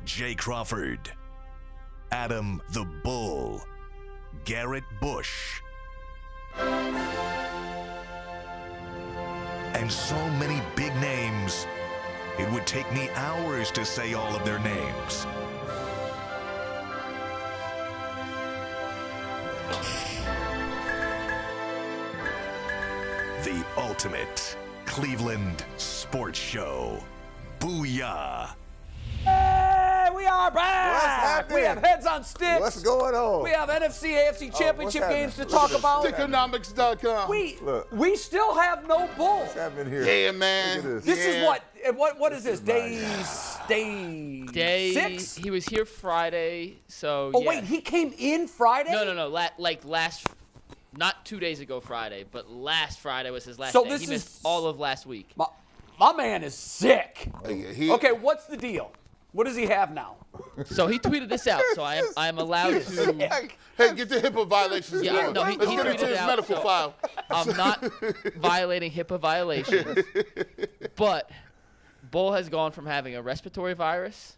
Jay Crawford, Adam the Bull, Garrett Bush, and so many big names, it would take me hours to say all of their names. The ultimate Cleveland sports show. Booyah! Hey, we are back! What's happening? We have heads on sticks. What's going on? We have NFC, AFC Championship what's games to happening? talk about. Stickonomics.com. We still have no bull. What's happening here? Yeah, man. Look at This is what is this? Day Day 6? He was here Friday, so Oh yeah. wait, he came in Friday? No. Like last, not 2 days ago Friday, but last Friday was his last So day. this He is- missed all of last week. My man is sick. He- Okay, what's the deal? What does he have now? So he tweeted this out, so I am allowed to. Hey, get the HIPAA violations Yeah, going. no, he Let's get tweeted into it his out, medical so- file. I'm not violating HIPAA violations, but Bull has gone from having a respiratory virus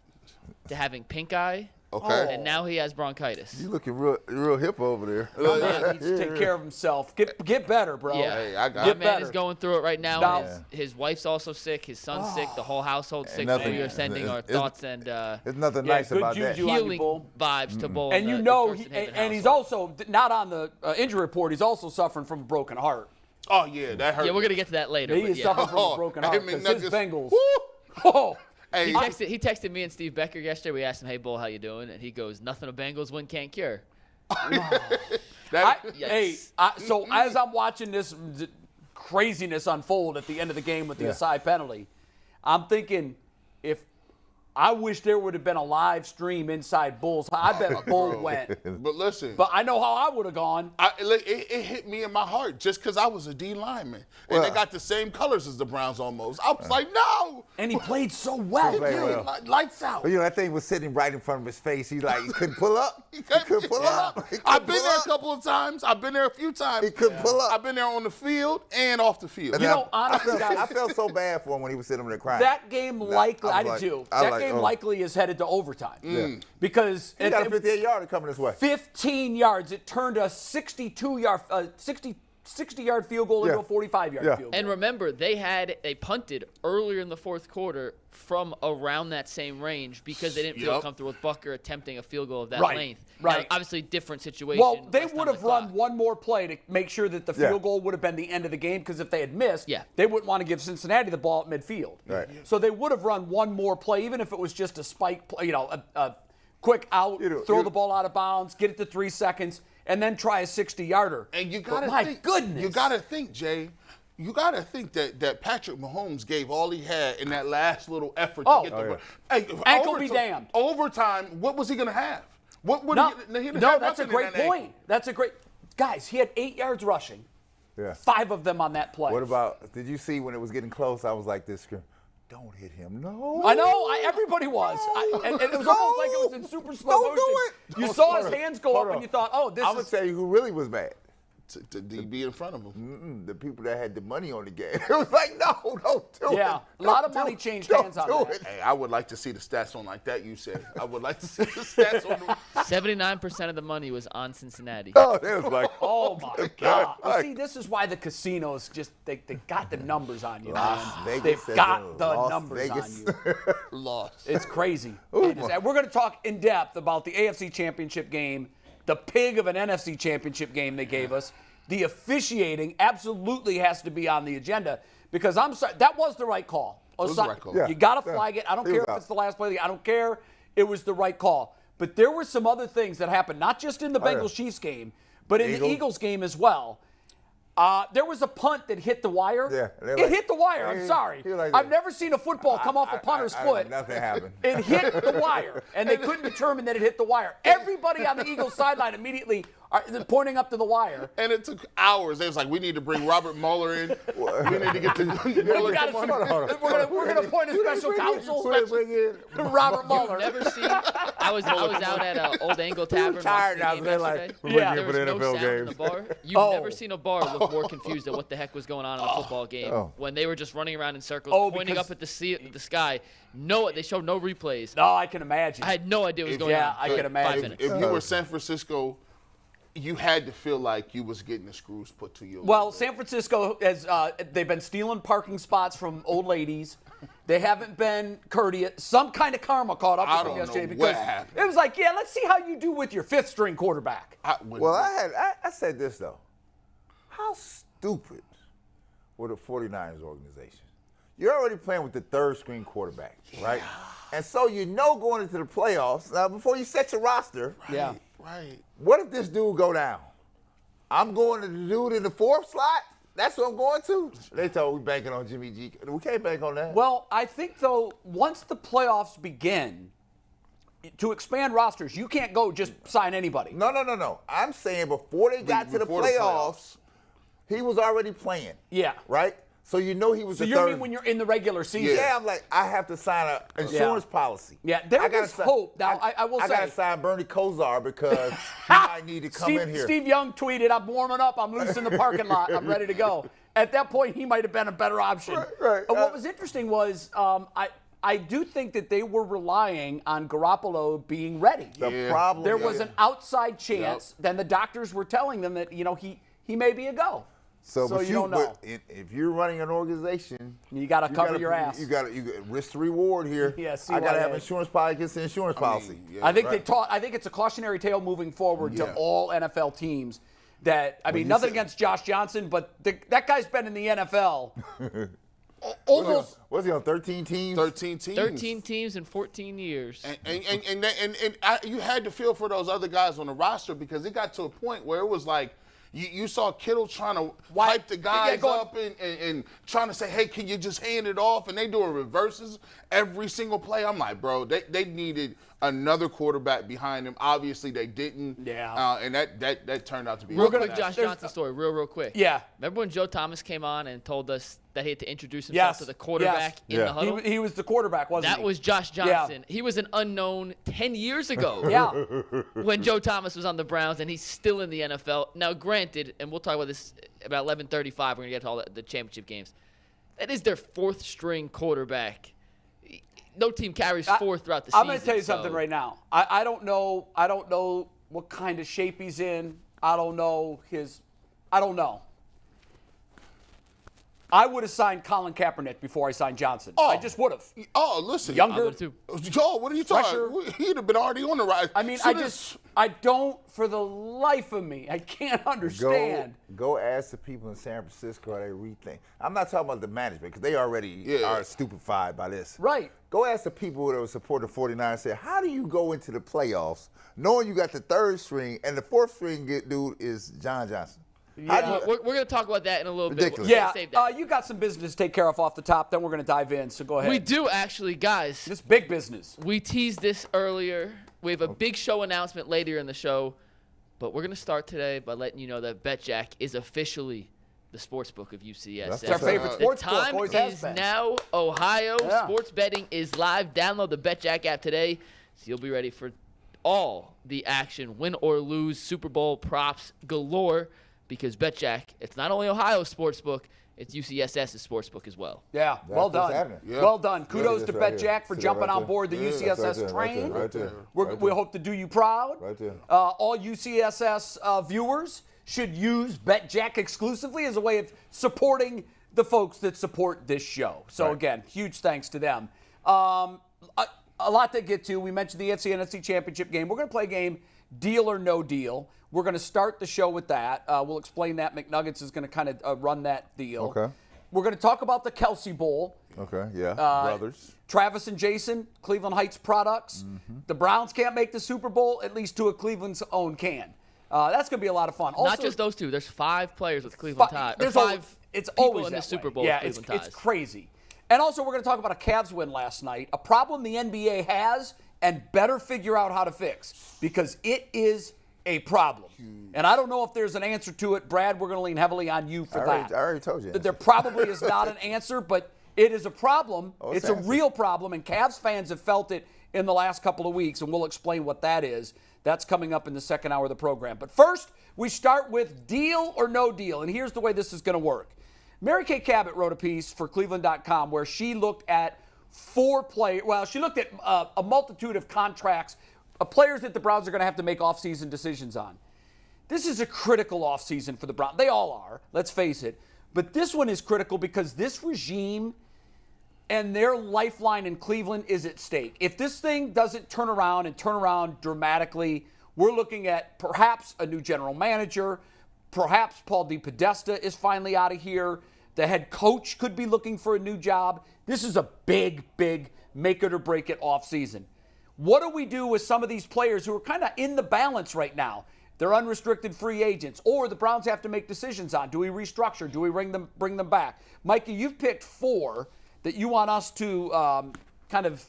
to having pink eye, Okay. and now he has bronchitis. You looking real hip over there. Man needs to take care of himself. Get better, bro. Yeah, Hey, I got my it. Get man better. is going through it right now. Now- His wife's also sick. His son's sick. The whole household's sick. So nothing- we are sending our it's- thoughts and There's nothing Yeah, nice good about that. juju on you, healing Bull. vibes to Bull. And the- you the know, Thurston Haven and he's household. also not on the injury report. He's also suffering from a broken heart. Oh, yeah, that hurt. Yeah, we're gonna get to that later. He but is yeah. suffering from a Oh, broken I heart mean, because his Nuggets- Bengals. Woo! Oh, Hey, He texted me and Steve Becker yesterday. We asked him, "Hey, Bull, how you doing?" And he goes, "Nothing a Bengals win can't cure." So as I'm watching this craziness unfold at the end of the game with the aside penalty, I'm thinking I wish there would have been a live stream inside Bulls. I bet Bull went. but listen. But I know how I would have gone. It hit me in my heart just because I was a D lineman. And they got the same colors as the Browns almost. I was like, no! And he played so well. played too. well. Lights out. But, that thing was sitting right in front of his face. He couldn't pull up. He couldn't pull up. He couldn't I've been pull there a up. couple of times. I've been there a few times. He couldn't pull up. I've been there on the field and off the field. And You then know, I honestly, felt, guys- I felt so bad for him when he was sitting over there crying. That game likely, I did too. That game oh. likely is headed to overtime. Yeah. Because He got a 58-yarder coming this way. 15 yards, it turned a 60-yard field goal into a 45-yard Yeah. field goal. And remember, they punted earlier in the fourth quarter from around that same range because they didn't feel Yep. comfortable with Bucker attempting a field goal of that Right, length. right. Now, obviously, different situation. Well, they less would on have the run clock. one more play to make sure that the Yeah. field goal would have been the end of the game, because if they had missed, Yeah. they wouldn't want to give Cincinnati the ball at midfield. Right. So they would have run one more play, even if it was just a spike play, a quick out, throw the ball out of bounds, get it to 3 seconds, and then try a 60-yarder. And you But gotta my think, goodness. You gotta think, Jay. You gotta think that Patrick Mahomes gave all he had in that last little effort to get the Hey, Ankle be damned. Overtime, what was he gonna have? What would No, he didn't no, have that's a nothing in great that point. ankle. That's a great. Guys, he had 8 yards rushing, Yeah. 5 of them on that play. What about, did you see when it was getting close, I was like this, don't hit him, no. I know, everybody was. And it was almost like it was in super slow Don't motion. do it. You saw his hands go up and you thought, oh, this I'm going is. to tell you who really was bad. To be in front of him. The people that had the money on the game. It was like, no, don't do it. Yeah, a lot of money changed hands on Don't that. do it. Hey, I would like to see the stats on like that. You said I would like to see the stats on. 79% of the money was on Cincinnati. Oh, it was like, Oh, my God. Well, see, this is why the casinos just, they got the numbers on you, man. Vegas They've said got the Las numbers Vegas. on you. Lost. It's crazy. We're going to talk in depth about the AFC Championship game, the pig of an NFC Championship game they gave us. The officiating absolutely has to be on the agenda, because I'm sorry, that was the right call. was the right call. Yeah. You got to flag it. I don't He care was if out. it's the last play of the game. I don't care. It was the right call. But there were some other things that happened, not just in the Bengals-Chiefs game, but in the Eagles game as well. There was a punt that hit the wire. Yeah, it hit the wire. I'm sorry. I've never seen a football come off a punter's foot. Nothing happened. It hit the wire, and they couldn't determine that it hit the wire. Everybody on the Eagles sideline immediately, pointing up to the wire. And it took hours. They was like, we need to bring Robert Mueller in. We need to get to Mueller. Come on. We're gonna appoint a special counsel. Robert Mueller. Never seen. I was out at an Old Angle Tavern. Tired now. Watching the They're game like, yesterday. we're bringing There for the was no NFL sound in games. the bar. You've never seen a bar look more confused at what the heck was going on in a football game when they were just running around in circles, pointing up at the sky. No, they showed no replays. No, I can imagine. I had no idea what was going on. Yeah, I can imagine. 5 minutes. If you were San Francisco, you had to feel like you was getting the screws put to you. Well, San Francisco has they've been stealing parking spots from old ladies. They haven't been courteous. Some kind of karma caught up with them yesterday because it was like, yeah, let's see how you do with your fifth string quarterback. Well, I said this though. How stupid were the 49ers organization? You're already playing with the third string quarterback, right? And so going into the playoffs, now before you set your roster, Right. what if this dude go down? I'm going to the dude in the fourth slot? That's what I'm going to? They told we banking on Jimmy G. We can't bank on that. Well, I think, though, once the playoffs begin, to expand rosters, you can't go just sign anybody. No. I'm saying before they got to the Before the playoffs, he was already playing. Yeah. Right? So he was So the you third. mean when you're in the regular season? Yeah, I'm like, I have to sign an insurance policy. Yeah, there is hope. Now, I will say. I got to sign Bernie Kosar because he might need to come in here. Steve Young tweeted, I'm warming up. I'm loose in the parking lot. I'm ready to go. At that point, he might have been a better option. Right. What was interesting was I do think that they were relying on Garoppolo being ready. The problem There was an outside chance. Then the doctors were telling them that, he may be a go. So you don't know. If you're running an organization, You got to cover your ass. You got risk to reward here. Yeah, I got to have insurance policy against the insurance policy. I think I think it's a cautionary tale moving forward to all NFL teams. Nothing against Josh Johnson, but that guy's been in the NFL almost. Was he on 13 teams? 13 teams. 13 teams in 14 years. And you had to feel for those other guys on the roster because it got to a point where it was like, you saw Kittle trying to hype the guys up and trying to say, hey, can you just hand it off? And they doing reverses every single play. I'm like, bro, they needed another quarterback behind him. Obviously, they didn't. Yeah. And that turned out to be Real quick, Josh Johnson story, real quick. Yeah. Remember when Joe Thomas came on and told us that he had to introduce himself to the quarterback in the huddle? He was the quarterback, wasn't he? That was Josh Johnson. He was an unknown 10 years ago. Yeah. When Joe Thomas was on the Browns, and he's still in the NFL. Now, granted, and we'll talk about this about 11:35. We're going to get to all the championship games. That is their fourth string quarterback. No team carries fourth throughout the season. I'm going to tell you something right now. I don't know what kind of shape he's in. I don't know. I would have signed Colin Kaepernick before I signed Johnson. I just would have. Oh, listen. Younger. I would too. Joe, what are you talking about? He'd have been already on the rise. I mean, I don't, for the life of me, I can't understand. Go ask the people in San Francisco how they rethink. I'm not talking about the management because they already are stupefied by this. Right. Go ask the people that would support the 49ers and say, how do you go into the playoffs knowing you got the third string and the fourth string dude is John Johnson? Yeah. We're going to talk about that in a little Ridiculous. bit. Yeah, you got some business to take care of off the top. Then we're going to dive in, so go ahead. We do, actually, guys. This big business. We teased this earlier. We have a big show announcement later in the show. But we're going to start today by letting you know that BetJack is officially the sportsbook of UCSS. That's It's our favorite sports The book. time Always has is been. now, Ohio. Yeah. Sports betting is live. Download the BetJack app today so you'll be ready for all the action. Win or lose, Super Bowl props galore. Because BetJack, it's not only Ohio's sportsbook, it's UCSS's sportsbook as well. Yeah, well That's what's done. happening. Yeah. Well done. Kudos it to is right BetJack here. for See that jumping right on there? board the UCSS train. Right there. We hope to do you proud. Right there. All UCSS viewers should use BetJack exclusively as a way of supporting the folks that support this show. So, again, huge thanks to them. A lot to get to. We mentioned the AFC NFC Championship game. We're going to play a game, deal or no deal. We're going to start the show with that. We'll explain that. McNuggets is going to kind of run that deal. Okay. We're going to talk about the Kelsey Bowl. Okay, yeah, brothers. Travis and Jason, Cleveland Heights products. The Browns can't make the Super Bowl, at least two of Cleveland's own can. That's going to be a lot of fun. Also, Not just those two. There's 5 players with Cleveland ties. There's it's people always in the that Super way. Bowl Yeah, with Cleveland ties. it's crazy. And also, we're going to talk about a Cavs win last night, a problem the NBA has and better figure out how to fix because it is a problem. And I don't know if there's an answer to it. Brad, we're going to lean heavily on you for that. I already told you. There probably is not an answer, but it is a problem. It's a answer. real problem, and Cavs fans have felt it in the last couple of weeks, and we'll explain what that is. That's coming up in the second hour of the program. But first, we start with deal or no deal, and here's the way this is going to work. Mary Kay Cabot wrote a piece for Cleveland.com where she looked at she looked at a multitude of contracts, players that the Browns are going to have to make offseason decisions on. This is a critical offseason for the Browns. They all are, let's face it. But this one is critical because this regime and their lifeline in Cleveland is at stake. If this thing doesn't turn around dramatically, we're looking at perhaps a new general manager, perhaps Paul DePodesta is finally out of here. The head coach could be looking for a new job. This is a big, big make it or break it offseason. What do we do with some of these players who are kind of in the balance right now? They're unrestricted free agents, or the Browns have to make decisions on. Do we restructure? Do we bring them back? Mikey, you've picked 4 that you want us to kind of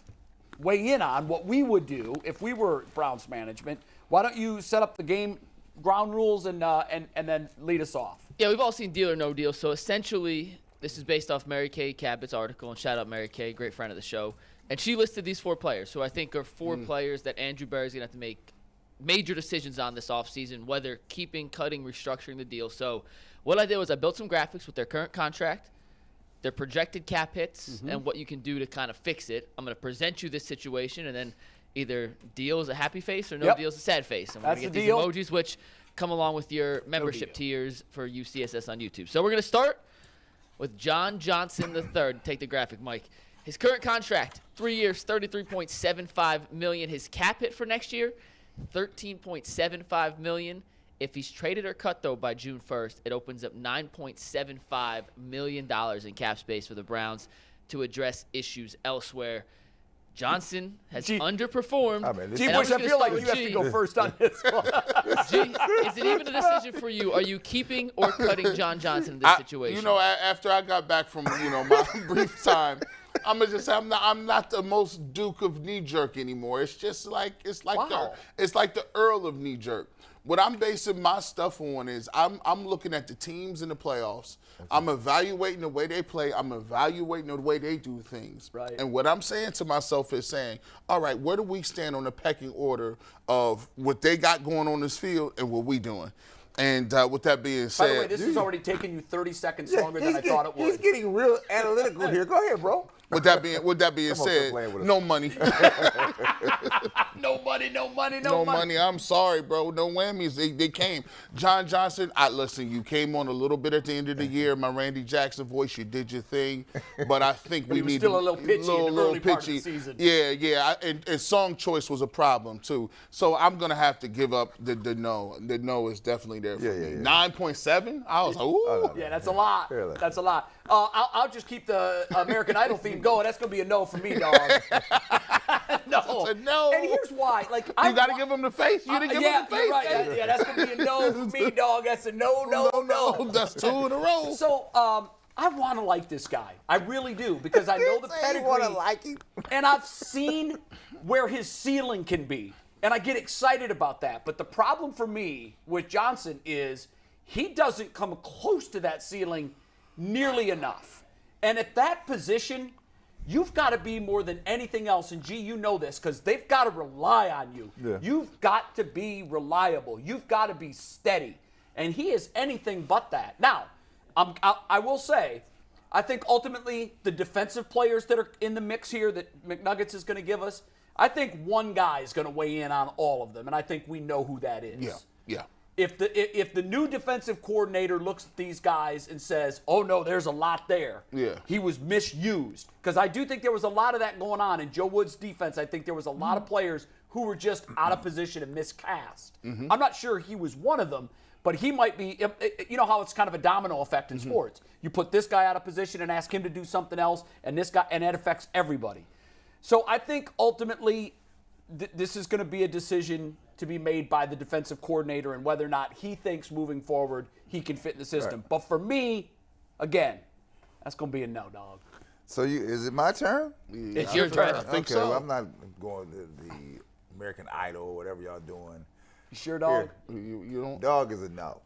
weigh in on what we would do if we were Browns management. Why don't you set up the game ground rules and then lead us off? Yeah, we've all seen deal or no deal. So essentially, this is based off Mary Kay Cabot's article, and shout out Mary Kay, great friend of the show. And she listed these 4 players, who I think are 4 players that Andrew Berry's going to have to make major decisions on this offseason, whether keeping, cutting, restructuring the deal. So what I did was I built some graphics with their current contract, their projected cap hits, and what you can do to kind of fix it. I'm going to present you this situation, and then either deal is a happy face or no deal is a sad face. And we're going to get these emojis, which come along with your membership tiers for UCSS on YouTube. So we're going to start with John Johnson III. Take the graphic, Mike. His current contract, 3 years, $33.75 million. His cap hit for next year, $13.75 million. If he's traded or cut, though, by June 1st, it opens up $9.75 million in cap space for the Browns to address issues elsewhere. Johnson has underperformed. G-Bush, I feel like you have to go first on this one. G, is it even a decision for you? Are you keeping or cutting John Johnson in this situation? You know, after I got back from, my brief time, I'm gonna just say I'm not the most Duke of knee jerk anymore. It's just like it's like the Earl of knee jerk. What I'm basing my stuff on is I'm looking at the teams in the playoffs. Okay. I'm evaluating the way they play. I'm evaluating the way they do things. Right. And what I'm saying to myself is saying, all right, where do we stand on the pecking order of what they got going on this field and what we doing? And with that being said, by the way, this has already taken you 30 seconds longer than I thought it would. He's getting real analytical here. Go ahead, bro. With that being said, no money. No money. I'm sorry, bro. No whammies. They came. John Johnson, listen, you came on a little bit at the end of the year. My Randy Jackson voice, you did your thing. But I think we need still a little pitchy in the early part of the season. Yeah. And song choice was a problem, too. So I'm going to have to give up the no. The no is definitely there for me. 9.7? I was like, ooh. Yeah, that's a lot. That's a lot. I'll just keep the American Idol theme going. That's going to be a no for me, dog. No. That's a no. And here's why. You got to give him the face. You didn't give him the face. Right. Yeah, that's going to be a no for me, dog. That's a no. That's 2 in a row. So, I want to like this guy. I really do, because I know the pedigree. You want to like him? And I've seen where his ceiling can be. And I get excited about that. But the problem for me with Johnson is he doesn't come close to that ceiling nearly enough. And at that position, you've got to be more than anything else. And, G, you know this, because they've got to rely on you. Yeah. You've got to be reliable. You've got to be steady. And he is anything but that. Now, I will say, I think ultimately the defensive players that are in the mix here that McNuggets is going to give us, I think one guy is going to weigh in on all of them, and I think we know who that is. Yeah. If the new defensive coordinator looks at these guys and says, oh, no, there's a lot there. Yeah. He was misused. Because I do think there was a lot of that going on in Joe Wood's defense. I think there was a lot of players who were just out of position and miscast. I'm not sure he was one of them, but he might be. You know how it's kind of a domino effect in sports. You put this guy out of position and ask him to do something else, and this guy, and that affects everybody. So I think ultimately this is going to be a decision to be made by the defensive coordinator and whether or not he thinks moving forward he can fit in the system. Right. But for me, again, that's going to be a no, dog. So is it my turn? It's your turn. I think so. Well, I'm not going to the American Idol or whatever y'all doing. You sure, dog? You don't. Dog is a no.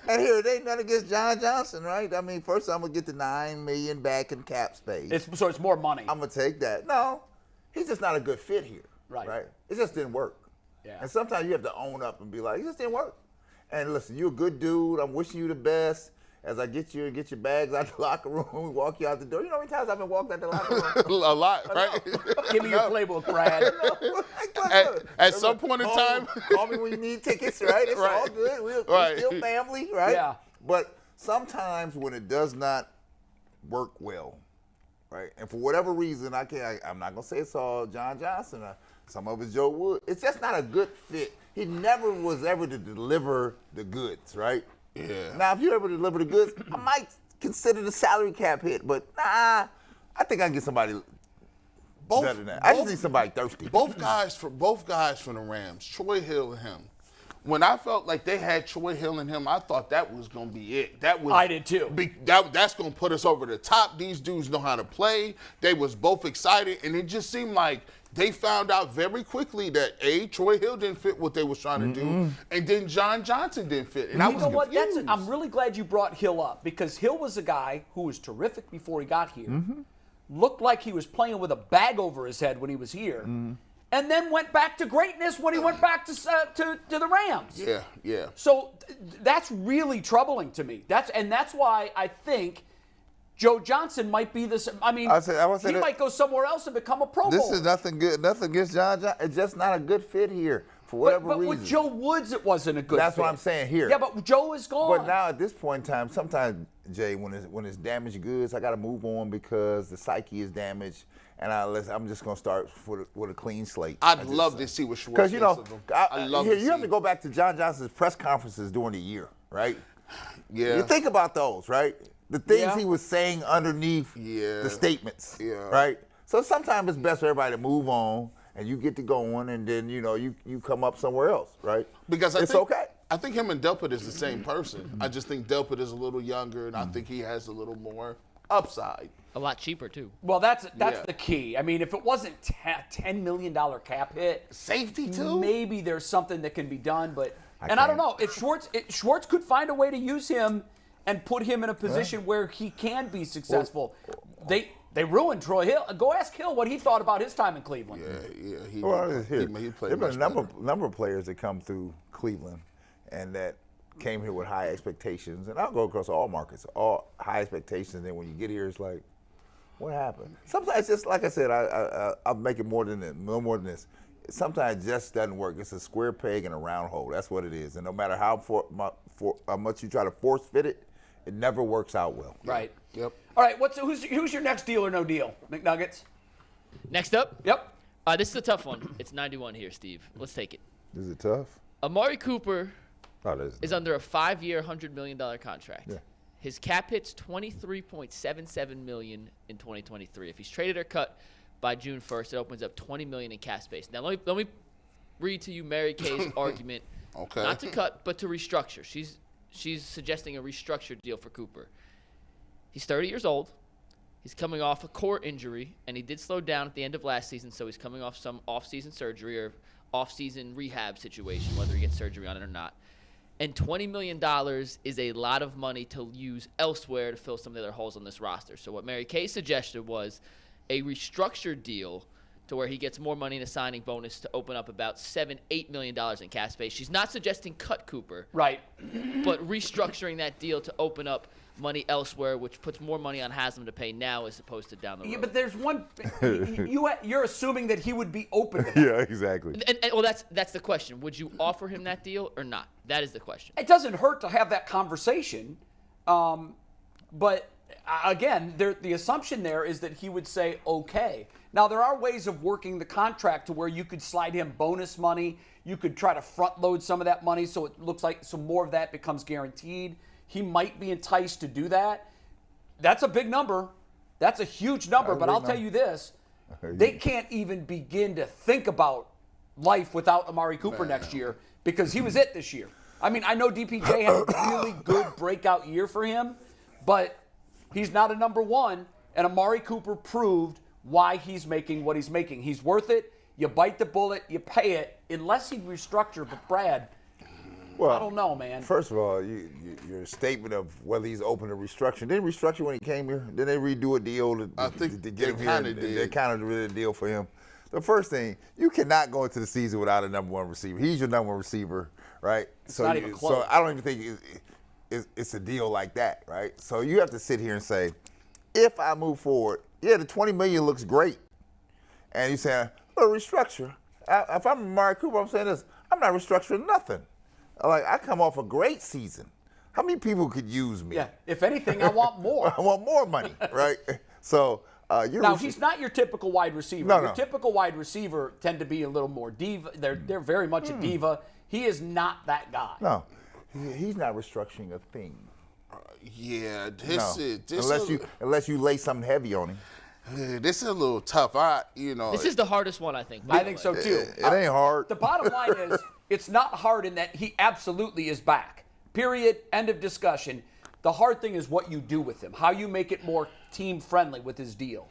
And here, it ain't nothing against John Johnson, right? I mean, first I'm going to get the $9 million back in cap space. So it's more money. I'm going to take that. No, he's just not a good fit here. Right. It just didn't work. Yeah. And sometimes you have to own up and be like, it just didn't work. And listen, you're a good dude. I'm wishing you the best. As I get you and get your bags out the locker room, we walk you out the door. You know how many times I've been walked out the locker room? A lot, right? Give me your playbook, Brad. At some point in time. Call me when you need tickets, right? It's all good. We're still family, right? Yeah. But sometimes when it does not work well, right? And for whatever reason, I'm not going to say it's all John Johnson. Some of it's Joe Wood. It's just not a good fit. He never was ever to deliver the goods, right? Yeah. Now, if you ever deliver the goods, I might consider the salary cap hit, but I think I can get somebody better than that. I just need somebody thirsty. Both guys from the Rams, Troy Hill and him. When I felt like they had Troy Hill and him, I thought that was going to be it. I did too. That's going to put us over the top. These dudes know how to play. They was both excited, and it just seemed like they found out very quickly that Troy Hill didn't fit what they was trying to do, and then John Johnson didn't fit. And I was confused. I'm really glad you brought Hill up because Hill was a guy who was terrific before he got here. Looked like he was playing with a bag over his head when he was here, and then went back to greatness when he went back to the Rams. Yeah. So that's really troubling to me. That's why I think Joe Johnson might be this. I mean, he might go somewhere else and become a Pro Bowler. This is nothing good. Nothing against John Johnson. It's just not a good fit here for whatever reason. But with Joe Woods, it wasn't a good fit. That's what I'm saying here. Yeah, but Joe is gone. But now at this point in time, sometimes, Jay, when it's damaged goods, I got to move on because the psyche is damaged, and I'm just going to start with a clean slate. I'd love to see what Schwartz thinks of him. You have to go back to John Johnson's press conferences during the year, right? Yeah. You think about those, right? The things he was saying underneath the statements, right? So sometimes it's best for everybody to move on, and you get to going, and then you come up somewhere else, right? Because it's okay. I think him and Delpit is the same person. I just think Delpit is a little younger, and I think he has a little more upside. A lot cheaper too. Well, that's the key. I mean, if it wasn't $10 million cap hit, safety too, maybe there's something that can be done. But I don't know if Schwartz could find a way to use him and put him in a position where he can be successful. They ruined Troy Hill. Go ask Hill what he thought about his time in Cleveland. Yeah. He played. There have been a number of players that come through Cleveland and that came here with high expectations. And I'll go across all markets, all high expectations. And then when you get here, it's like, what happened? Sometimes it's just, like I said, I'll make it more than this. Sometimes it just doesn't work. It's a square peg in a round hole. That's what it is. And no matter how much you try to force fit it, it never works out well. Right. Yep. All right. Who's your next deal or no deal? McNuggets. Next up. Yep. This is a tough one. It's 91 here, Steve. Let's take it. Is it tough? Amari Cooper is under a 5-year, $100 million contract. Yeah. His cap hit's $23.77 million in 2023. If he's traded or cut by June 1st, it opens up $20 million in cap space. Now let me read to you Mary Kay's argument. Okay. Not to cut, but to restructure. She's suggesting a restructured deal for Cooper. He's 30 years old. He's coming off a core injury, and he did slow down at the end of last season, so he's coming off some off-season surgery or off-season rehab situation, whether he gets surgery on it or not. And $20 million is a lot of money to use elsewhere to fill some of the other holes on this roster. So what Mary Kay suggested was a restructured deal to where he gets more money in a signing bonus to open up about $7-8 million in cap space. She's not suggesting cut Cooper. Right. But restructuring that deal to open up money elsewhere, which puts more money on Haslam to pay now as opposed to down the road. Yeah, but there's one. You're assuming that he would be open to that. Yeah, exactly. And well, that's the question. Would you offer him that deal or not? That is the question. It doesn't hurt to have that conversation, but again, the assumption there is that he would say okay. Now there are ways of working the contract to where you could slide him bonus money. You could try to front load some of that money so it looks like some more of that becomes guaranteed. He might be enticed to do that. That's a big number. That's a huge number. But I'll tell you this. They can't even begin to think about life without Amari Cooper next year because he was it this year. I mean, I know DPJ had a really good breakout year for him, but he's not a number one, and Amari Cooper proved why he's making what he's making. He's worth it. You bite the bullet, you pay it, unless he restructured. But Brad, Well, I don't know, man. First of all, your statement of whether he's open to restructuring. Didn't restructure when he came here? Didn't they redo a deal to get him here? They kind of did a deal for him. The first thing, you cannot go into the season without a number one receiver. He's your number one receiver, right? It's not even close. So I don't even think it's a deal like that, right? So you have to sit here and say, if I move forward, yeah, the $20 million looks great. And you say, well, restructure. If I'm Amari Cooper, I'm saying this, I'm not restructuring nothing. Like, I come off a great season. How many people could use me? Yeah, if anything, I want more. I want more money, right? So he's not your typical wide receiver. No, your no. typical wide receiver tend to be a little more diva. They're very much a diva. He is not that guy. No, he's not restructuring a thing. Yeah, Unless you lay something heavy on him. This is a little tough. This is the hardest one, I think. I think so too. It ain't hard. The bottom line is, it's not hard in that he absolutely is back. Period. End of discussion. The hard thing is what you do with him, how you make it more team friendly with his deal.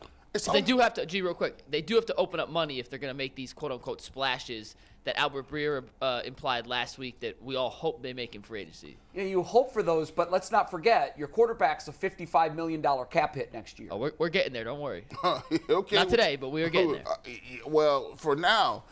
They do have to, real quick, they do have to open up money if they're going to make these quote-unquote splashes that Albert Berea implied last week that we all hope they make in free agency. Yeah, you hope for those, but let's not forget, your quarterback's a $55 million cap hit next year. Oh, we're getting there, don't worry. Okay. Not today, but we are getting there. Well, for now,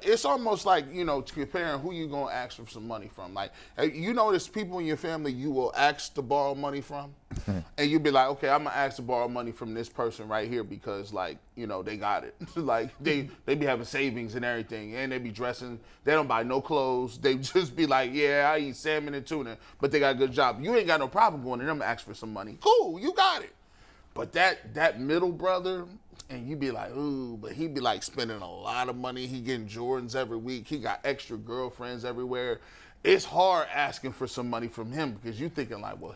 it's almost like, comparing who you going to ask for some money from. Like, you notice people in your family you will ask to borrow money from, and you'll be like, okay, I'm going to ask to borrow money from this person right here because, like, they got it. Like, they be having savings and everything, and they be dressing. They don't buy no clothes. They just be like, yeah, I eat salmon and tuna, but they got a good job. You ain't got no problem going to them and ask for some money. Cool, you got it. But that middle brother, and you be like, ooh, but he be like spending a lot of money. He getting Jordans every week. He got extra girlfriends everywhere. It's hard asking for some money from him because you thinking like, well,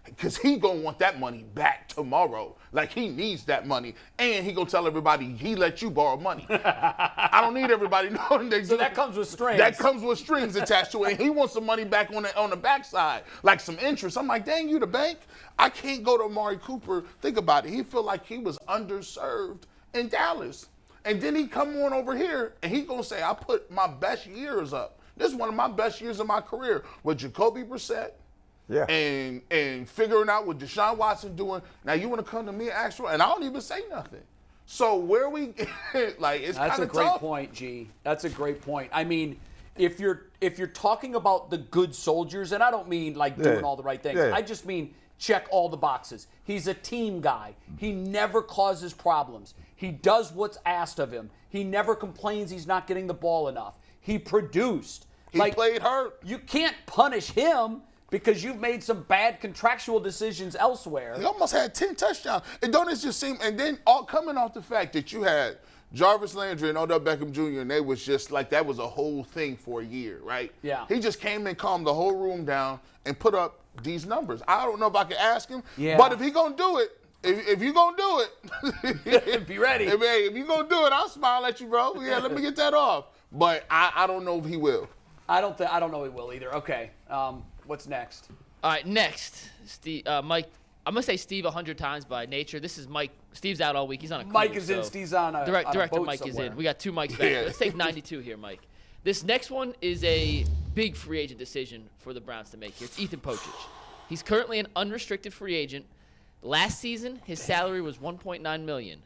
because he gonna want that money back tomorrow. Like he needs that money, and he gonna tell everybody he let you borrow money. I don't need everybody knowing that. So that comes with strings. That comes with strings attached to it. And he wants some money back on the backside, like some interest. I'm like, dang, you the bank? I can't go to Amari Cooper. Think about it. He feel like he was underserved in Dallas, and then he come on over here and he gonna say, I put my best years up. This is one of my best years of my career with Jacoby Brissett. Yeah. And figuring out what Deshaun Watson doing. Now you want to come to me and ask for, and I don't even say nothing. So where we like it's kind of tough. That's a great point, G. That's a great point. I mean, if you're talking about the good soldiers, and I don't mean like doing all the right things. Yeah. I just mean check all the boxes. He's a team guy. He never causes problems. He does what's asked of him. He never complains he's not getting the ball enough. He produced. He played hurt. You can't punish him because you've made some bad contractual decisions elsewhere. He almost had 10 touchdowns. And don't it just seem, and then all coming off the fact that you had Jarvis Landry and Odell Beckham Jr., and they was just like, that was a whole thing for a year, right? Yeah. He just came and calmed the whole room down and put up these numbers. I don't know if I can ask him, but if he gonna do it, if you gonna do it, be ready. If you gonna do it, I'll smile at you, bro. Yeah, let me get that off. But I don't know if he will. I don't know he will either. Okay. What's next? All right, next, Steve, Mike. I'm gonna say Steve 100 times by nature. This is Mike. Steve's out all week. He's on a cruise. Mike is in. Steve's on a Director boat Mike somewhere. is in. We got two Mikes back. Let's take 92 here, Mike. This next one is a big free agent decision for the Browns to make here. It's Ethan Pocic. He's currently an unrestricted free agent. Last season, his salary was $1.9 million.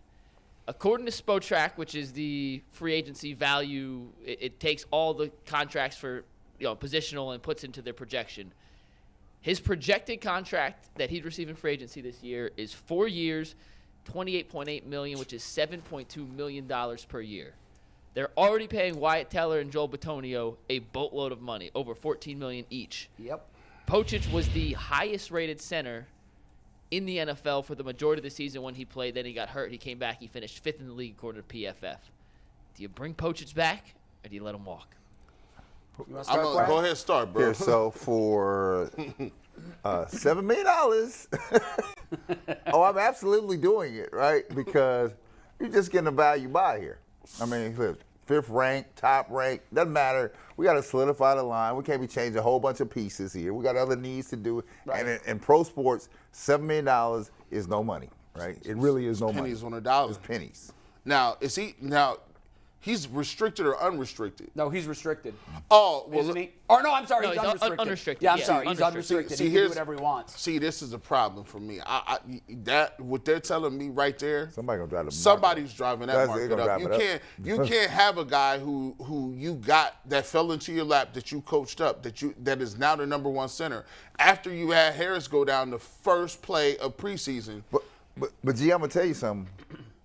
According to Spotrac, which is the free agency value, it takes all the contracts for positional and puts into their projection. His projected contract that he'd receive in free agency this year is 4 years, $28.8 million, which is $7.2 million per year. They're already paying Wyatt Teller and Joel Bitonio a boatload of money, over $14 million each. Yep. Pocic was the highest-rated center in the NFL for the majority of the season when he played. Then he got hurt. He came back. He finished 5th in the league according to PFF. Do you bring Pocic back, or do you let him walk? You want to start, Brad? Go ahead, start, bro. Here, so for $7 million, I'm absolutely doing it, right? Because you're just getting a value buy here. I mean, look, 5th rank, top rank, doesn't matter. We got to solidify the line. We can't be changing a whole bunch of pieces here. We got other needs to do. Right. And in pro sports, $7 million is no money, right? It really is no money. Pennies on a dollar. It's pennies. Now, He's restricted or unrestricted? No, he's restricted. Oh, well, Isn't he? Or no, I'm sorry, No, he's he's unrestricted. unrestricted. Yeah, I'm Yeah, sorry, he's unrestricted. unrestricted. See, He can do here's- whatever he wants. See, this is a problem for me. That what they're telling me right there. Somebody gonna drive the market Somebody's up. driving that They're market gonna up. drive You can't have a guy who you got that fell into your lap, that you coached up, that is now the number one center. After you had Harris go down the first play of preseason. But G, I'm gonna tell you something.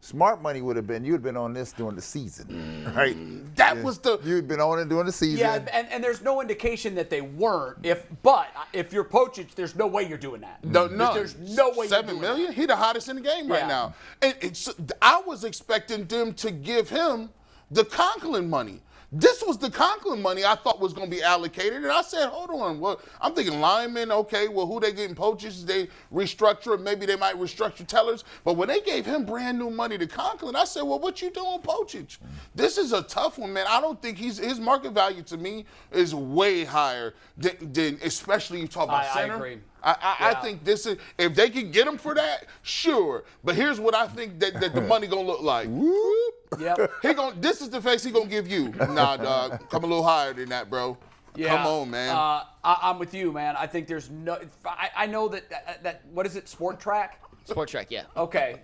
Smart money would have been, you'd have been on this during the season, right? That was the. You'd been on it during the season. Yeah, and there's no indication that they weren't. But if you're Pocic, there's no way you're doing that. No, There's no way you're $7 doing million? that. He the hottest in the game right Yeah. now. And I was expecting them to give him the Conklin money. This was the Conklin money I thought was going to be allocated. And I said, hold on. Well, I'm thinking linemen, okay, well, who they getting Pocic? They restructure. Maybe they might restructure Tellers. But when they gave him brand new money to Conklin, I said, well, what you doing, Pocic? This is a tough one, man. I don't think his market value to me is way higher than especially you talk about center. I agree. I think this is, if they can get him for that, sure. But here's what I think that the money gonna look like. Whoop. Yep. This is the face he gonna give you. Nah, dog, come a little higher than that, bro. Yeah. Come on, man. I'm with you, man. I think there's no. I know that what is it? Sport Track. Sport Track, yeah. Okay,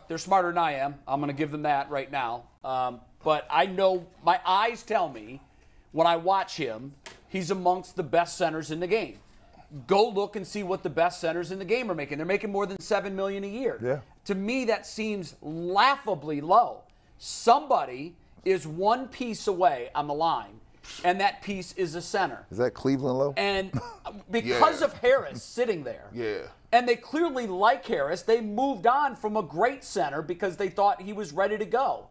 they're smarter than I am. I'm going to give them that right now. But I know my eyes tell me when I watch him, he's amongst the best centers in the game. Go look and see what the best centers in the game are making. They're making more than $7 million a year. Yeah. To me, that seems laughably low. Somebody is one piece away on the line, and that piece is a center. Is that Cleveland low? And because Yeah. of Harris sitting there, Yeah. and they clearly like Harris, they moved on from a great center because they thought he was ready to go.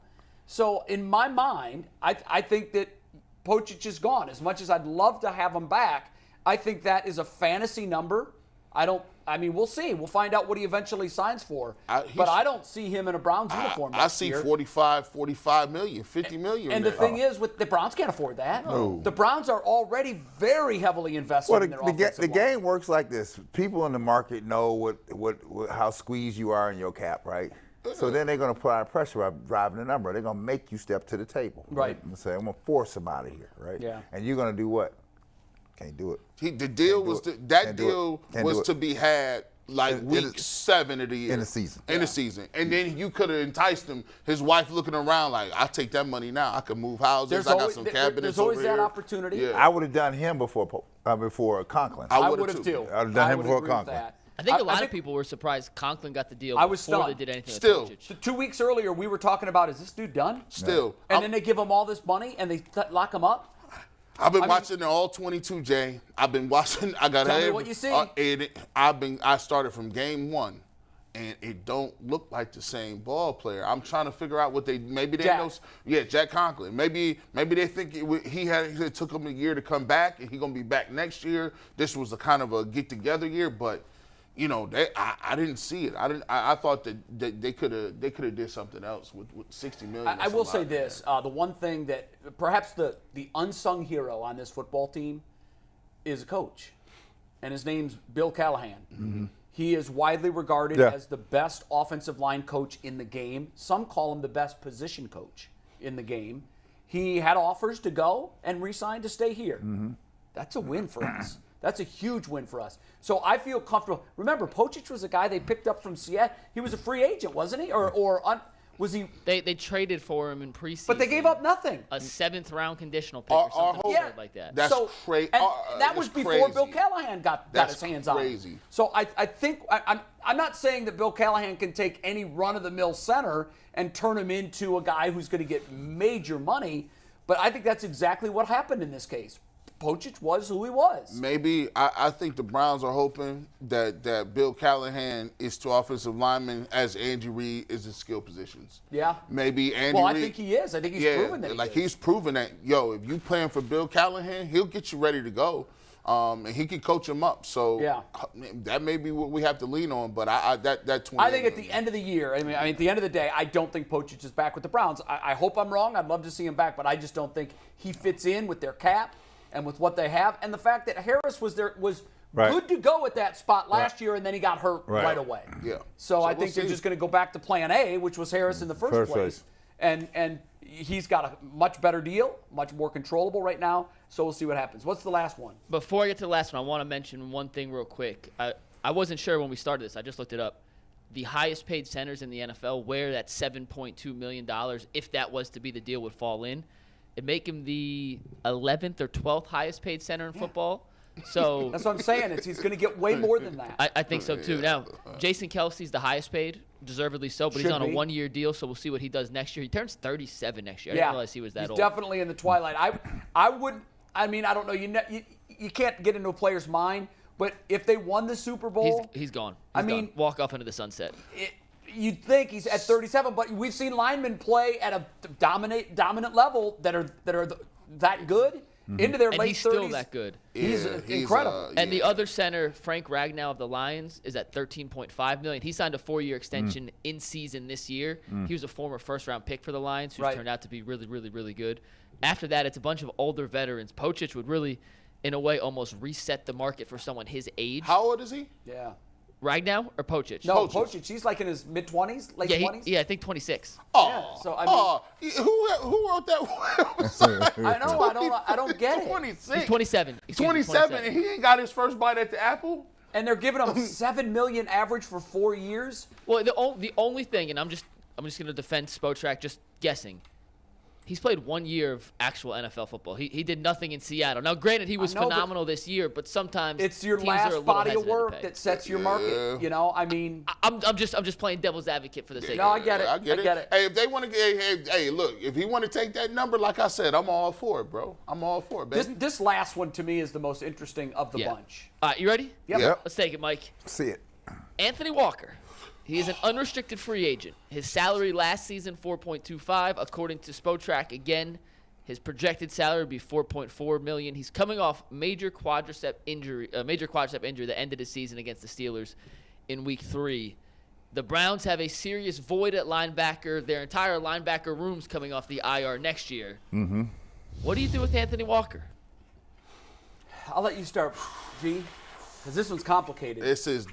So in my mind, I think that Pocic is gone. As much as I'd love to have him back, I think that is a fantasy number. We'll see. We'll find out what he eventually signs for. But I don't see him in a Browns uniform I next see year. 45 million, 50 million. And the thing is, with the Browns can't afford that. No. The Browns are already very heavily invested in their offensive the line. game works like this. People in the market know how squeezed you are in your cap, right? So then they're going to apply pressure by driving the number. They're going to make you step to the table. Right. And say, I'm going to force them out of here, right? Yeah. And you're going to do what? Can't do it. The deal was to be had like week 7 of the year. In the season. In the season. And then you could have enticed him, his wife looking around like, I'll take that money now. I can move houses. I got some cabinets there's always over that here. opportunity. Yeah. I would have done him before Conklin. I would've would have too. I would've done him would before agree with Conklin. that. I think a lot of people were surprised Conklin got the deal I was before stunned. they did anything Still. with Pocic. 2 weeks earlier, we were talking about, is this dude done? Still. And then they give him all this money and they lock him up? I've been watching the all 22, Jay. I've been watching. I got Tell me what you see. I started from game 1, and it don't look like the same ball player. I'm trying to figure out what maybe they know. Yeah, Jack Conklin. Maybe they think it took him a year to come back, and he's gonna be back next year. This was a kind of a get together year, but. You know, I didn't see it. I thought that they could have did something else with $60 million. I will say this: the one thing that perhaps the unsung hero on this football team is a coach, and his name's Bill Callahan. Mm-hmm. He is widely regarded as the best offensive line coach in the game. Some call him the best position coach in the game. He had offers to go and re-sign to stay here. Mm-hmm. That's a win for us. That's a huge win for us. So I feel comfortable. Remember, Pocic was a guy they picked up from Seattle. He was a free agent, wasn't he? Was he? They traded for him in preseason. But they gave up nothing. A 7th-round conditional pick or something like that. That's crazy. And that was before Bill Callahan got his hands on it. So I think I'm not saying that Bill Callahan can take any run-of-the-mill center and turn him into a guy who's going to get major money, but I think that's exactly what happened in this case. Pocic was who he was. Maybe I think the Browns are hoping that Bill Callahan is to offensive linemen as Andy Reid is in skill positions. Yeah. Maybe Andy Reid. Well, I think he is. I think he's proven that he's proven that, if you playing for Bill Callahan, he'll get you ready to go. And he can coach him up. So that may be what we have to lean on. But that 20. I think at the end of the year, I mean, at the end of the day, I don't think Pocic is back with the Browns. I hope I'm wrong. I'd love to see him back, but I just don't think he fits in with their cap and with what they have, and the fact that Harris was good to go at that spot last year, and then he got hurt right away. Yeah. So I think they're just going to go back to Plan A, which was Harris in the first place. and he's got a much better deal, much more controllable right now. So we'll see what happens. What's the last one? Before I get to the last one, I want to mention one thing real quick. I wasn't sure when we started this. I just looked it up. The highest paid centers in the NFL, where that $7.2 million, if that was to be the deal, would fall in. It'd make him the 11th or 12th highest paid center in football. So that's what I'm saying. He's going to get way more than that. I think so too. Now, Jason Kelsey's the highest paid, deservedly so, but he's on a one-year deal, so we'll see what he does next year. He turns 37 next year. I didn't realize he was that old. He's definitely in the twilight. I don't know. You can't get into a player's mind, but if they won the Super Bowl, he's gone. Gone. Walk off into the sunset. You'd think he's at 37, but we've seen linemen play at a dominant level that are that good into their late 30s. He's still that good. He's incredible. And the other center, Frank Ragnow of the Lions, is at $13.5 million. He signed a 4-year extension in season this year. He was a former first-round pick for the Lions, who's turned out to be really, really, really good. After that, it's a bunch of older veterans. Pocic would really, in a way, almost reset the market for someone his age. How old is he? Yeah. Ragnow or Pocic? No, Pocic. He's like in his mid-20s, late 20s. Yeah, I think 26. Oh, yeah, so who wrote that? I don't get it. 26. He's 27. 27, and he ain't got his first bite at the apple. And they're giving him $7 million average for 4 years. Well, the only thing, and I'm just going to defend Spotrac, just guessing. He's played 1 year of actual NFL football. He did nothing in Seattle. Now, granted, he was phenomenal this year, but sometimes it's your teams last body of work that sets your market. You know, I mean, I'm just playing devil's advocate for the sake. No, I get it. I get it. Hey, if they want to, hey, look, if he want to take that number, like I said, I'm all for it, bro. I'm all for it, baby. This last one to me is the most interesting of the bunch. All right, you ready? Yep. Let's take it, Mike. See it. Anthony Walker. He is an unrestricted free agent. His salary last season, $4.25. According to Spotrac, again, his projected salary would be $4.4 million. He's coming off major quadricep injury that ended his season against the Steelers in Week 3. The Browns have a serious void at linebacker. Their entire linebacker room's coming off the IR next year. Mm-hmm. What do you do with Anthony Walker? I'll let you start, G. Because this one's complicated. This is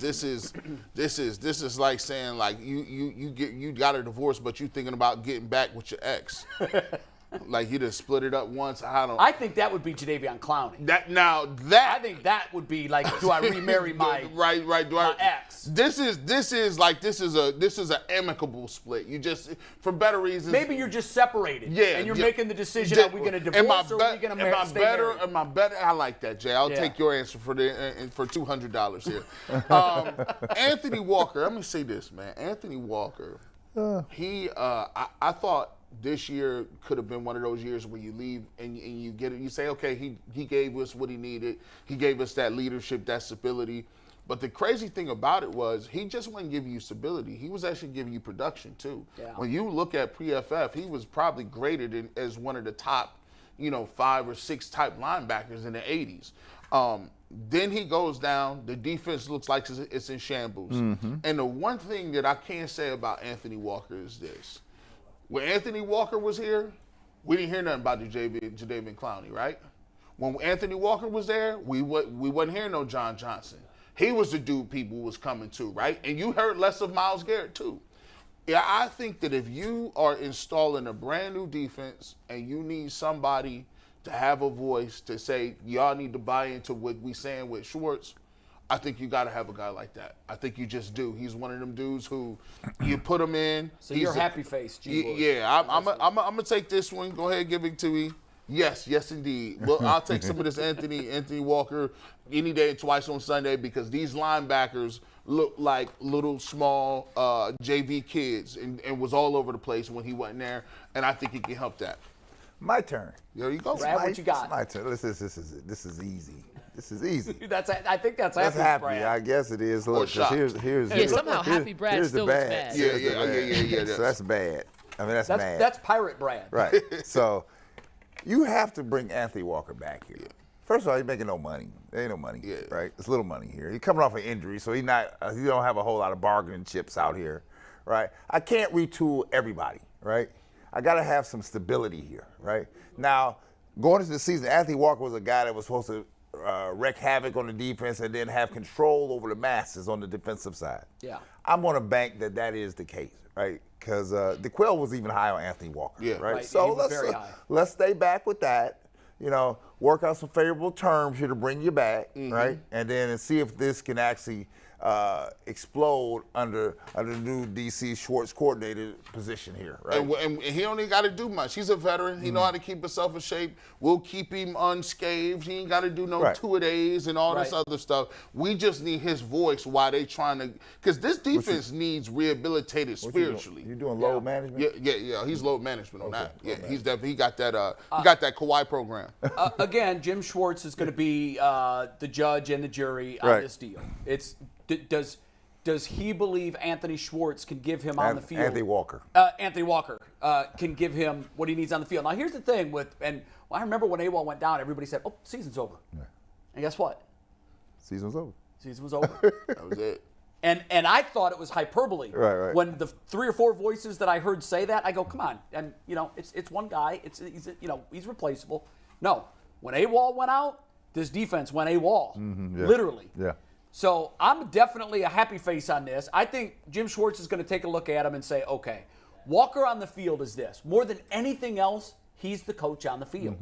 like saying like you got a divorce, but you thinking about getting back with your ex. Like you just split it up once. I think that would be Jadeveon Clowney. I think that would be like, do I remarry my my ex? This is an amicable split. You just for better reasons. Maybe you're just separated. Yeah, and you're making the decision: are we going to divorce or are we going to stay married? Am I better? I like that, Jay. I'll take your answer for $200 here. Anthony Walker. Let me say this, man. Anthony Walker. I thought this year could have been one of those years where you leave and you get it. You say, okay, he gave us what he needed. He gave us that leadership, that stability. But the crazy thing about it was he just wasn't giving you stability. He was actually giving you production too. Yeah. When you look at PFF, he was probably graded as one of the top, 5 or 6 type linebackers in the 80s. Then he goes down. The defense looks like it's in shambles. Mm-hmm. And the one thing that I can say about Anthony Walker is this. When Anthony Walker was here, we didn't hear nothing about Jadeveon Clowney, right? When Anthony Walker was there, we wasn't hearing no John Johnson. He was the dude people was coming to, right? And you heard less of Myles Garrett, too. Yeah, I think that if you are installing a brand new defense and you need somebody to have a voice to say, y'all need to buy into what we saying with Schwartz, I think you got to have a guy like that. I think you just do. He's one of them dudes who you put him in. So you're happy face, G. Yeah, I'm gonna take this one. Go ahead, give it to me. Yes, indeed. Well, I'll take some of this Anthony Walker any day and twice on Sunday because these linebackers look like little small JV kids and was all over the place when he wasn't there, and I think he can help that. My turn. There you go. Brad, what you got? It's my turn. This is easy. This is easy. I think that's happy. Brad. I guess it is. Look, here's somehow happy Brad still looks bad. Yeah. So that's bad. I mean, that's bad. That's pirate Brad. Right. So you have to bring Anthony Walker back here. First of all, he's making no money. There ain't no money, right? It's little money here. He's coming off an injury, so he don't have a whole lot of bargaining chips out here, right? I can't retool everybody, right? I got to have some stability here, right? Now, going into the season, Anthony Walker was a guy that was supposed to wreak havoc on the defense and then have control over the masses on the defensive side. Yeah. I'm going to bank that is the case, right? Because DeQuell was even high on Anthony Walker, Yeah. right? Right, So he was very high. let's stay back with that. Work out some favorable terms here to bring you back, right? And then see if this can actually explode under the new DC Schwartz coordinator position here, right? And he don't even got to do much. He's a veteran. He know how to keep himself in shape. We'll keep him unscathed. He ain't got to do no two-a-days and all this other stuff. We just need his voice while they trying to – because this defense needs rehabilitated spiritually. You doing load management? Yeah. He's load management on that. Yeah, he's definitely – he got that Kawhi program. Again, Jim Schwartz is going to be the judge and the jury on this deal. Does he believe Anthony Schwartz can give him on the field? Anthony Walker. Anthony Walker can give him what he needs on the field. Now, here's the thing I remember when AWOL went down, everybody said, "Oh, season's over." Yeah. And guess what? Season was over. Season was over. That was it. And I thought it was hyperbole. Right. When the 3 or 4 voices that I heard say that, I go, "Come on!" And it's one guy. He's replaceable. No, when AWOL went out, this defense went AWOL. Literally. Yeah. So I'm definitely a happy face on this. I think Jim Schwartz is going to take a look at him and say, okay, Walker on the field is this. More than anything else, he's the coach on the field.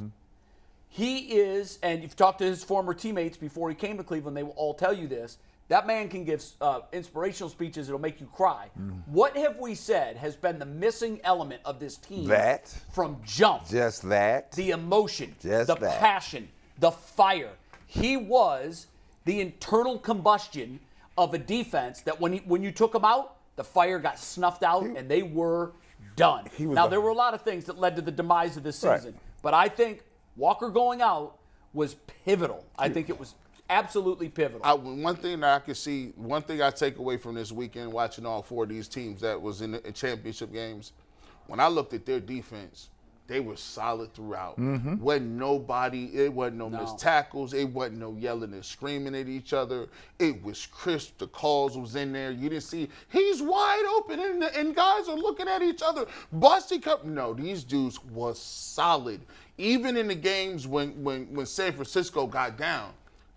He is, and you've talked to his former teammates before he came to Cleveland, they will all tell you this, that man can give inspirational speeches that'll make you cry. What have we said has been the missing element of this team from jump? Just that. The emotion, Just the that. passion, the fire. He was the internal combustion of a defense that when you took him out, the fire got snuffed out and they were done. There were a lot of things that led to the demise of this season, but I think Walker going out was pivotal. I think it was absolutely pivotal. One thing that I could see, one thing I take away from this weekend watching all 4 of these teams that was in the championship games, when I looked at their defense, they were solid throughout. Wasn't nobody, it wasn't no missed tackles, it wasn't no yelling and screaming at each other. It was crisp, the calls was in there. You didn't see, he's wide open and guys are looking at each other. Busty Cup, no, these dudes was solid. Even in the games when San Francisco got down,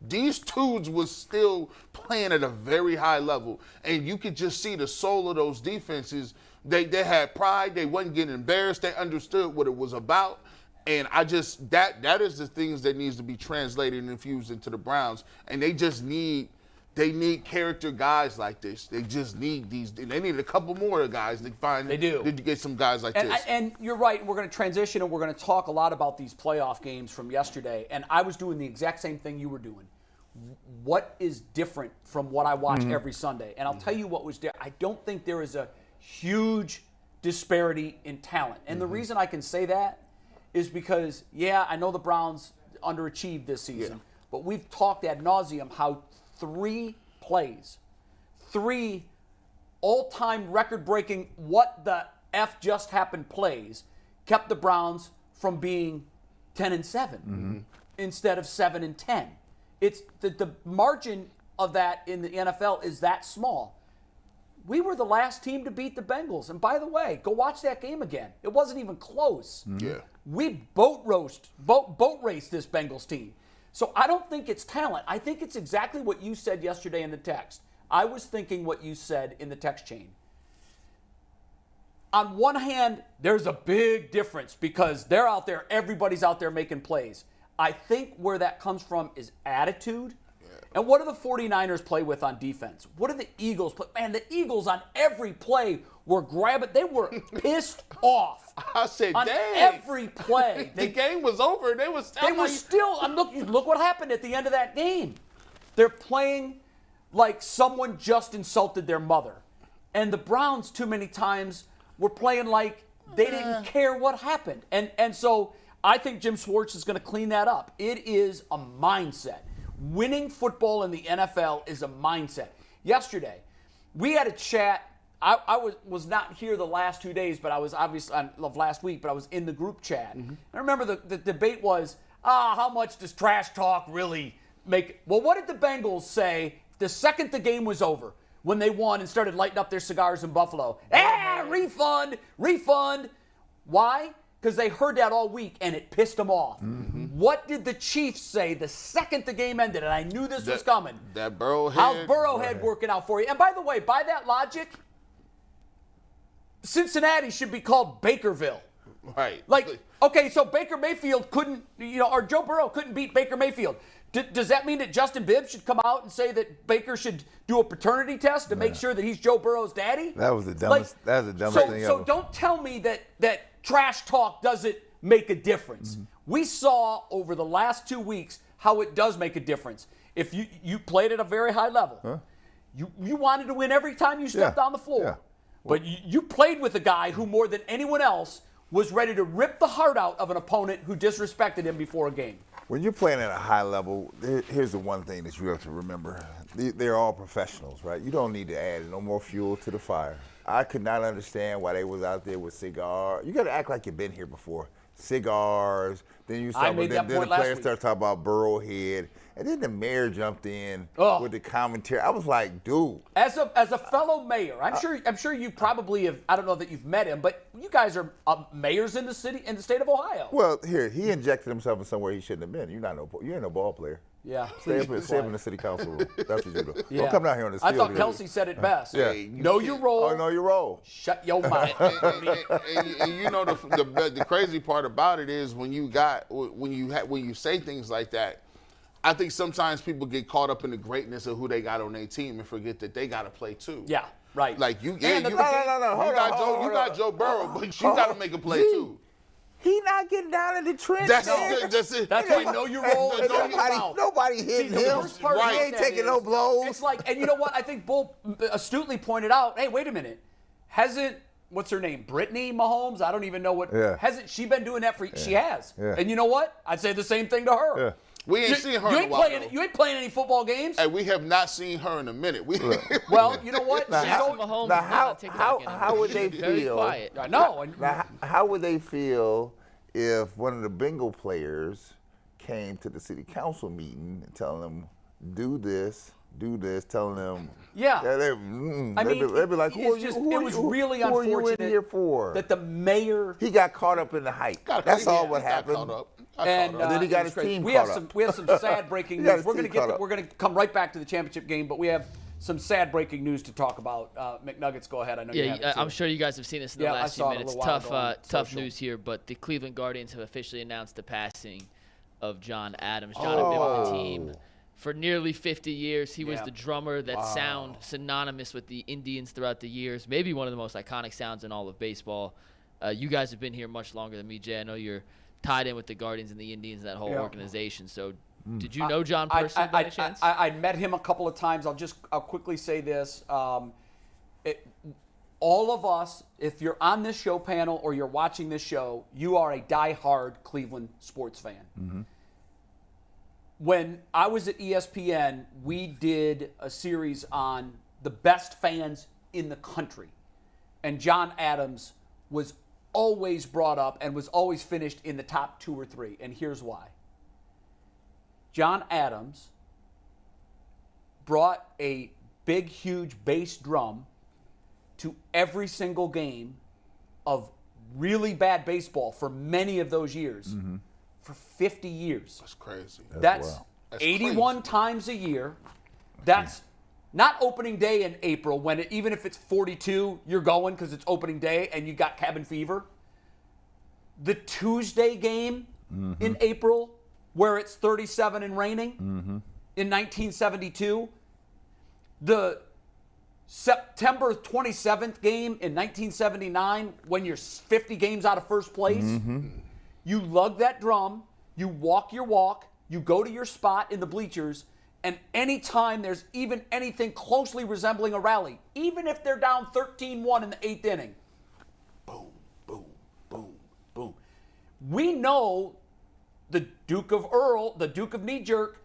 these dudes was still playing at a very high level. And you could just see the soul of those defenses. They had pride. They wasn't getting embarrassed. They understood what it was about. And I just, that is the things that needs to be translated and infused into the Browns. And they need character guys like this. They just need they need a couple more guys to find. They do. To get some guys like this. And you're right. We're going to transition and we're going to talk a lot about these playoff games from yesterday. And I was doing the exact same thing you were doing. What is different from what I watch every Sunday? And I'll tell you what was different. I don't think there is a huge disparity in talent. And the reason I can say that is because, I know the Browns underachieved this season, but we've talked ad nauseum how 3 plays, 3 all-time record-breaking what the F just happened plays kept the Browns from being 10-7 instead of 7-10. It's the margin of that in the NFL is that small. We were the last team to beat the Bengals. And by the way, go watch that game again. It wasn't even close. Yeah. We boat raced this Bengals team. So I don't think it's talent. I think it's exactly what you said yesterday in the text. I was thinking what you said in the text chain. On one hand, there's a big difference because they're out there, everybody's out there making plays. I think where that comes from is attitude. And what do the 49ers play with on defense? What do the Eagles play? Man, the Eagles on every play were grabbing. They were pissed off. I said, on dang. every play. The game was over. They were still. Look what happened at the end of that game. They're playing like someone just insulted their mother. And the Browns, too many times, were playing like they didn't care what happened. And so I think Jim Schwartz is going to clean that up. It is a mindset. Winning football in the NFL is a mindset. Yesterday, we had a chat. I was not here the last 2 days, but I was obviously of last week, but I was in the group chat. I remember the debate was, how much does trash talk really make? Well, what did the Bengals say the second the game was over when they won and started lighting up their cigars in Buffalo? Refund. Why? Because they heard that all week and it pissed them off. What did the Chiefs say the second the game ended? And I knew this was coming. That Burrow head. How's Burrowhead working out for you? And by the way, by that logic, Cincinnati should be called Bakerville. Right. Like, okay, so Baker Mayfield couldn't, or Joe Burrow couldn't beat Baker Mayfield. Does that mean that Justin Bibbs should come out and say that Baker should do a paternity test to make sure that he's Joe Burrow's daddy? That was the dumbest. That was the dumbest thing ever. So don't tell me that trash talk doesn't make a difference. Mm-hmm. We saw over the last 2 weeks how it does make a difference. If you played at a very high level, you wanted to win every time you stepped on the floor. Yeah. But you played with a guy who, more than anyone else, was ready to rip the heart out of an opponent who disrespected him before a game. When you're playing at a high level, here's the one thing that you have to remember. They're all professionals, right? You don't need to add no more fuel to the fire. I could not understand why they was out there with cigars. You got to act like you've been here before. Cigars. Then you start, then the players start talking about Burrowhead. And then the mayor jumped in with the commentary. I was like, dude. As a fellow mayor, I'm sure you probably have. I don't know that you've met him, but you guys are mayors in the state of Ohio. Well, here he injected himself in somewhere he shouldn't have been. You ain't no ball player. Yeah. Stay up in the city council room. That's what you do. Yeah. Don't come down here on this field. I thought Kelsey said it best. Yeah. Know your role. Oh, know your role. Shut your mouth. and you know the crazy part about it is when you say things like that, I think sometimes people get caught up in the greatness of who they got on their team and forget that they got to play too. Yeah, right. Like you No. you got Joe Burrow, but you got to make a play too. He not getting down in the trench. That's That's why know your role. And know your mouth. Nobody hitting See, the him. worst part He about ain't that taking is, no blows. It's like, and you know what? I think Bull astutely pointed out, hey, wait a minute. Hasn't, what's her name? Brittany Mahomes? I don't even know what. Yeah. Hasn't she been doing that for, she has. Yeah. And you know what? I'd say the same thing to her. Yeah. We ain't seen her in a while. You ain't playing any football games. And we have not seen her in a minute. Well, you know what? Mahomes Now, is not on TikTok anymore. how would they Very feel? quiet. I know. Now, how would they feel if one of the Bengal players came to the city council meeting and telling them, do this, telling them, they'd be like, who are you in here for? that the mayor. He got caught up in the hype. That's all what happened. And then he got it was his team we caught have up. We have some sad breaking He got news. his team caught up. We're going to come right back to the championship game, but we have some sad breaking news to talk about. McNuggets, go ahead. I know you have it too. I'm sure you guys have seen this in the Yeah, last I saw few it a minutes. little while ago on Tough social. news here, but the Cleveland Guardians have officially announced the passing of John Adams. John had been with the team for nearly 50 years. He was the drummer that sound synonymous with the Indians throughout the years, maybe one of the most iconic sounds in all of baseball. You guys have been here much longer than me, Jay. I know you're tied in with the Guardians and the Indians and that whole organization. So did you know John personally by any chance? I met him a couple of times. I'll quickly say this. All of us, if you're on this show panel or you're watching this show, you are a diehard Cleveland sports fan. Mm-hmm. When I was at ESPN, we did a series on the best fans in the country. And John Adams was always brought up and was always finished in the top 2 or 3. And here's why. John Adams brought a big, huge bass drum to every single game of really bad baseball for many of those years for 50 years. That's crazy. That's 81 crazy. Times a year. That's not opening day in April when even if it's 42, you're going because it's opening day and you got cabin fever. The Tuesday game in April where it's 37 and raining in 1972. The September 27th game in 1979 when you're 50 games out of first place. You lug that drum, you walk your walk, you go to your spot in the bleachers, and anytime there's even anything closely resembling a rally, even if they're down 13-1 in the 8th inning, boom, boom, boom, boom. We know the Duke of Earl, the Duke of Knee Jerk,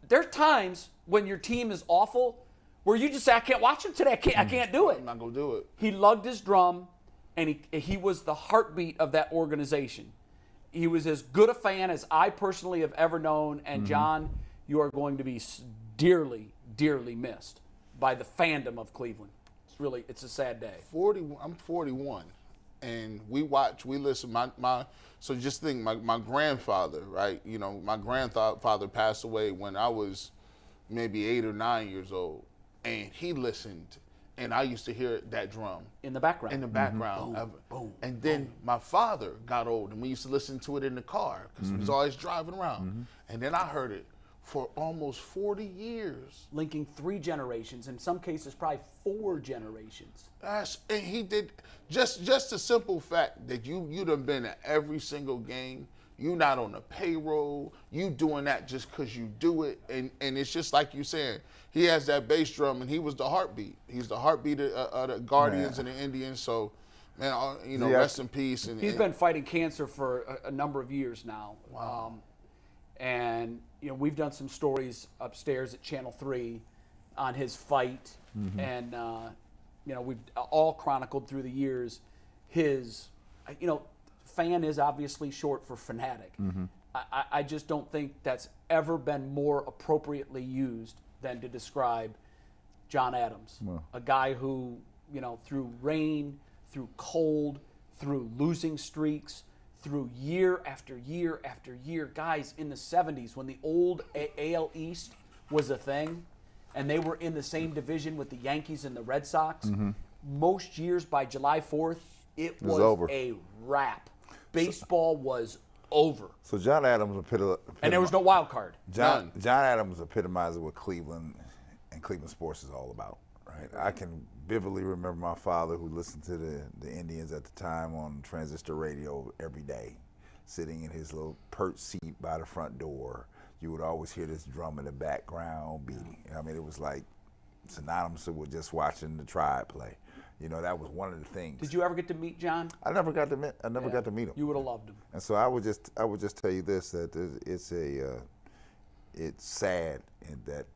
there's times when your team is awful where you just say, I can't watch him today. I can't do it. I'm not going to do it. He lugged his drum, and he was the heartbeat of that organization. He was as good a fan as I personally have ever known. And, John, you are going to be dearly, dearly missed by the fandom of Cleveland. It's a sad day. I'm 41. and we listen. So just think, my grandfather, right? You know, my grandfather passed away when I was maybe 8 or 9 years old, and he listened, and I used to hear that drum in the background. In the background, Boom, boom, and then boom. my father got old, and we used to listen to it in the car because he was always driving around, and then I heard it for almost 40 years. Linking 3 generations, in some cases probably 4 generations. And he did just the simple fact that you done been at every single game. You not on the payroll. You doing that just because you do it. And it's just like you saying, he has that bass drum, and he was the heartbeat. He's the heartbeat of the Guardians and the Indians. So, man, rest in peace. And he's been fighting cancer for a number of years now. Wow. And we've done some stories upstairs at Channel 3 on his fight, and we've all chronicled through the years his. Fan is obviously short for fanatic. I just don't think that's ever been more appropriately used than to describe John Adams, a guy who through rain, through cold, through losing streaks, through year after year after year. Guys, in the 70s, when the old AL East was a thing, and they were in the same division with the Yankees and the Red Sox, most years by July 4th, it was over. A wrap. Baseball was over. So John Adams and there was no wild card. John Adams epitomizes what Cleveland and Cleveland sports is all about, right? I can vividly remember my father, who listened to the Indians at the time on transistor radio every day, sitting in his little perch seat by the front door. You would always hear this drum in the background beating. I mean, it was like synonymous with just watching the Tribe play. That was one of the things. Did you ever get to meet John? I never got to meet him. You would have loved him. And so I would just tell you this, that it's sad in that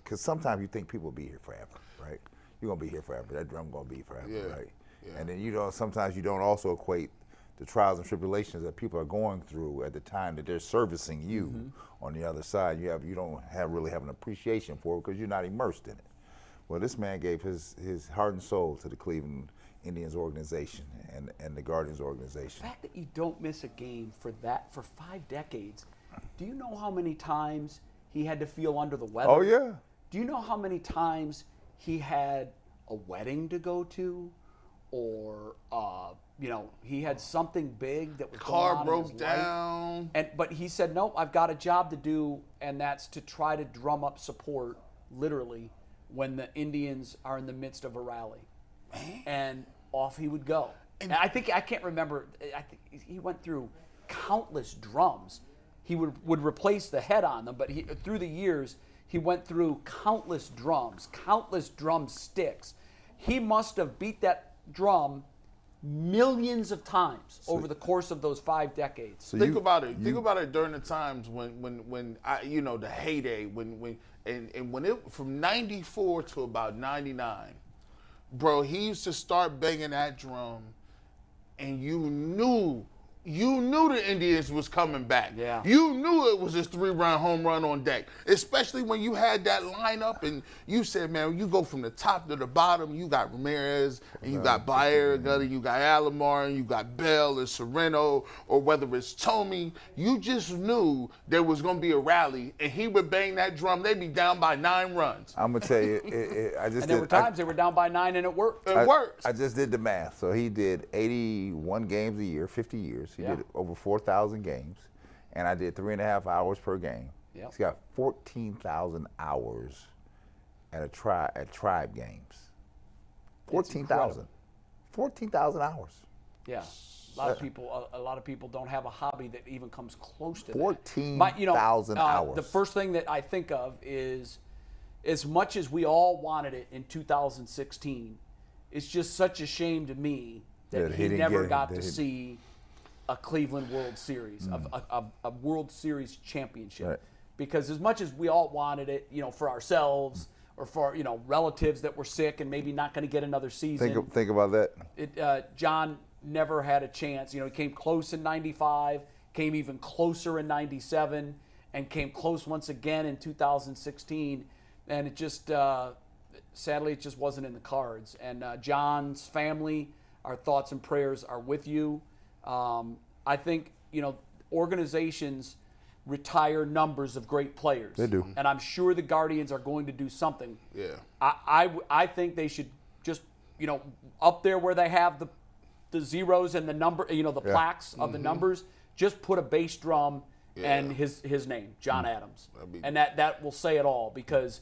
because sometimes you think people will be here forever, right? You're gonna be here forever. That drum gonna be forever, right? Yeah. And then sometimes you don't also equate the trials and tribulations that people are going through at the time that they're servicing you on the other side. You don't really have an appreciation for it because you're not immersed in it. Well, this man gave his heart and soul to the Cleveland Indians organization and the Guardians organization. The fact that you don't miss a game for 5 decades, do you know how many times he had to feel under the weather? Oh, yeah. Do you know how many times he had a wedding to go to, or he had something big that was car going on broke in his down. life. But he said, nope, I've got a job to do, and that's to try to drum up support, literally, when the Indians are in the midst of a rally. And off he would go. And I can't remember, I think he went through countless drums. He would replace the head on them, but through the years, he went through countless drums, countless drum sticks. He must have beat that drum millions of times over the course of those 5 decades. So think about it. Think about it during the times when the heyday, when it from 94 to about 99, bro, he used to start banging that drum, and you knew the Indians was coming back. Yeah. You knew it was his 3-run home run on deck, especially when you had that lineup and you said, man, you go from the top to the bottom, you got Ramirez, and you got Berea, and you got Alomar, and you got Bell and Sereno, or whether it's Tomey, you just knew there was going to be a rally, and he would bang that drum. They'd be down by 9 runs. I'm going to tell you, there were times they were down by 9 and it worked. It worked. I just did the math. So he did 81 games a year, 50 years. He did over 4,000 games, and I did 3.5 hours per game. Yep. He's got 14,000 hours at Tribe games. 14,000. 14,000 hours. Yeah. A lot of people don't have a hobby that even comes close to 14,000 hours. The first thing that I think of is, as much as we all wanted it in 2016, it's just such a shame to me that he never got to see a Cleveland World Series, a World Series championship. Right. Because as much as we all wanted it, for ourselves or for, relatives that were sick and maybe not going to get another season. Think about that. John never had a chance. He came close in 95, came even closer in 97, and came close once again in 2016. And it just, sadly, it just wasn't in the cards. And John's family Our thoughts and prayers are with you. I think, organizations retire numbers of great players. They do. And I'm sure the Guardians are going to do something. Yeah. I think they should just, up there where they have the zeros and the number, the plaques of the numbers, just put a bass drum and his name, John Adams. And that will say it all, because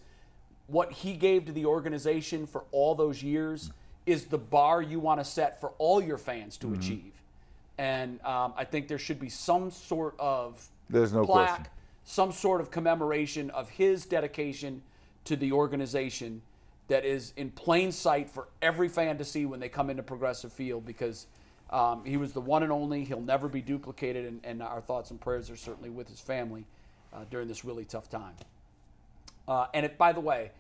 what he gave to the organization for all those years is the bar you want to set for all your fans to achieve. And I think there should be some sort of plaque, question. some sort of commemoration of his dedication to the organization that is in plain sight for every fan to see when they come into Progressive Field, because he was the one and only. He'll never be duplicated, and our thoughts and prayers are certainly with his family during this really tough time. And by the way,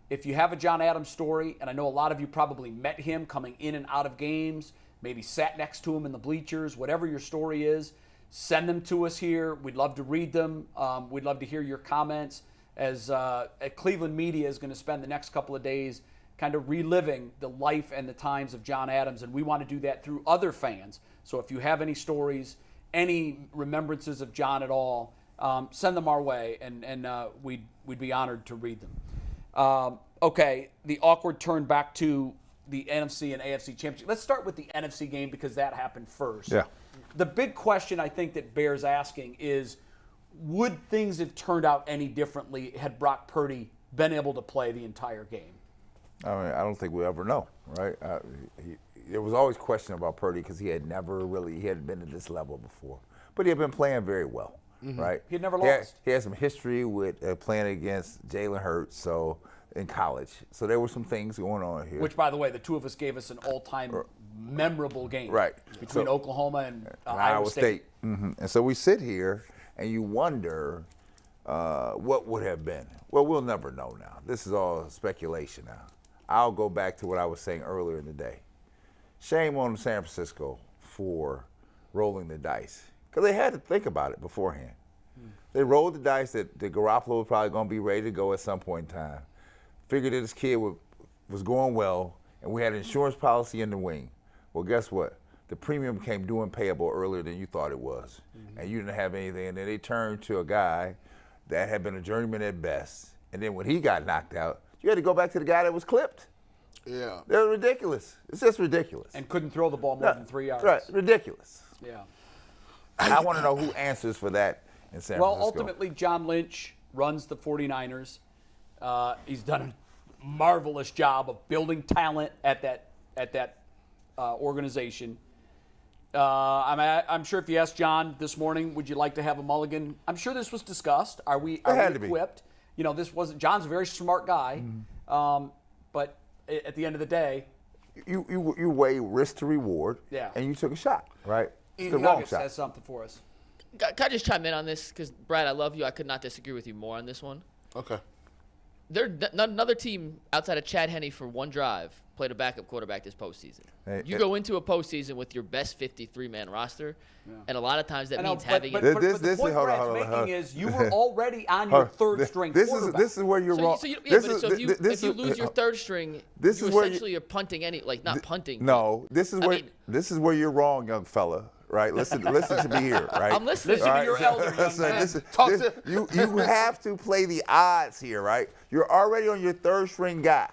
if you have a John Adams story, and I know a lot of you probably met him coming in and out of games, maybe sat next to him in the bleachers, whatever your story is, send them to us here. We'd love to read them. We'd love to hear your comments, as Cleveland media is going to spend the next couple of days kind of reliving the life and the times of John Adams, and we want to do that through other fans. So if you have any stories, any remembrances of John at all, send them our way, and we'd be honored to read them. Okay, the awkward turn back to the NFC and AFC Championship. Let's start with the NFC game, because that happened first. Yeah. The big question I think that bears asking is, would things have turned out any differently had Brock Purdy been able to play the entire game? I mean, I don't think we'll ever know, right? There was always question about Purdy, because he hadn't been at this level before. But he had been playing very well, right? He had never lost. He had some history with playing against Jalen Hurts in college. So there were some things going on here. Which, by the way, the two of us gave us an all-time memorable game. Right. Between Oklahoma and Iowa State. And so we sit here, and you wonder what would have been. Well, we'll never know now. This is all speculation now. I'll go back to what I was saying earlier in the day. Shame on San Francisco for rolling the dice, because they had to think about it beforehand. They rolled the dice that Garoppolo was probably going to be ready to go at some point in time. Figured that this kid was going well, and we had an insurance policy in the wing. Well, guess what? The premium became due and payable earlier than you thought it was, and you didn't have anything. And then they turned to a guy that had been a journeyman at best, and then when he got knocked out, you had to go back to the guy that was clipped. Yeah. They're ridiculous. It's just ridiculous. And couldn't throw the ball more than 3 yards. Right, ridiculous. Yeah. I want to know who answers for that in San Francisco. Well, ultimately, John Lynch runs the 49ers. He's done a marvelous job of building talent at that organization. I'm sure if you asked John this morning, would you like to have a mulligan? I'm sure this was discussed. Are we equipped? This wasn't. John's a very smart guy, but at the end of the day, you weigh risk to reward. Yeah. And you took a shot, right? Ian The wrong Huggins shot. has something for us. Can I just chime in on this? Because, Brad, I love you. I could not disagree with you more on this one. Okay. Another team outside of Chad Henne for one drive played a backup quarterback this postseason. You go into a postseason with your best 53-man roster, and a lot of times that means having but it. the point Brad's making is you were already on your third-string quarterback. This is where you're wrong. If you lose your third string, you essentially are punting not punting. No, this is where you're wrong, young fella. Right, listen to me here. Right, I'm listening. Listen to your elder, young man. You have to play the odds here, right? You're already on your third string guy.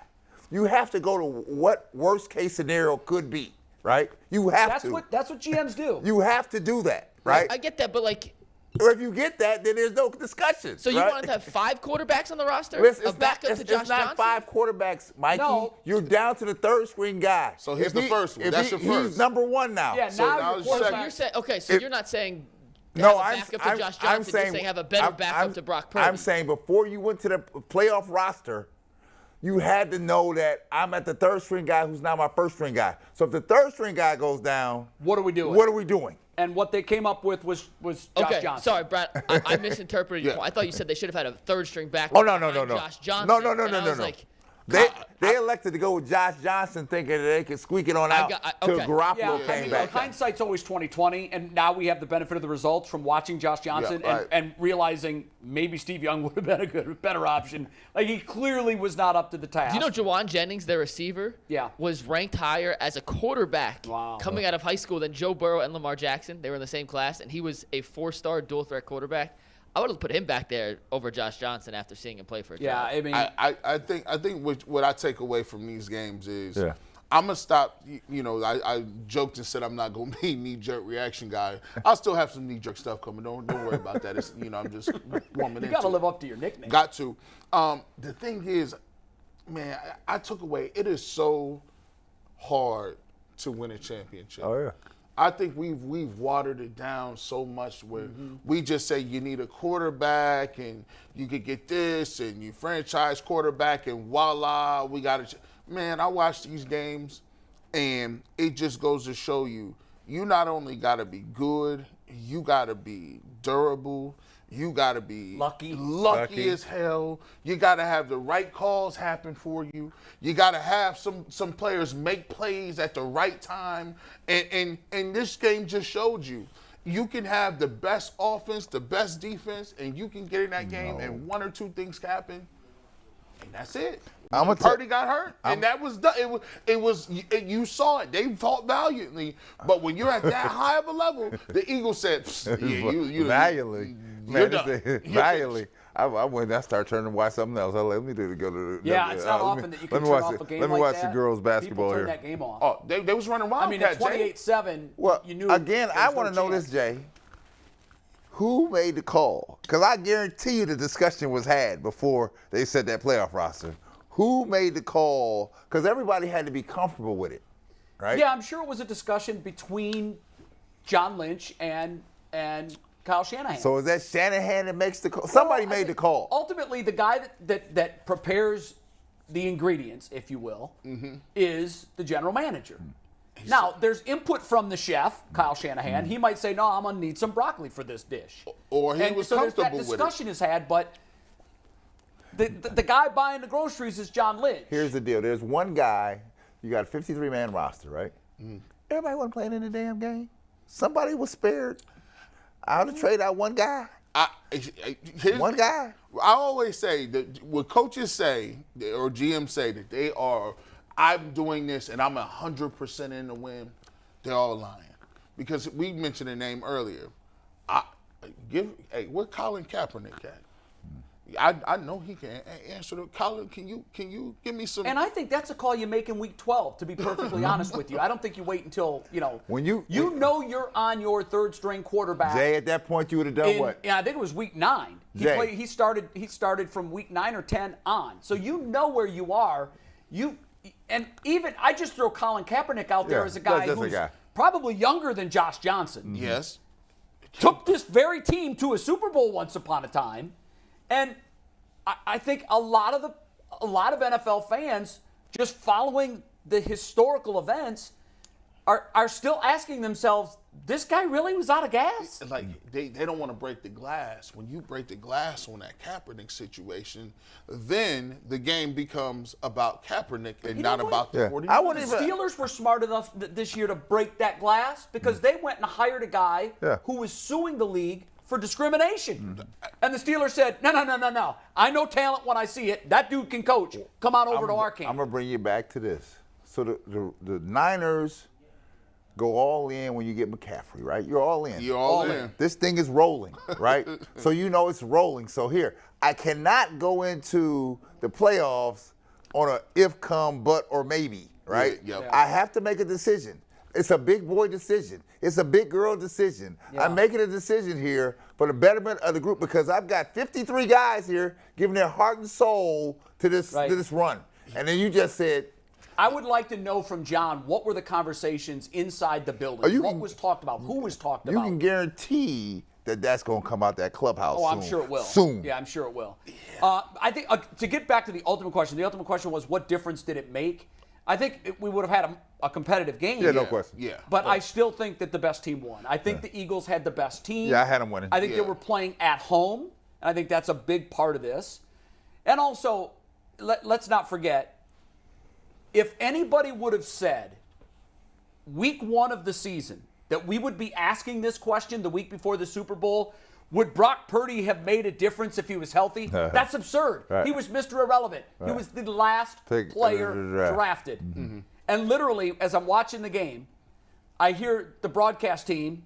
You have to go to what worst case scenario could be, right? You have to. That's what GMs do. You have to do that, right? I get that, but or if you get that, then there's no discussion. So you right? wanted to have 5 quarterbacks on the roster? It's a backup to Josh It's not Johnson? 5 quarterbacks, Mikey. No. You're down to the third string guy. So he's the first one. That's your first. He's number one now. Yeah, So now now it's your second. quarterback. You're saying, okay, so you're not saying No, have a backup to Josh Johnson. I'm saying, you're saying have a better backup to Brock Purdy. I'm saying before you went to the playoff roster, you had to know that I'm at the third string guy who's now my first string guy. So if the third string guy goes down, What are we doing? What are we doing? And what they came up with was Josh Johnson. Sorry, Brad. I misinterpreted you. I thought you said they should have had a third string backup. Oh, no. Josh Johnson. No. And I was like, They They elected to go with Josh Johnson thinking that they could squeak it on out till Garoppolo came back. Hindsight's always 20/20, and now we have the benefit of the results from watching Josh Johnson and realizing maybe Steve Young would have been a better option. Like, he clearly was not up to the task. Do you know Jawan Jennings, their receiver, was ranked higher as a quarterback coming out of high school than Joe Burrow and Lamar Jackson? They were in the same class, and he was a 4-star dual-threat quarterback. I would have put him back there over Josh Johnson after seeing him play for a drive. I mean, I think what I take away from these games is I'm gonna stop. I joked and said I'm not gonna be a knee-jerk reaction guy. I'll still have some knee-jerk stuff coming. Don't worry about that. It's, I'm just warming into it. You gotta live up to your nickname. Got to. The thing is, man, I took away. It is so hard to win a championship. Oh yeah. I think we've watered it down so much where we just say you need a quarterback and you could get this and you franchise quarterback and voila, we got it. Man, I watch these games and it just goes to show you not only got to be good, you got to be durable. You got to be lucky as hell. You got to have the right calls happen for you. You got to have some players make plays at the right time. And this game just showed you can have the best offense, the best defense, and you can get in that game and one or two things happen, and that's it. Purdy got hurt, and that was done. You saw it. They fought valiantly, but when you're at that high of a level, the Eagles said, you valiantly. You're done. Valiantly. I went and I started turning to watch something else. Let me go to it's not often that you can turn off a game Let me watch that. the girls basketball People here. turn that game off. Oh, they was running wild. I mean, at 28-7, you knew. Again, I want to know this, Jay. Who made the call? Because I guarantee you the discussion was had before they set that playoff roster. Who made the call? Because everybody had to be comfortable with it, right? Yeah, I'm sure it was a discussion between John Lynch and Kyle Shanahan. So is that Shanahan that makes the call? Somebody made the call. Ultimately, the guy that prepares the ingredients, if you will, is the general manager. Now, there's input from the chef, Kyle Shanahan. He might say, no, I'm going to need some broccoli for this dish. Or he was comfortable with it. That discussion is had, but the guy buying the groceries is John Lynch. Here's the deal. There's one guy. You got a 53-man roster, right? Everybody wasn't playing in the damn game. Somebody was spared. I ought to trade out one guy. One guy. I always say that what coaches say or GMs say that I'm doing this and I'm 100% in the win, they're all lying. Because we mentioned a name earlier. Where Colin Kaepernick at? I know he can answer the Colin. Can you give me some? And I think that's a call you make in week 12. To be perfectly honest with you, I don't think you wait until when you're on your third string quarterback. Jay, at that point you would have done what? Yeah, I think it was week 9. He started from week 9 or 10 on. So you know where you are. I just throw Colin Kaepernick out there as a guy who's probably younger than Josh Johnson. Yes. Took this very team to a Super Bowl once upon a time. And I think a lot of NFL fans, just following the historical events, are still asking themselves, this guy really was out of gas? Like, they don't want to break the glass. When you break the glass on that Kaepernick situation, then the game becomes about Kaepernick and not about the 49ers. The Steelers were smart enough this year to break that glass because they went and hired a guy who was suing the league for discrimination. And the Steelers said, no. I know talent when I see it. That dude can coach. Come on over to our camp. I'm going to bring you back to this. So the Niners go all in when you get McCaffrey, right? You're all in. You're all in. This thing is rolling, right? So you know it's rolling. So here, I cannot go into the playoffs on a if, come, but, or maybe, right? Yeah. I have to make a decision. It's a big boy decision. It's a big girl decision. Yeah. I'm making a decision here for the betterment of the group because I've got 53 guys here giving their heart and soul to this run. And then you just said, I would like to know from John, what were the conversations inside the building? What was talked about? Who was talked about? You can guarantee that that's going to come out that clubhouse soon. I'm sure it will. Soon. Yeah, I'm sure it will. Yeah. I think to get back to the ultimate question was, what difference did it make? I think we would have had a competitive game. Yeah, no question. Yeah. But I still think that the best team won. I think the Eagles had the best team. Yeah, I had them winning. I think they were playing at home, and I think that's a big part of this. And also, let's not forget, if anybody would have said week 1 of the season that we would be asking this question the week before the Super Bowl, would Brock Purdy have made a difference if he was healthy? That's absurd. Right. He was Mr. Irrelevant. He was the last player drafted. Mm-hmm. And literally, as I'm watching the game, I hear the broadcast team,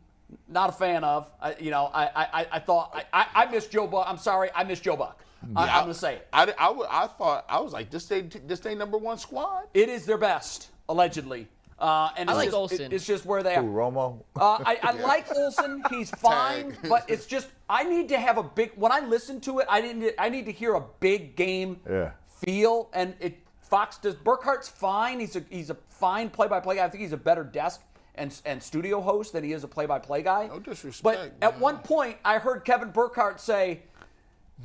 not a fan of, I thought, I miss Joe Buck. I'm sorry, I miss Joe Buck. I'm going to say it. I thought, I was like, this ain't number 1 squad. It is their best, allegedly. And I like Olsen. It's just where they are. Ooh, Romo? I like Olsen. He's fine, but it's just I need to have a big. When I listen to it, I need to hear a big game feel. And Fox does. Burkhart's fine. He's a fine play-by-play guy. I think he's a better desk and studio host than he is a play-by-play guy. No disrespect. But at one point, I heard Kevin Burkhardt say,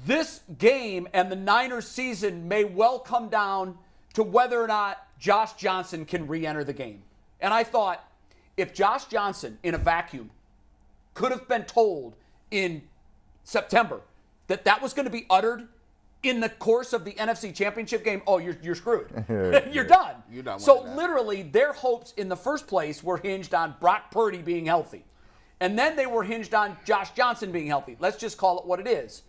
"This game and the Niners season may well come down to whether or not Josh Johnson can re-enter the game." And I thought, if Josh Johnson, in a vacuum, could have been told in September that was going to be uttered in the course of the NFC Championship game, oh, you're screwed. You're done. You're done. So literally, their hopes in the first place were hinged on Brock Purdy being healthy. And then they were hinged on Josh Johnson being healthy. Let's just call it what it is.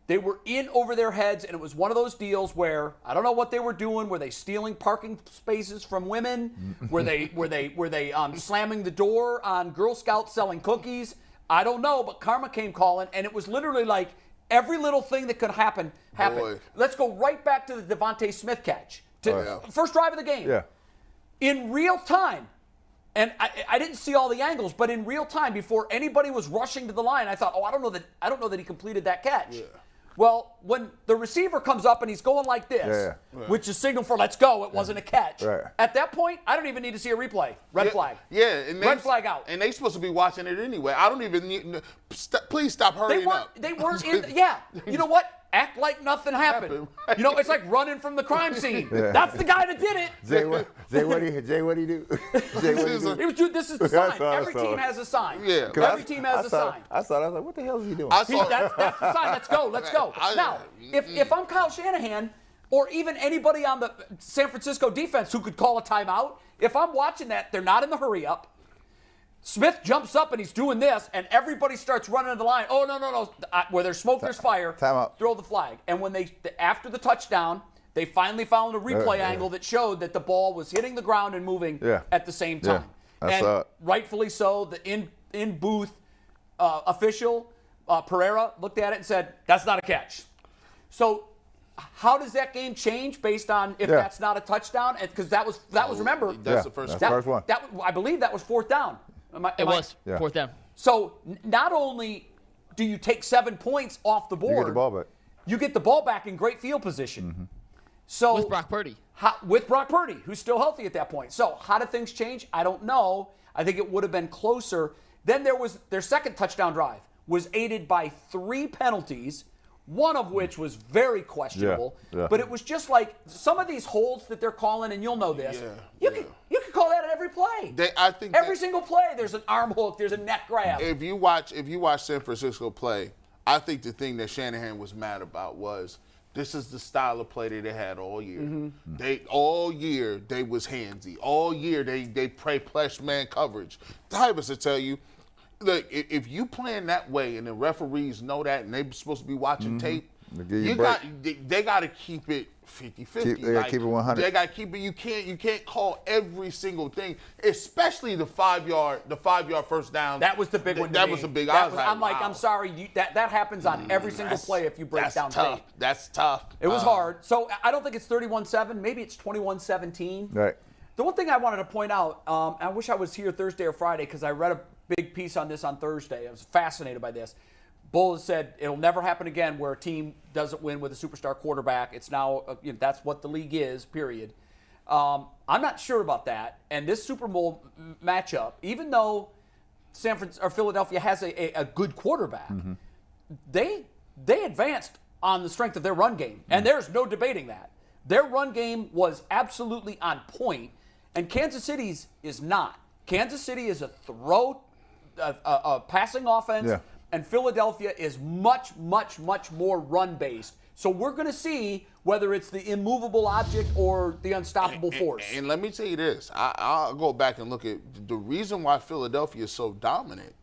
They were in over their heads, and it was one of those deals where I don't know what they were doing. Were they stealing parking spaces from women? Were they slamming the door on Girl Scouts selling cookies? I don't know, but karma came calling, and it was literally like every little thing that could happen happened. Boy. Let's go right back to the Devontae Smith catch. First drive of the game. Yeah. In real time, and I didn't see all the angles, but in real time, before anybody was rushing to the line, I thought, I don't know that he completed that catch. Yeah. Well, when the receiver comes up and he's going like this, which is signal for let's go, it wasn't a catch. Right. At that point, I don't even need to see a replay. Red flag. Yeah. And red flag out. And they supposed to be watching it anyway. I don't even need please stop hurrying up. They weren't in. Yeah. You know what? Act like nothing happened. Right. You know, it's like running from the crime scene. That's the guy that did it. Jay, what do you do? Jay, what do you do? This is the sign. Every team has a sign. Yeah. Every team has a sign. I was like, what the hell is he doing? That's the sign. Let's go. Let's go. Now, if I'm Kyle Shanahan, or even anybody on the San Francisco defense who could call a timeout, if I'm watching that, they're not in the hurry up. Smith jumps up and he's doing this, and everybody starts running to the line. Oh, no. Where there's smoke, there's fire. Timeout. Throw the flag. And when after the touchdown, they finally found a replay angle that showed that the ball was hitting the ground and moving at the same time. And rightfully so, the in-booth official, Pereira, looked at it and said, that's not a catch. So how does that game change based on if that's not a touchdown? Because that was remember. That's the first one. I believe that was fourth down. Fourth down. So not only do you take 7 points off the board, You get the ball back. You get the ball back in great field position. Mm-hmm. So with Brock Purdy. With Brock Purdy, who's still healthy at that point. So how did things change? I don't know. I think it would have been closer. Then there was their second touchdown drive was aided by 3 penalties, one of which was very questionable. But it was just like some of these holds that they're calling, and you'll know this. You can call that at every play. I think every single play, there's an arm hook, there's a neck grab. If you watch San Francisco play, I think the thing that Shanahan was mad about was this is the style of play that they had all year. Mm-hmm. All year they was handsy. All year they play plush man coverage. Tybus will tell you, look, if you playing that way and the referees know that and they're supposed to be watching tape, they got to keep it 50-50. They got to keep it 100. They got to keep it. You can't call every single thing, especially the 5-yard first down. That was the big one. That was the big. I'm sorry. That happens on every single play if you break down tough. tape. That's tough. It was hard. So I don't think it's 31-7. Maybe it's 21-17. Right. The one thing I wanted to point out, I wish I was here Thursday or Friday because I read a big piece on this on Thursday. I was fascinated by this. Bull has said it'll never happen again where a team doesn't win with a superstar quarterback. It's now, that's what the league is, period. I'm not sure about that. And this Super Bowl matchup, even though Philadelphia has a good quarterback, they advanced on the strength of their run game. And there's no debating that. Their run game was absolutely on point, and Kansas City's is not. Kansas City is a passing offense. Yeah. and Philadelphia is much, much, much more run-based. So we're going to see whether it's the immovable object or the unstoppable force. And let me tell you this. I'll go back and look at the reason why Philadelphia is so dominant.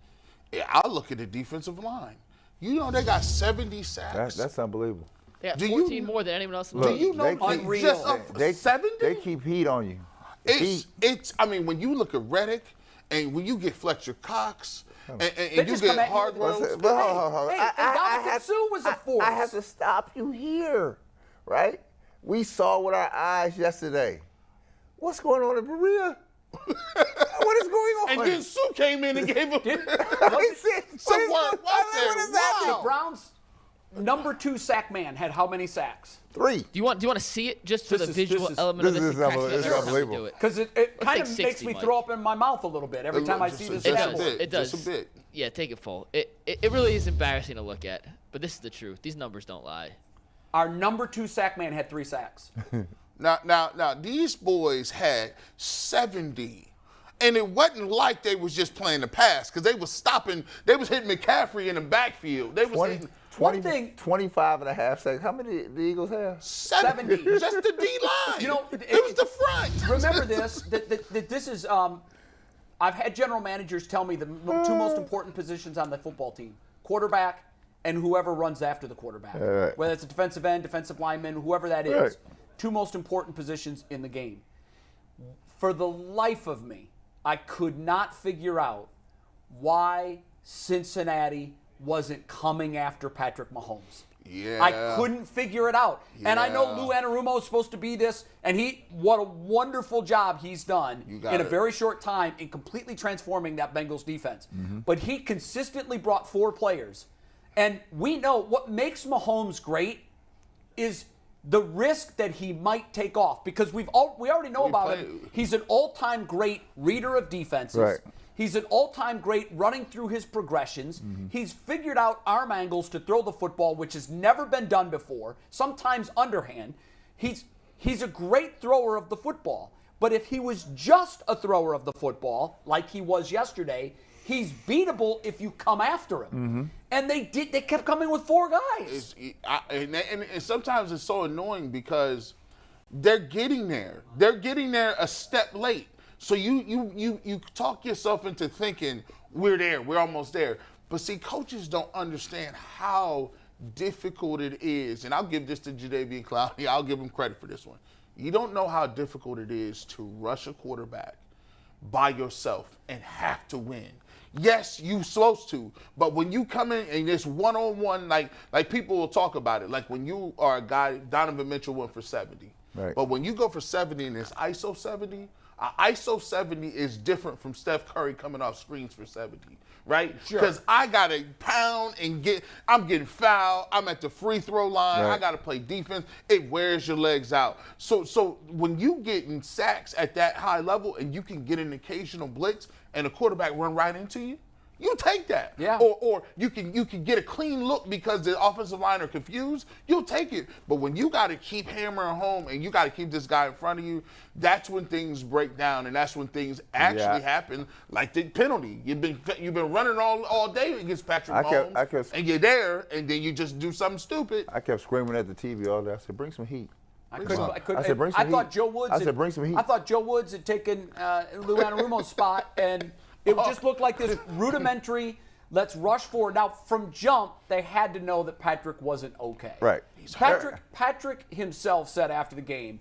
I'll look at the defensive line. You know they got 70 sacks. That's unbelievable. They got 14 more than anyone else in the Do league. you know Unreal. just 70? They keep heat on you. It's. I mean, when you look at Reddick, and when you get Fletcher Cox, and you just get come at you Hard with- Rose. But hold on. Hey, Ndamukong Suh was a force. I have to stop you here, right? We saw with our eyes yesterday. What's going on in Berea? What is going on? And then Sue came in and gave him He said, some work. what is that? The Browns' number 2 sack man had how many sacks? 3. Do you want to see it just for This the is- visual this is- element of this this? is It cracks me unbelievable. up every time we Unbelievable. do it. Because it kind like of 60, makes me Mike. throw up in my mouth a little bit every time I see this It stat does. board. It does. Just a bit. Yeah, take it full. It really is embarrassing to look at, but this is the truth. These numbers don't lie. Our number 2 sack man had 3 sacks. Now, these boys had 70. And it wasn't like they was just playing the pass because they was stopping. They was hitting McCaffrey in the backfield. They was hitting 25 and a half sacks. How many did the Eagles have? 70. Just the D-line. You know, it was the front. Remember this, that this is, I've had general managers tell me the 2 most important positions on the football team, quarterback and whoever runs after the quarterback. Right. Whether it's a defensive end, defensive lineman, whoever that is. Right. 2 most important positions in the game. For the life of me, I could not figure out why Cincinnati wasn't coming after Patrick Mahomes. Yeah. I couldn't figure it out. And I know Yeah. Lou Anarumo is supposed to be this, and what a wonderful job he's done in a very short time in completely transforming that Bengals defense. But he consistently brought 4 players. And we know what makes Mahomes great is the risk that he might take off, because we already know about him. He's an all-time great reader of defenses. Right. He's an all-time great running through his progressions. He's figured out arm angles to throw the football, which has never been done before, sometimes underhand. He's a great thrower of the football. But if he was just a thrower of the football, like he was yesterday, he's beatable if you come after him. And they kept coming with 4 guys. And sometimes it's so annoying because they're getting there. They're getting there a step late. So you talk yourself into thinking we're there, we're almost there. But see, coaches don't understand how difficult it is. And I'll give this to Jadeveon Clowney. I'll give him credit for this one. You don't know how difficult it is to rush a quarterback by yourself and have to win. Yes, you're supposed to, but when you come in and it's one-on-one, like people will talk about it, like when you are a guy, Donovan Mitchell went for 70. Right. But when you go for 70 and it's ISO 70, ISO 70 is different from Steph Curry coming off screens for 70, right? Because I got to pound and I'm getting fouled. I'm at the free throw line. Right. I got to play defense. It wears your legs out. So when you get in sacks at that high level and you can get an occasional blitz and a quarterback run right into you, you take that. Yeah. Or you can get a clean look because the offensive line are confused, you'll take it. But when you got to keep hammering home and you got to keep this guy in front of you, that's when things break down and that's when things actually happen, like the penalty. You've been running all day against Patrick Mahomes, and you're there, and then you just do something stupid. I kept screaming at the TV all day. I said, bring some heat. I said, bring some thought heat. Joe Woods. I said, bring some heat. I thought Joe Woods had taken Lou Anarumo's spot, and it just looked like this rudimentary. Let's rush forward. Now, from jump, they had to know that Patrick wasn't okay. Right. Patrick himself said after the game,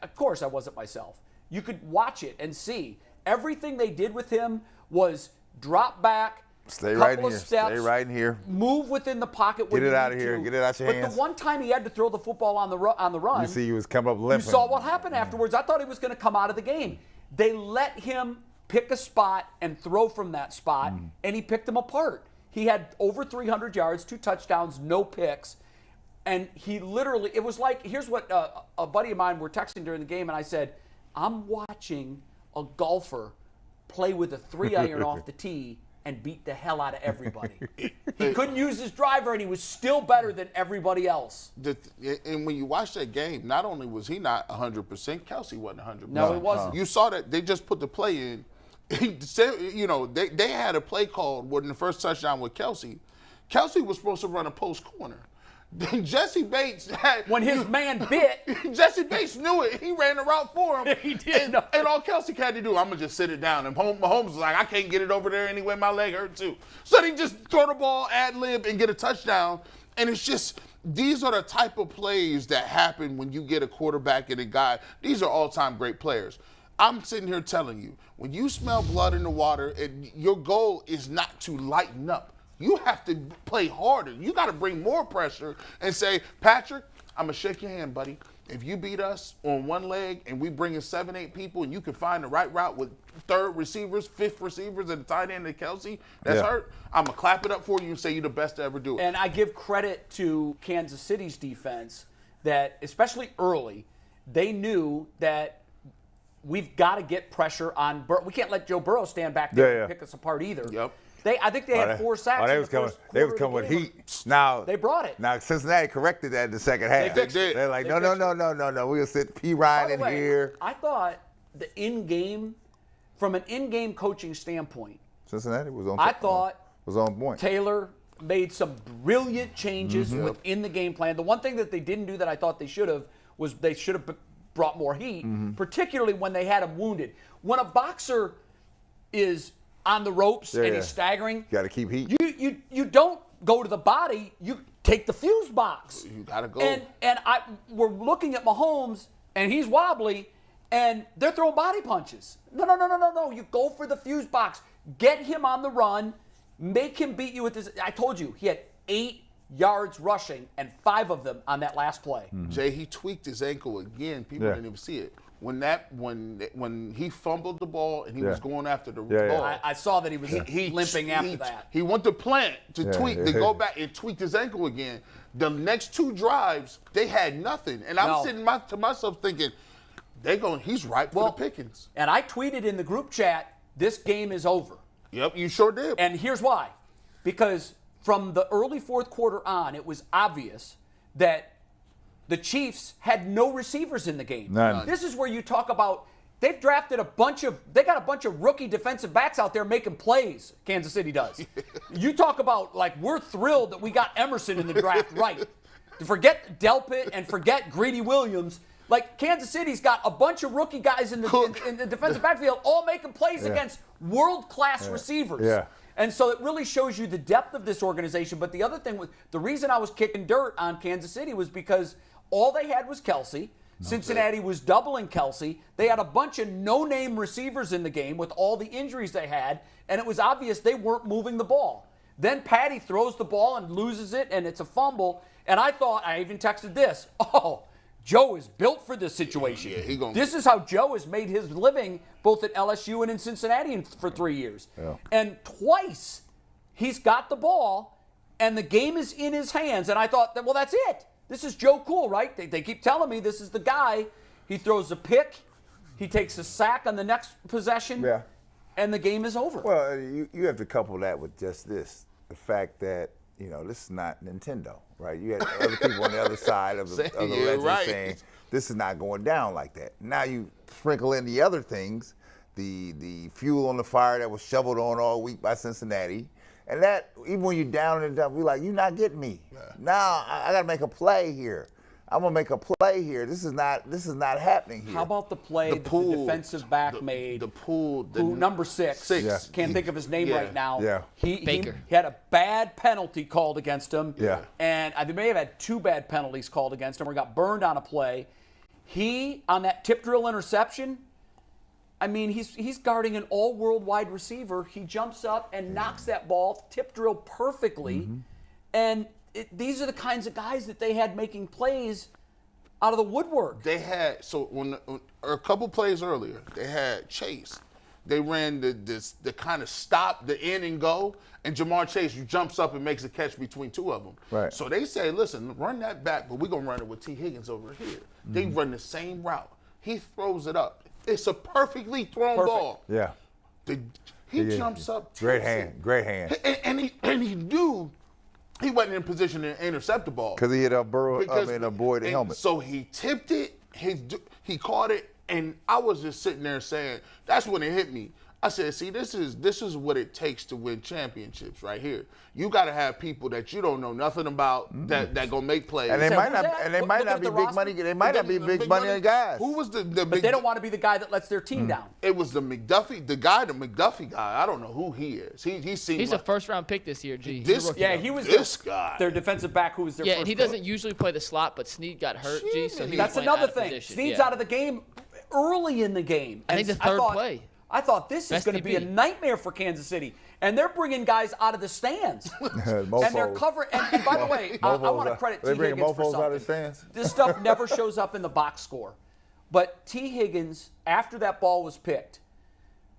of course I wasn't myself. You could watch it and see everything they did with him was drop back, Stay right in couple here. of steps, Stay right in here. move within the pocket. When Get it you out need of here. to. Get it out your But hands. the one time he had to throw the football on the run, You see, he was coming up limping. you saw what happened afterwards. I thought he was going to come out of the game. They let him pick a spot and throw from that spot, and he picked them apart. He had over 300 yards, 2 touchdowns, no picks. And he literally, it was like, here's what a buddy of mine were texting during the game, and I said, I'm watching a golfer play with a 3-iron off the tee and beat the hell out of everybody. He couldn't use his driver, and he was still better than everybody else. And when you watch that game, not only was he not 100%, Kelsey wasn't 100%. No, he wasn't. You saw that they just put the play in. You know, they had a play called in the first touchdown with Kelsey, Kelsey was supposed to run a post corner. Then Jesse Bates had When his man bit. Jesse Bates knew it. He ran the route for him. He did. And all Kelsey had to do, I'm gonna just sit it down. And Mahomes was like, I can't get it over there anyway. My leg hurt too. So they just throw the ball, ad lib, and get a touchdown. And it's just, these are the type of plays that happen when you get a quarterback and a guy. These are all-time great players. I'm sitting here telling you, when you smell blood in the water, and your goal is not to lighten up. You have to play harder. You got to bring more pressure and say, Patrick, I'm going to shake your hand, buddy. If you beat us on one leg and we bring in 7, 8 people and you can find the right route with 3rd receivers, 5th receivers, and the tight end and Kelsey that's hurt, I'm going to clap it up for you and say you're the best to ever do it. And I give credit to Kansas City's defense that, especially early, they knew that we've got to get pressure on Burrow. We can't let Joe Burrow stand back there and pick us apart either. Yep. I think they had 4 sacks. They was coming with heat. Now they brought it. Now Cincinnati corrected that in the second half. They fixed it. They're like, no. We'll sit P. Ryan in here. I thought from an in-game coaching standpoint, Cincinnati was on. Was on point. Taylor made some brilliant changes within the game plan. The one thing that they didn't do that I thought they should have was they should have brought more heat, particularly when they had him wounded. When a boxer is on the ropes and he's staggering, you got to keep heat. You don't go to the body. You take the fuse box. You got to go. And we're looking at Mahomes, and he's wobbly, and they're throwing body punches. No. You go for the fuse box. Get him on the run. Make him beat you with this. I told you, he had 8 yards rushing and 5 of them on that last play. Jay, he tweaked his ankle again. People didn't even see it. When he fumbled the ball and he was going after the ball. I saw that he was limping after that. He went to plant to tweak, to go back and tweaked his ankle again. The next 2 drives, they had nothing. And I'm sitting to myself thinking, he's ripe for the pickings. And I tweeted in the group chat, this game is over. Yep, you sure did. And here's why. Because from the early 4th quarter on, it was obvious that the Chiefs had no receivers in the game. None. This is where you talk about they've drafted they got a bunch of rookie defensive backs out there making plays. Kansas City does. You talk about, like, we're thrilled that we got Emerson in the draft right. Forget Delpit and forget Greedy Williams. Like, Kansas City's got a bunch of rookie guys in the defensive backfield all making plays against world-class receivers. Yeah. And so it really shows you the depth of this organization. But the other thing was, the reason I was kicking dirt on Kansas City was because all they had was Kelsey. Cincinnati was doubling Kelsey. They had a bunch of no-name receivers in the game with all the injuries they had, and it was obvious they weren't moving the ball. Then Patty throws the ball and loses it, and it's a fumble. And I even texted this, Joe is built for this situation. Yeah, this is how Joe has made his living both at LSU and in Cincinnati for 3 years. Yeah. And twice he's got the ball, and the game is in his hands. And I thought, well, that's it. This is Joe Cool, right? They keep telling me this is the guy. He throws a pick. He takes a sack on the next possession. Yeah. And the game is over. Well, you have to couple that with just this, the fact that, this is not Nintendo, right? You had other people on the other side of the ledger saying this is not going down like that. Now you sprinkle in the other things, the fuel on the fire that was shoveled on all week by Cincinnati. And that, even when you're down and down, we're like, you're not getting me. Yeah. Now I got to make a play here. I'm gonna make a play here. This is not happening here. How about the play the defensive back made? Number 6. Can't think of his name right now. Yeah. He had a bad penalty called against him. Yeah. And they may have had 2 bad penalties called against him or got burned on a play. He, on that tip drill interception, he's guarding an all-world wide receiver. He jumps up and knocks that ball, tip drill perfectly. Mm-hmm. And these are the kinds of guys that they had making plays out of the woodwork. They had, a couple plays earlier, they had Chase. They ran the kind of stop, the in and go, and Jamar Chase jumps up and makes a catch between 2 of them. Right. So they say, listen, run that back, but we're going to run it with T. Higgins over here. Mm-hmm. They run the same route. He throws it up. It's a perfectly thrown ball. Yeah. He jumps up. Great hand. And he knew he wasn't in position to intercept the ball. Because he hit avoid the helmet. So he tipped it, he caught it, and I was just sitting there saying, that's when it hit me. I said, see, this is what it takes to win championships right here. You got to have people that you don't know nothing about that gonna make plays. And they So might who's not. that? And they Look might at not be the big roster. money. They might not be big money guys. Who was the But big? they don't want to be the guy that lets their team down. It was the McDuffie guy. I don't know who he is. He seems He's like a first-round pick this year, G. this. Yeah, he was this guy. their defensive back who was their Yeah, first and he pick. doesn't usually play the slot, but Snead got hurt, G, so he was That's playing another out of thing. position. Snead's Yeah. out of the game early in the game. I think And the third thought, play. I thought this is Best going to be a DP. nightmare for Kansas City. And they're bringing guys out of the stands. and they're covering. And by the way, I want to credit T. They bring Higgins for mofos out of the something. stands. This stuff never shows up in the box score. But T. Higgins, after that ball was picked,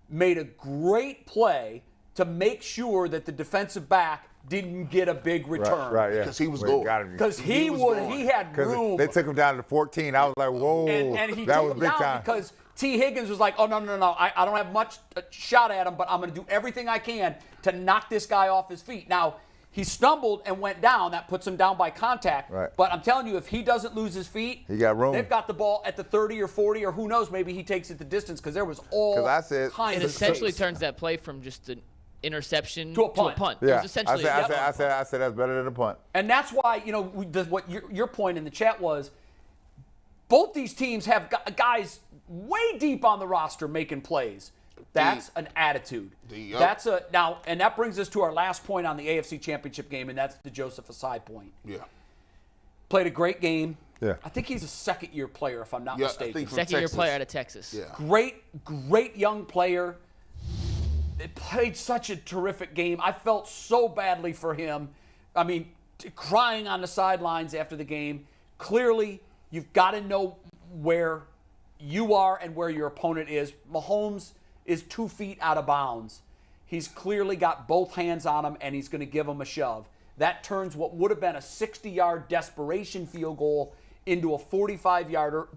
made a great play to make sure that the defensive back didn't get a big return. Right, yeah. Because he was Well, going. got him. Because he had room. They took him down to 14. I was like, whoa, And he that took was him big down time. because T. Higgins was like, oh, no. I don't have much shot at him, but I'm going to do everything I can to knock this guy off his feet. Now, he stumbled and went down. That puts him down by contact. Right. But I'm telling you, if he doesn't lose his feet, He got room. they've got the ball at the 30 or 40 or who knows, maybe he takes it the distance because there was all 'Cause I said- kinds It of essentially space. turns that play from just an interception To a punt. It Yeah, was essentially I said that's better than a punt. And that's why, what your point in the chat was, both these teams have guys way deep on the roster making plays. That's an attitude. Now, and that brings us to our last point on the AFC Championship game, and that's the Joseph Asai point. Yeah. Played a great game. Yeah. I think he's a second-year player, if I'm not Yeah, I mistaken. think from second-year Texas. player out of Texas. Yeah. Great young player. It played such a terrific game. I felt so badly for him. I mean, crying on the sidelines after the game. Clearly, you've got to know where you are and where your opponent is. Mahomes is 2 feet out of bounds. He's clearly got both hands on him, and he's going to give him a shove. That turns what would have been a 60-yard desperation field goal into a 45-yarder.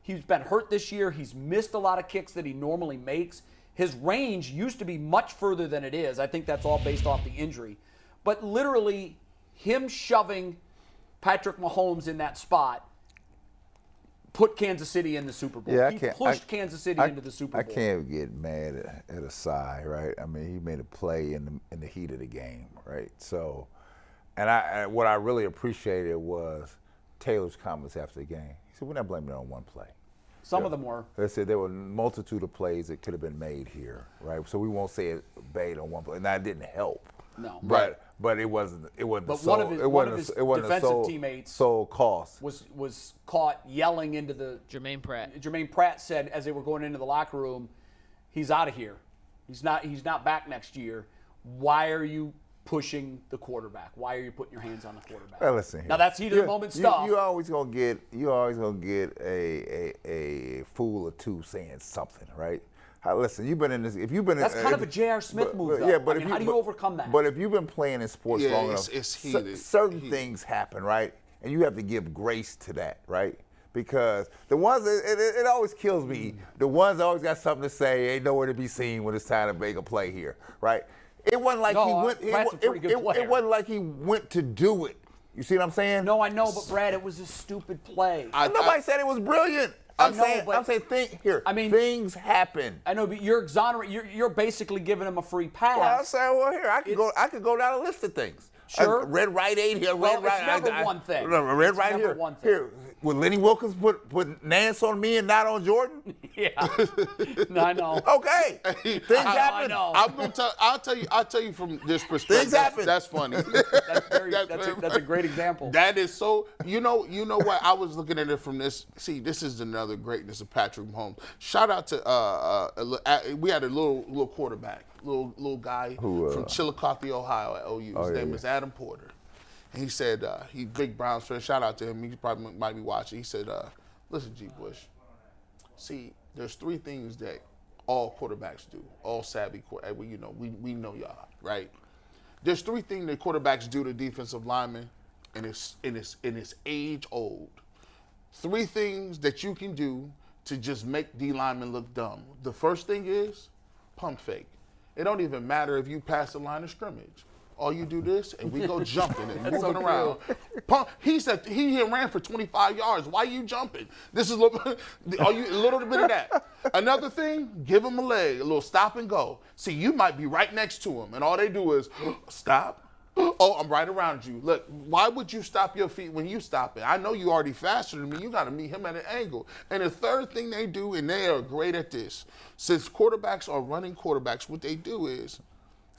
He's been hurt this year. He's missed a lot of kicks that he normally makes. His range used to be much further than it is. I think that's all based off the injury. But literally, him shoving Patrick Mahomes in that spot put Kansas City in the Super Bowl. Yeah, he pushed Kansas City into the Super Bowl. I can't get mad at Asai, right? I mean, he made a play in the heat of the game, right? So, and what I really appreciated was Taylor's comments after the game. He said, "We're not blaming it on one play." Some of them were. They said there were a multitude of plays that could have been made here, right? So we won't say it bait on one play. And that didn't help. No. But it wasn't. But one of his defensive teammates sole cost. was caught yelling into the. Jermaine Pratt. Jermaine Pratt said as they were going into the locker room, "He's out of here. He's not back next year. Why are you pushing the quarterback? Why are you putting your hands on the quarterback?" Well, listen here. Now that's heat of the moment stuff. You always gonna get a fool or two saying something, right? Listen, you've been in this. If you've been, That's kind of a J.R. Smith move, though. Yeah, but how do you overcome that? But if you've been playing in sports Yeah, long enough, it's heated. certain things happen, right? And you have to give grace to that, right? Because the ones it always kills me. The ones that always got something to say, ain't nowhere to be seen when it's time to make a play here, right? It wasn't like he went. Pratt's a pretty good player. It wasn't like he went to do it. You see what I'm saying? No, I know, but Brad, it was a stupid play. Nobody said it was brilliant. I'm saying things happen. I know, but you're exonerating. You're basically giving him a free pass. Well, I'm saying, well, here I could go down a list of things. Sure. Red right eight here. Well, red right. it's never one thing. Red It's right never here. one thing. Here, would Lenny Wilkins put Nance on me and not on Jordan? Yeah, no, I know. Okay, things happen. I know. I'll tell you from this perspective. Things happen. That's funny. That's a great example. That is so. You know what? I was looking at it from this. See, this is another greatness of Patrick Mahomes. Shout out to we had a little quarterback, little guy from Chillicothe, Ohio, at OU. His name is Adam Porter. And he said he's big Browns fan. Shout out to him. He probably might be watching. He said, "Listen, G. Bush. See, there's 3 things that all quarterbacks do. All savvy quarterbacks. We know y'all, right? There's 3 things that quarterbacks do to defensive linemen, and it's age old. 3 things that you can do to just make D linemen look dumb. The first thing is pump fake. It don't even matter if you pass the line of scrimmage. all you do this, and we go jumping and moving around. He said he ran for 25 yards. Why are you jumping? This is a little bit of that. Another thing, give him a leg, a little stop and go. See, you might be right next to him, and all they do is stop. Oh, I'm right around you. Look, why would you stop your feet when you stop it? I know you already faster than me. You got to meet him at an angle. And the third thing they do, and they are great at this, since quarterbacks are running quarterbacks, what they do is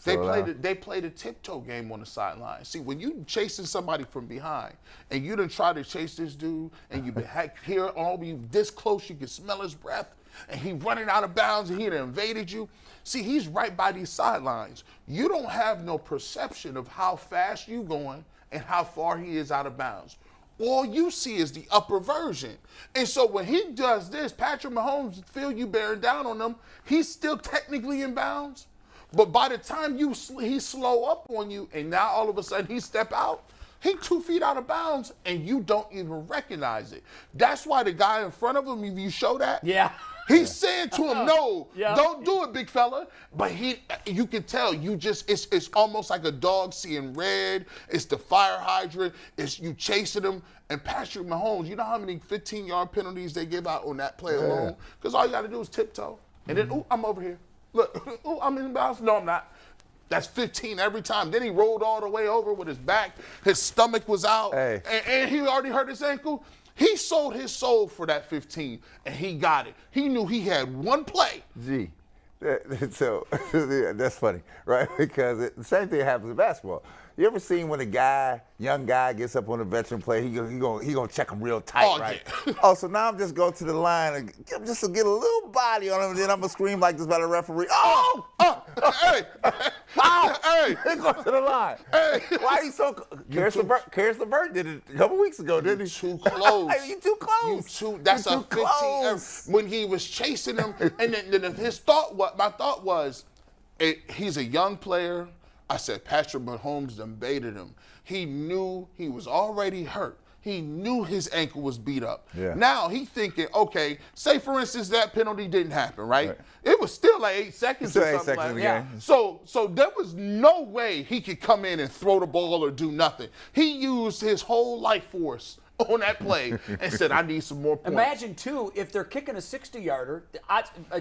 they play the tiptoe game on the sideline. See, when you chasing somebody from behind, and you done try to chase this dude, and you been here all you this close, you can smell his breath, and he running out of bounds, and he done invaded you. See, he's right by these sidelines. You don't have no perception of how fast you going and how far he is out of bounds. All you see is the upper version. And so when he does this, Patrick Mahomes feel you bearing down on him, he's still technically in bounds. But by the time he slow up on you, and now all of a sudden he step out, he 2 feet out of bounds, and you don't even recognize it. That's why the guy in front of him, if you show that, he's saying to him, no, don't do it, big fella. But you can tell, it's almost like a dog seeing red. It's the fire hydrant. It's you chasing him. And Patrick Mahomes, you know how many 15-yard penalties they give out on that play alone? Because all you got to do is tiptoe. And then, I'm over here. Look, I'm in bounds. No, I'm not. That's 15 every time. Then he rolled all the way over with his back. His stomach was out. And he already hurt his ankle. He sold his soul for that 15, and he got it. He knew he had one play. So that's funny, right? Because the same thing happens in basketball. You ever seen when a young guy gets up on a veteran play, he gonna check him real tight, right? Yeah. So now I'm just going to the line and just to get a little body on him, and then I'm gonna scream like this by the referee. Hey, he goes to the line. Hey, why are you so? Karis LeVert did it a couple weeks ago, didn't he? Too close. You too close. That's you a 15. When he was chasing him, and then my thought was, he's a young player. I said, Patrick Mahomes done baited him. He knew he was already hurt. He knew his ankle was beat up. Yeah. Now he thinking, okay, say for instance that penalty didn't happen, right? It was still like 8 seconds or something like that. So there was no way he could come in and throw the ball or do nothing. He used his whole life force on that play and said, I need some more points. Imagine, too, if they're kicking a 60-yarder.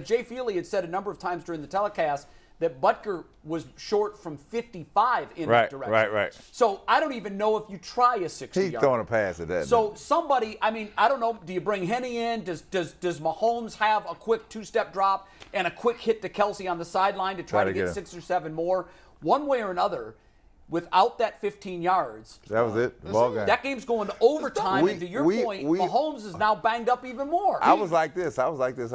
Jay Feely had said a number of times during the telecast that Butker was short from 55 in that direction. Right. So I don't even know if you try a 60-yarder. He's throwing a pass at that. So somebody, I don't know, do you bring Henny in? Does Mahomes have a quick two-step drop and a quick hit to Kelsey on the sideline to try to get 6 or 7 more? One way or another, without that 15 yards. That was it. The ball game. That game's going to overtime, and to your point, Mahomes is now banged up even more. I was like this. I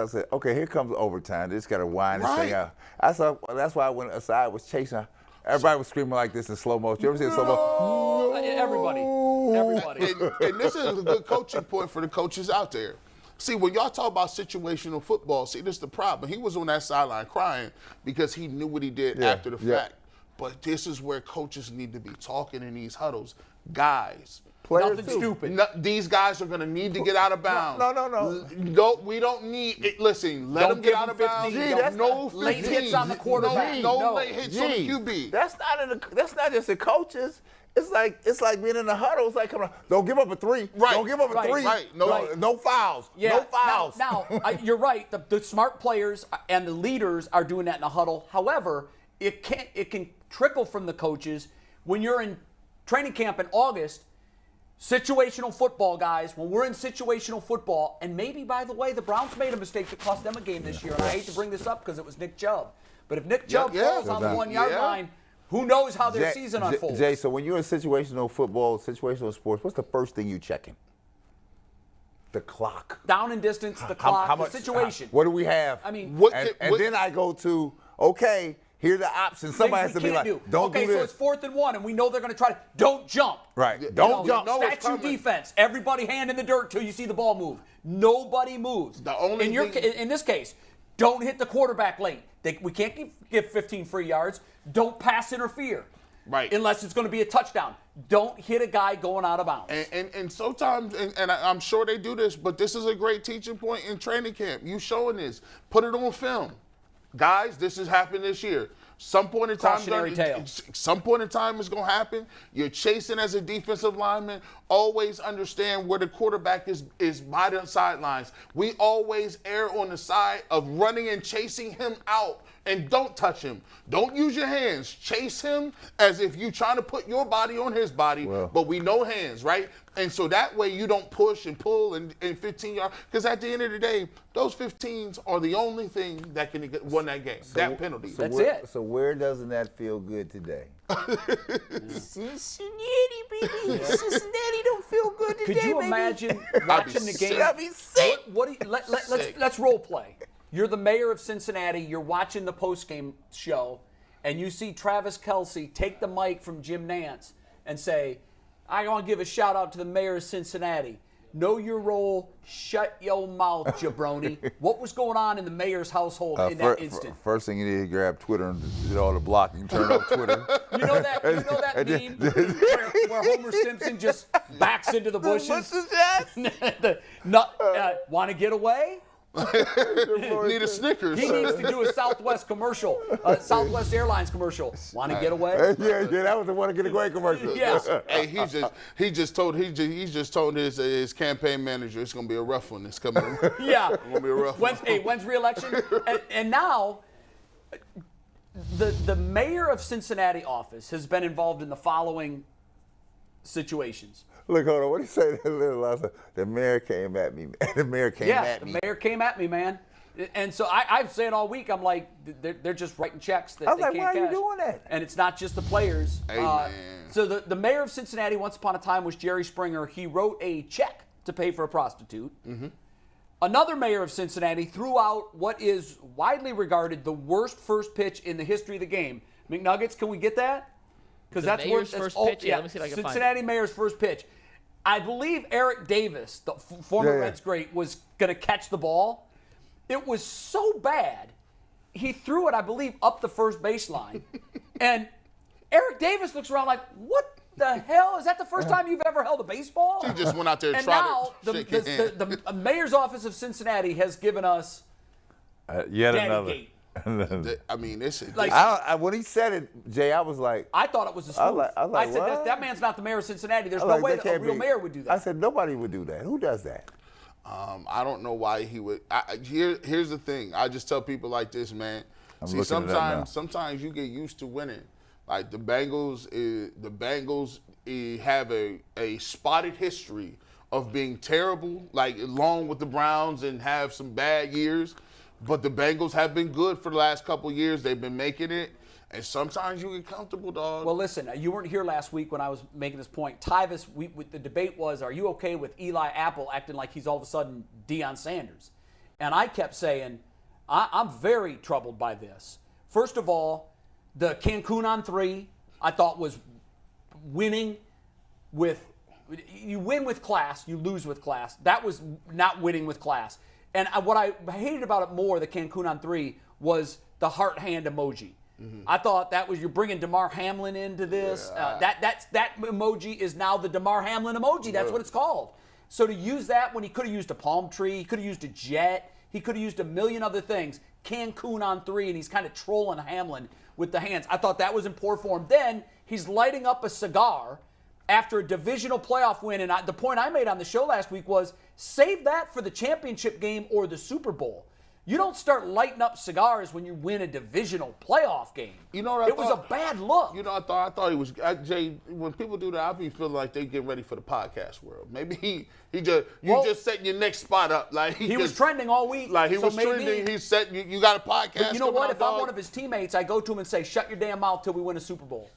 said, okay, here comes overtime. They just got to wind this thing out. That's why I went aside, was chasing. Everybody was screaming like this in slow motion. You ever see it slow motion? Everybody. And this is a good coaching point for the coaches out there. See, when y'all talk about situational football, this is the problem. He was on that sideline crying because he knew what he did after the fact. But this is where coaches need to be talking in these huddles. Guys. Nothing stupid. These guys are going to need to get out of bounds. No. We don't need it. Listen, let them get out of bounds. No late hits on the quarterback. No late hits on the QB. That's not just the coaches. It's like being in the huddle. It's like, come on, don't give up a 3. Right. Don't give up a 3. Right. No fouls. Yeah. No fouls. Now you're right. The smart players and the leaders are doing that in the huddle. However, it can trickle from the coaches when you're in training camp in August. Situational football, guys. When we're in situational football, and maybe, by the way, the Browns made a mistake that cost them a game this year. And I hate to bring this up because it was Nick Chubb. But if Nick Chubb falls on the 1-yard line, who knows how their season unfolds? Jay, so when you're in situational football, situational sports, what's the first thing you checking? The clock. Down and distance, the clock, how much, the situation. What do we have? I mean, then I go to, okay, here are the options. Somebody has to be like, don't do this. Okay, so it's 4th and 1, and we know they're going to try to, don't jump. Right. Don't jump. Statue defense. Everybody hand in the dirt till you see the ball move. Nobody moves. In this case, don't hit the quarterback late. We can't give 15 free yards. Don't pass interfere. Right. Unless it's going to be a touchdown. Don't hit a guy going out of bounds. And sometimes, and I'm sure they do this, but this is a great teaching point in training camp. You showing this. Put it on film. Guys, this has happened this year. Some point in time, Cautionary tale. some point in time is going to happen. You're chasing as a defensive lineman. Always understand where the quarterback is by the sidelines. We always err on the side of running and chasing him out. And don't touch him. Don't use your hands. Chase him as if you're trying to put your body on his body, but we know hands, right? And so that way you don't push and pull in 15 yards. Because at the end of the day, those 15s are the only thing that can win that game. That penalty. That's it. So where doesn't that feel good today? Cincinnati, baby. Cincinnati don't feel good today, Could you baby. imagine watching the game? I'd be sick. Let's role play. You're the mayor of Cincinnati. You're watching the post-game show, and you see Travis Kelce take the mic from Jim Nantz and say, I want to give a shout-out to the mayor of Cincinnati. Know your role. Shut your mouth, jabroni. What was going on in the mayor's household in that instant? First thing you need to grab Twitter and do all the blocking. Turn off Twitter. You know that meme where Homer Simpson just backs into the bushes? Want to get away? Need a Snickers. He needs to do a Southwest commercial, Southwest Airlines commercial. Want to get away? Yeah, that was the want to get away commercial. Yes. Hey, he just told his campaign manager it's gonna be a rough one. It's coming. Yeah. It's gonna be a rough one. When's re-election? And now, the mayor of Cincinnati office has been involved in the following situations. Look, hold on. What did he say? The mayor came at me. The mayor came at me. The mayor came at me, man. And so I've said all week, I'm like, they're just writing checks that they can't cash. Why are you doing that? And it's not just the players. Hey, man. So the mayor of Cincinnati, once upon a time, was Jerry Springer. He wrote a check to pay for a prostitute. Mm-hmm. Another mayor of Cincinnati threw out what is widely regarded the worst first pitch in the history of the game. McNuggets, can we get that? Because that's mayor's first pitch? Yeah, let me see if I can find it. Cincinnati mayor's first pitch. I believe Eric Davis, the former Reds great, was going to catch the ball. It was so bad, he threw it, I believe, up the first baseline. And Eric Davis looks around like, what the hell? Is that the first time you've ever held a baseball? He just went out there and now tried to shake his hand. the mayor's office of Cincinnati has given us yet Daddy another. Gate. I mean, this is Like- When he said it, Jay, I was like, I thought it was a spoof. I said, what? that man's not the mayor of Cincinnati. There's I no like, way that that a can't real be. mayor would do that. I said, nobody would do that. Who does that? I don't know why he would. Here's the thing. I just tell people like this, man. See, sometimes you get used to winning. Like the Bengals have a spotted history of being terrible, like along with the Browns, and have some bad years. But the Bengals have been good for the last couple of years. They've been making it. And sometimes you get comfortable, dog. Well, listen, you weren't here last week when I was making this point. Tyvis, the debate was, are you okay with Eli Apple acting like he's all of a sudden Deion Sanders? And I kept saying, I'm very troubled by this. First of all, the Cancun on 3, I thought was winning with, you win with class, you lose with class. That was not winning with class. And what I hated about it more, the Cancun on 3, was the heart hand emoji. Mm-hmm. I thought that was, you're bringing DeMar Hamlin into this. That emoji is now the DeMar Hamlin emoji. That's what it's called. So to use that when he could have used a palm tree, he could have used a jet, he could have used a million other things. Cancun on 3, and he's kind of trolling Hamlin with the hands. I thought that was in poor form. Then he's lighting up a cigar after a divisional playoff win. And the point I made on the show last week was, save that for the championship game or the Super Bowl. You don't start lighting up cigars when you win a divisional playoff game. You know what It was a bad look. You know, I thought he was Jay. When people do that, I be feeling like they get ready for the podcast world. Maybe you just setting your next spot up. Like he was trending all week. Like he so was maybe, trending. He said you got a podcast. But you know what? Out, If I'm one of his teammates, I go to him and say, "Shut your damn mouth till we win a Super Bowl."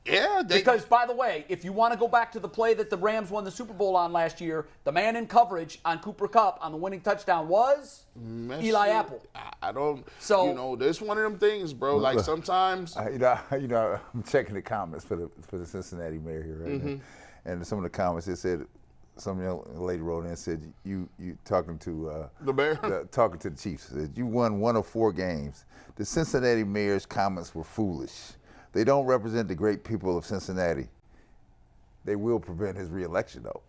Yeah, because, by the way, if you want to go back to the play that the Rams won the Super Bowl on last year, the man in coverage on Cooper Kupp on the winning touchdown was Eli Apple. I don't. So you know, there's one of them things, bro. Like sometimes, I'm checking the comments for the Cincinnati mayor here right now, and some of the comments it said, some young lady wrote in and said, you talking to the mayor, talking to the Chiefs, said you won 1 of 4 games. The Cincinnati mayor's comments were foolish. They don't represent the great people of Cincinnati. They will prevent his reelection, though.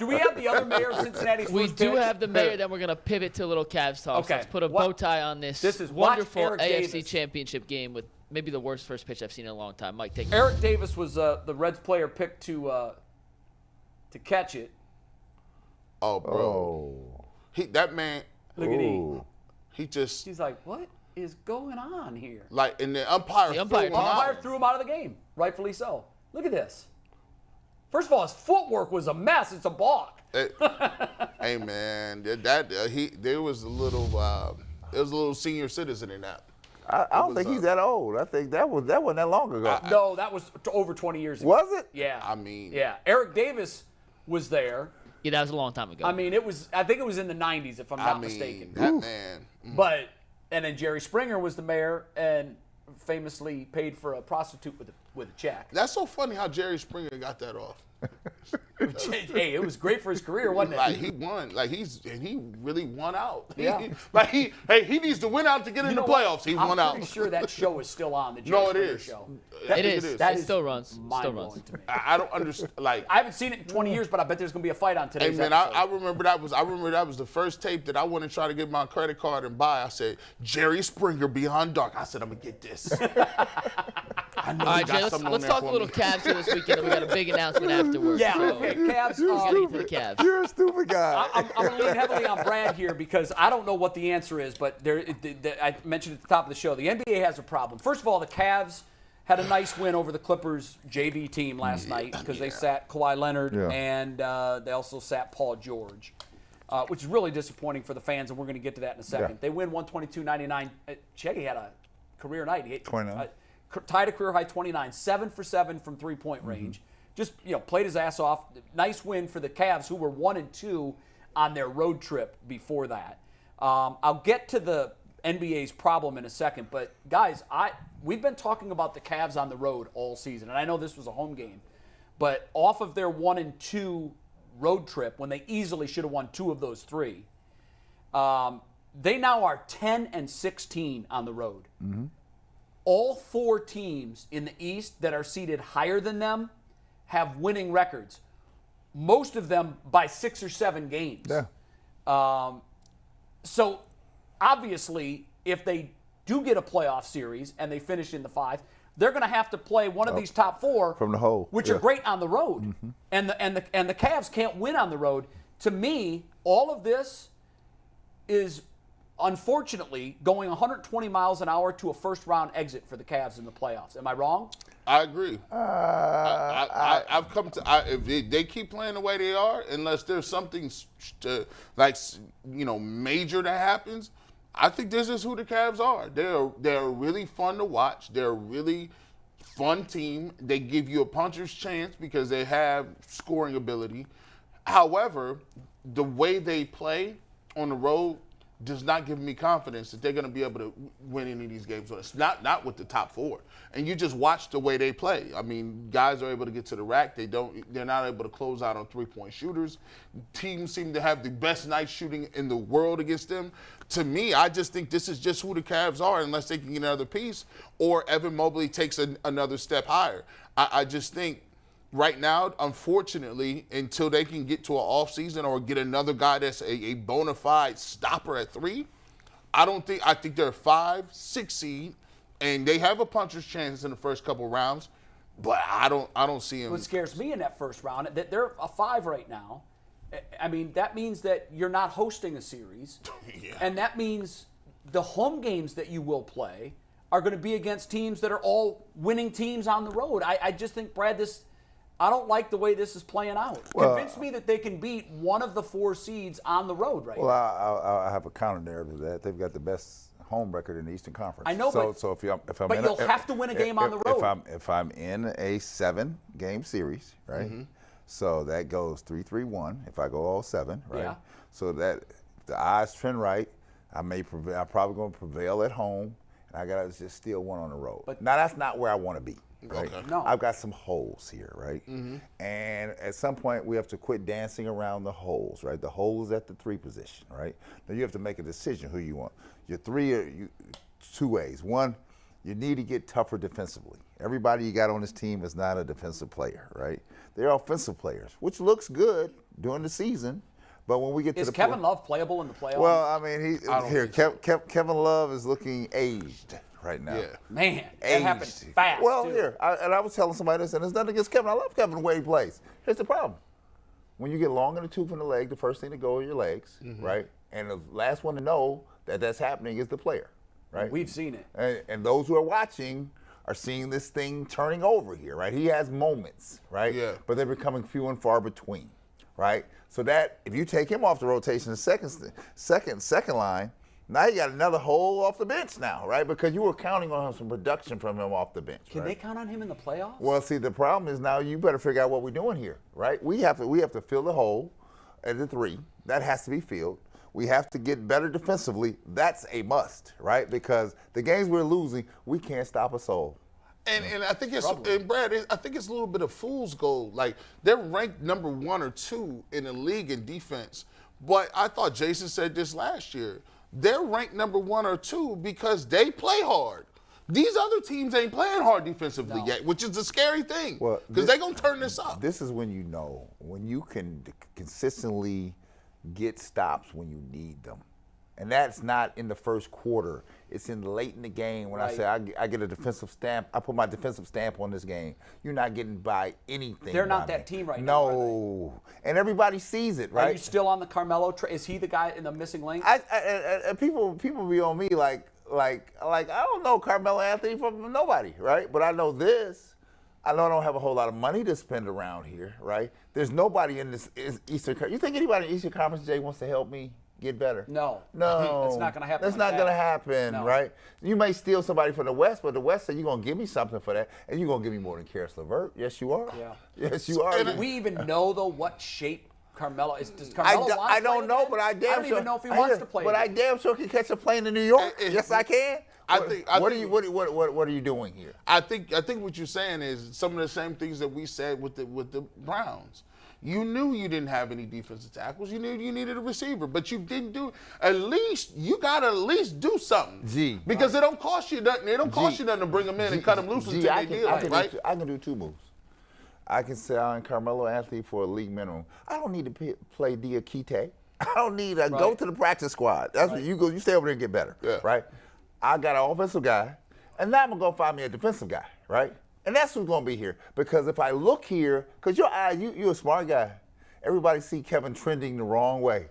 Do we have the other mayor of Cincinnati's We first do pick? have the mayor, then we're going to pivot to a little Cavs talk. Okay. So let's put a What- bow tie on this. This is watch wonderful Eric AFC Davis. Championship game with maybe the worst first pitch I've seen in a long time. Mike, take it. Eric Davis was the Reds player picked to catch it. Oh, bro. That man, Look at Ooh. he just, He's like, what is going on here? like, and the umpire, The umpire threw him Umpire out. threw him out of the game, rightfully so. Look at this. First of all, his footwork was a mess. It's a balk. Hey, man, there was a little senior citizen in that. I don't think he's that old. I think that wasn't that long ago. No, that was over 20 years ago. Was it? Yeah. I mean, Yeah. Eric Davis was there. Yeah, that was a long time ago. I mean, I think it was in the 90s, if I'm not mistaken. that man. But, and then Jerry Springer was the mayor and famously paid for a prostitute with a check. That's so funny how Jerry Springer got that off. Hey, it was great for his career, wasn't it? Like he won, he really won out. Yeah. He needs to win out to get in the know what? playoffs. He won out. I'm pretty sure that show is still on, the Jerry No, it Springer is. show. it is. That It still runs. Still Mind-blowing runs. to me. I don't understand. Like, I haven't seen it in 20 years, but I bet there's going to be a fight on hey today's man, episode. I remember that was the first tape that I went and tried to get my credit card and buy. I said Jerry Springer Beyond Dark. I said I'm gonna get this. I know All he right, got Jay, something on let's there talk for a little me. Cavs here this weekend, and we got a big announcement afterwards. Yeah, So, okay, Cavs. You're Getting to the stupid. Cavs. You're a stupid guy. I'm going to lean heavily on Brad here because I don't know what the answer is, but I mentioned at the top of the show, the NBA has a problem. First of all, the Cavs had a nice win over the Clippers JV team last night because they sat Kawhi Leonard and they also sat Paul George, which is really disappointing for the fans, and we're going to get to that in a second. Yeah. They win 122-99. Shaggy had a career night. He hit 29. Tied a career high 29, 7 for 7 from three-point range. Just played his ass off. Nice win for the Cavs, who were 1-2 on their road trip before that. I'll get to the NBA's problem in a second, but guys, we've been talking about the Cavs on the road all season, and I know this was a home game, but off of their 1-2 road trip, when they easily should have won 2 of those 3, they now are 10-16 on the road. Mm-hmm. All 4 teams in the East that are seated higher than them have winning records, most of them by 6 or 7 games. Yeah. So obviously, if they do get a playoff series and they finish in the 5, they're going to have to play one of these top 4 From the hole, which yeah. are great on the road. Mm-hmm. And the Cavs can't win on the road. To me, all of this is unfortunately going 120 miles an hour to a first-round exit for the Cavs in the playoffs. Am I wrong? I agree. I've come to if they keep playing the way they are, unless there's something major that happens. I think this is who the Cavs are. They're really fun to watch. They're a really fun team. They give you a puncher's chance because they have scoring ability. However, the way they play on the road does not give me confidence that they're going to be able to win any of these games. It's not with the top 4. And you just watch the way they play. I mean, guys are able to get to the rack. They're not able to close out on three-point shooters. Teams seem to have the best night shooting in the world against them. To me, I just think this is just who the Cavs are, unless they can get another piece or Evan Mobley takes another step higher. I just think right now, unfortunately, until they can get to an offseason or get another guy that's a bona fide stopper at 3, I think they're a 5-6 seed, and they have a puncher's chance in the first couple rounds, but I don't see them. What scares me in that first round, they're a 5 right now. I mean, that means that you're not hosting a series, and that means the home games that you will play are going to be against teams that are all winning teams on the road. I just think, Brad, I don't like the way this is playing out. Convince me that they can beat one of the 4 seeds on the road right now. I have a counter narrative to that. They've got the best home record in the Eastern Conference. I know, so if I'm but you'll have to win a game on the road. If I'm in a 7-game series, right? Mm-hmm. So that goes 3-3-1. If I go all 7, right? Yeah. So that if the odds trend right, I'm probably going to prevail at home, and I got to just steal one on the road. But now that's not where I want to be. Right? Okay. No. I've got some holes here, right? Mm-hmm. And at some point, we have to quit dancing around the holes, right? The hole is at the 3 position, right? Now you have to make a decision who you want. Your 3 are 2 ways. One, you need to get tougher defensively. Everybody you got on this team is not a defensive player, right? They're offensive players, which looks good during the season. But when we get to Is the Kevin Love playable in the playoffs? Well, I mean, Kevin Love is looking aged right now. Yeah. Man, that happened fast. Well, too. I was telling somebody this, and there's nothing against Kevin. I love Kevin the way he plays. Here's the problem. When you get long in the tooth in the leg, the first thing to go are your legs, right? And the last one to know that that's happening is the player, right? We've seen it. And those who are watching are seeing this thing turning over here, right? He has moments, right? Yeah. But they're becoming few and far between, right? So that if you take him off the rotation, the second line, now you got another hole off the bench now, right? Because you were counting on some production from him off the bench. Can they count on him in the playoffs? Well, see, the problem is now you better figure out what we're doing here, right? We have to fill the hole at the 3. That has to be filled. We have to get better defensively. That's a must, right? Because the games we're losing, we can't stop a soul. And I think Brad, I think it's a little bit of fool's gold. Like, they're ranked number 1 or 2 in the league in defense. But I thought Jason said this last year. They're ranked number 1 or 2 because they play hard. These other teams ain't playing hard defensively yet, which is the scary thing. Because they're going to turn this up. This is when you know, when you can consistently get stops when you need them. And that's not in the first quarter. It's in late in the game when I say I get a defensive stamp. I put my defensive stamp on this game. You're not getting by anything. They're not that team right now. No. And everybody sees it, right? Are you still on the Carmelo? Is he the guy in the missing link? People be on me like I don't know Carmelo Anthony from nobody, right? But I know this. I know I don't have a whole lot of money to spend around here, right? There's nobody in this Eastern Conference. You think anybody in Eastern Conference, Jay, wants to help me get better? No. It's not going to happen. That's not going to happen, right? You may steal somebody from the West, but the West said you're going to give me something for that, and you're going to give me more than Karis LeVert. Yes, you are. Yeah. Yes, you are. Do we even know, though, what shape Carmelo is? Does Carmelo want to play I don't know, again? but I don't even know if he wants to play But again. I damn sure can catch a plane in New York. Yes, I can. What are you doing here? I think what you're saying is some of the same things that we said with the Browns. You knew you didn't have any defensive tackles. You knew you needed a receiver, but you didn't do. You gotta at least do something. Because it don't cost you nothing. It don't cost you nothing to bring them in and cut them loose until they deal, right? I can do 2 moves. I can sign Carmelo Anthony for a league minimum. I don't need to play Diakite. I don't need to go to the practice squad. That's what you go. You stay over there and get better, right? I got an offensive guy, and now I'm gonna go find me a defensive guy, right? And that's who's going to be here. Because if I look here, because you're a smart guy. Everybody see Kevin trending the wrong way.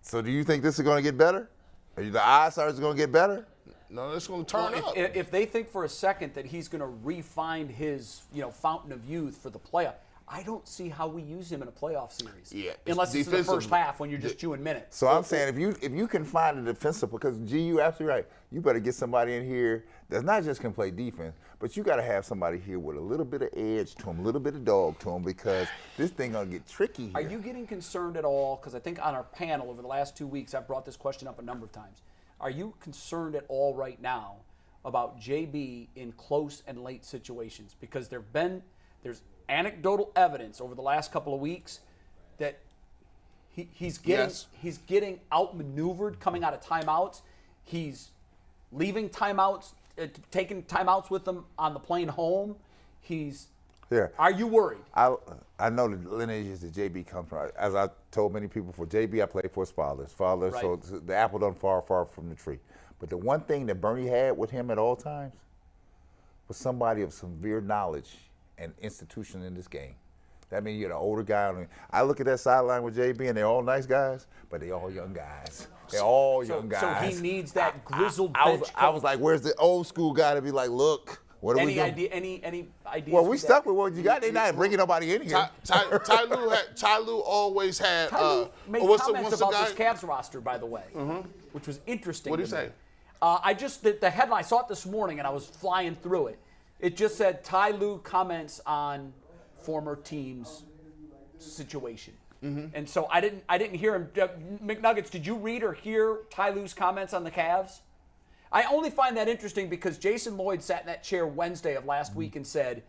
So do you think this is going to get better? The odds are it's going to get better? No, it's going to turn up. If they think for a second that he's going to refine his fountain of youth for the playoff, I don't see how we use him in a playoff series. Yeah, unless it's in the first half when you're just chewing minutes. So I'm saying if you can find a defensive, because you're absolutely right. You better get somebody in here that not just can play defense, but you got to have somebody here with a little bit of edge to him, a little bit of dog to him, because this thing gonna get tricky here. Are you getting concerned at all? Because I think on our panel over the last 2 weeks, I've brought this question up a number of times. Are you concerned at all right now about JB in close and late situations? Because there's anecdotal evidence over the last couple of weeks that he's getting outmaneuvered coming out of timeouts. He's leaving timeouts, taking timeouts with them on the plane home. Are you worried? I know the lineages that JB comes from. As I told many people, for JB, I played for his father. Right. So the apple doesn't fall far from the tree. But the one thing that Bernie had with him at all times was somebody of severe knowledge and institution in this game. That means you're the older guy. I look at that sideline with JB, and they're all nice guys, but they're all young guys. They're all young guys. So he needs that grizzled I bench. was like, where's the old school guy to be like, look, what are we doing? Any ideas? Well, we stuck with what you got. They're not bringing nobody in here. Ty Lue always had. Made comments about this Cavs roster, by the way, which was interesting. What did he say? The headline, I saw it this morning, and I was flying through it. It just said Ty Lue comments on former team's situation. And so I didn't hear him. McNuggets, did you read or hear Ty Lue's comments on the Cavs? I only find that interesting because Jason Lloyd sat in that chair Wednesday of last week and said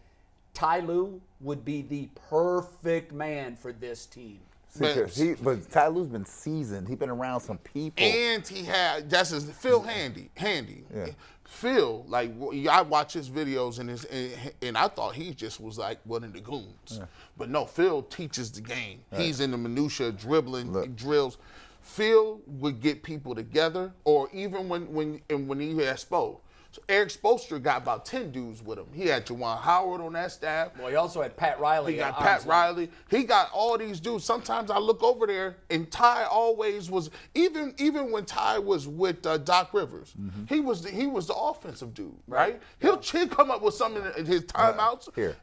Ty Lue would be the perfect man for this team. But Ty Lue's been seasoned. He's been around some people. And Phil Handy. Yeah. Phil, like, I watch his videos and I thought he just was like one of the goons. Yeah. But no, Phil teaches the game. Right. He's in the minutia, dribbling, drills. Phil would get people together, or even when he had Spo. So Eric Spoelstra got about 10 dudes with him. He had Juwan Howard on that staff. Well, he also had Pat Riley. He got Pat Riley. He got all these dudes. Sometimes I look over there, and Ty always was, even when Ty was with Doc Rivers, he was the offensive dude, right? He'll come up with something in his timeouts. Here.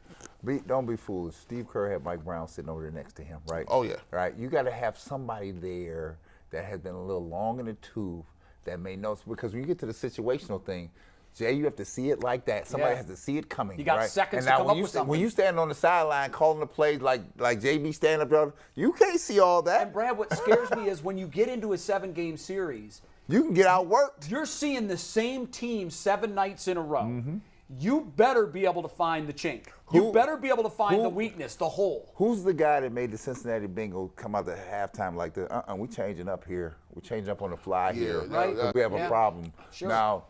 Don't be foolish. Steve Kerr had Mike Brown sitting over there next to him, right? Oh, yeah. Right? You got to have somebody there that has been a little long in the tooth that may know. Because when you get to the situational thing, Jay, you have to see it like that. Somebody has to see it coming. You got right? seconds and to come up with something. When you stand on the sideline calling the plays like JB stand up there, you can't see all that. And Brad, what scares me is when you get into a 7-game series, you can get outworked. You're seeing the same team 7 nights in a row. You better be able to find the chink. You better be able to find the weakness, the hole. Who's the guy that made the Cincinnati Bengals come out at halftime like this? We changing up here. We're changing up on the fly here. Right. We have a problem. Sure. Now,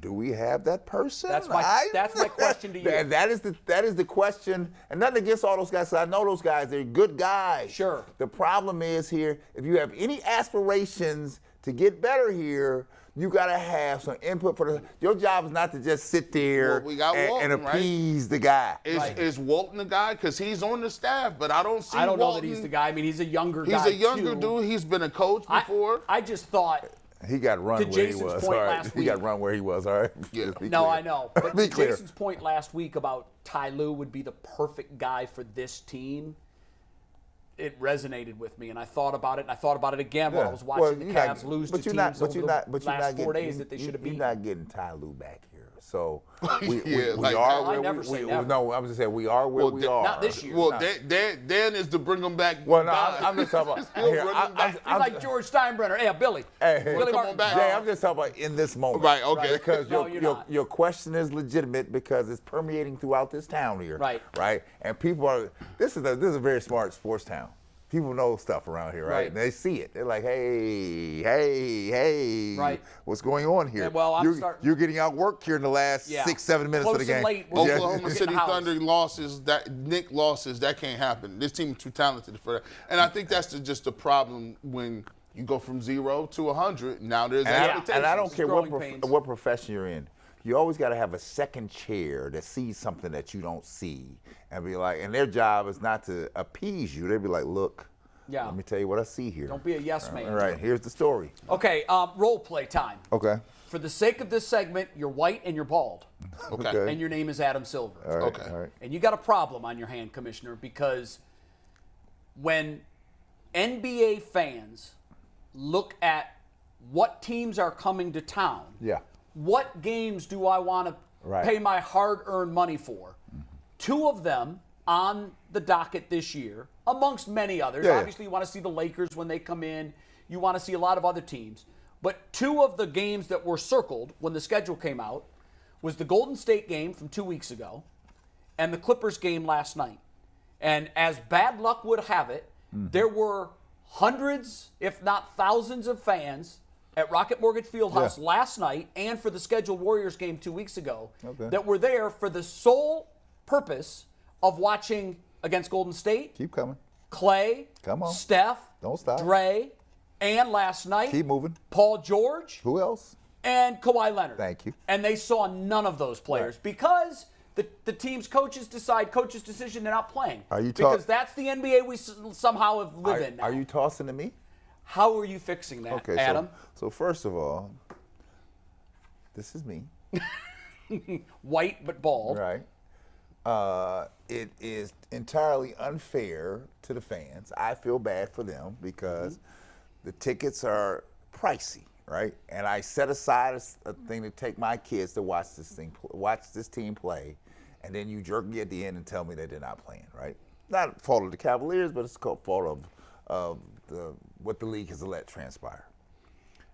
do we have that person? That's my question to you. That is the question. And nothing against all those guys. I know those guys. They're good guys. Sure. The problem is here, if you have any aspirations to get better here, you got to have some input for your job is not to just sit there and appease the guy. Is Walton the guy? Because he's on the staff, but I don't see I don't know Walton. that he's the guy. I mean, he's a younger guy. He's a younger dude. He's been a coach before. I just thought. He got run to where Jason's he was. Point All right. last He week. got run where he was. All right. Yeah. No, I know. But Be clear. Jason's point last week about Ty Lue would be the perfect guy for this team, it resonated with me, and I thought about it, and I thought about it again while I was watching the Cavs lose to teams over the last 4 days that they should have beaten. You're not getting Ty Lue back here. So we like, are I where never we say are. never. No, I'm just saying we are where we are. Not this year. Well, Dan is to bring them back. Well, no, I'm just talking about. Here, He's like George Steinbrenner. Hey, Billy. Billy Martin back. Jay, I'm just talking about in this moment. Right, okay. Because No, your question is legitimate because it's permeating throughout this town here. Right. Right. And people are. This is a very smart sports town. People know stuff around here, right? And they see it. They're like, hey, right. What's going on here? And well, you're getting outworked here in the last 6-7 minutes of the game. Late, Oklahoma City Thunder losses, Nick losses, that can't happen. This team is too talented for that. And I think that's just the problem when you go from 0 to 100. Now there's expectations. And I don't care Growing what profession you're in. You always got to have a second chair that sees something that you don't see and be like, and their job is not to appease you. They'll be like, look, let me tell you what I see here. Don't be a yes man. All right, here's the story. Okay, role play time. Okay. For the sake of this segment, you're white and you're bald. Okay. And your name is Adam Silver. All right, okay. All right. And you got a problem on your hand, Commissioner, because when NBA fans look at what teams are coming to town, what games do I want to pay my hard-earned money for? 2 of them on the docket this year, amongst many others. Obviously, you want to see the Lakers when they come in. You want to see a lot of other teams. But 2 of the games that were circled when the schedule came out was the Golden State game from 2 weeks ago and the Clippers game last night. And as bad luck would have it, there were hundreds, if not thousands of fans at Rocket Mortgage Fieldhouse last night and for the scheduled Warriors game 2 weeks ago that were there for the sole purpose of watching against Golden State. Keep coming. Clay. Come on. Steph. Don't stop. Dre. And last night. Keep moving. Paul George. Who else? And Kawhi Leonard. Thank you. And they saw none of those players because the team's coaches decide, coach's decision, they're not playing. Because that's the NBA we somehow have lived in now. Are you tossing to me? How are you fixing that, Adam? So first of all, this is me. White but bald. Right. It is entirely unfair to the fans. I feel bad for them because the tickets are pricey, right? And I set aside a thing to take my kids to watch this team play, and then you jerk me at the end and tell me that they're not playing, right? Not fault of the Cavaliers, but it's called fault of what the league has let transpire.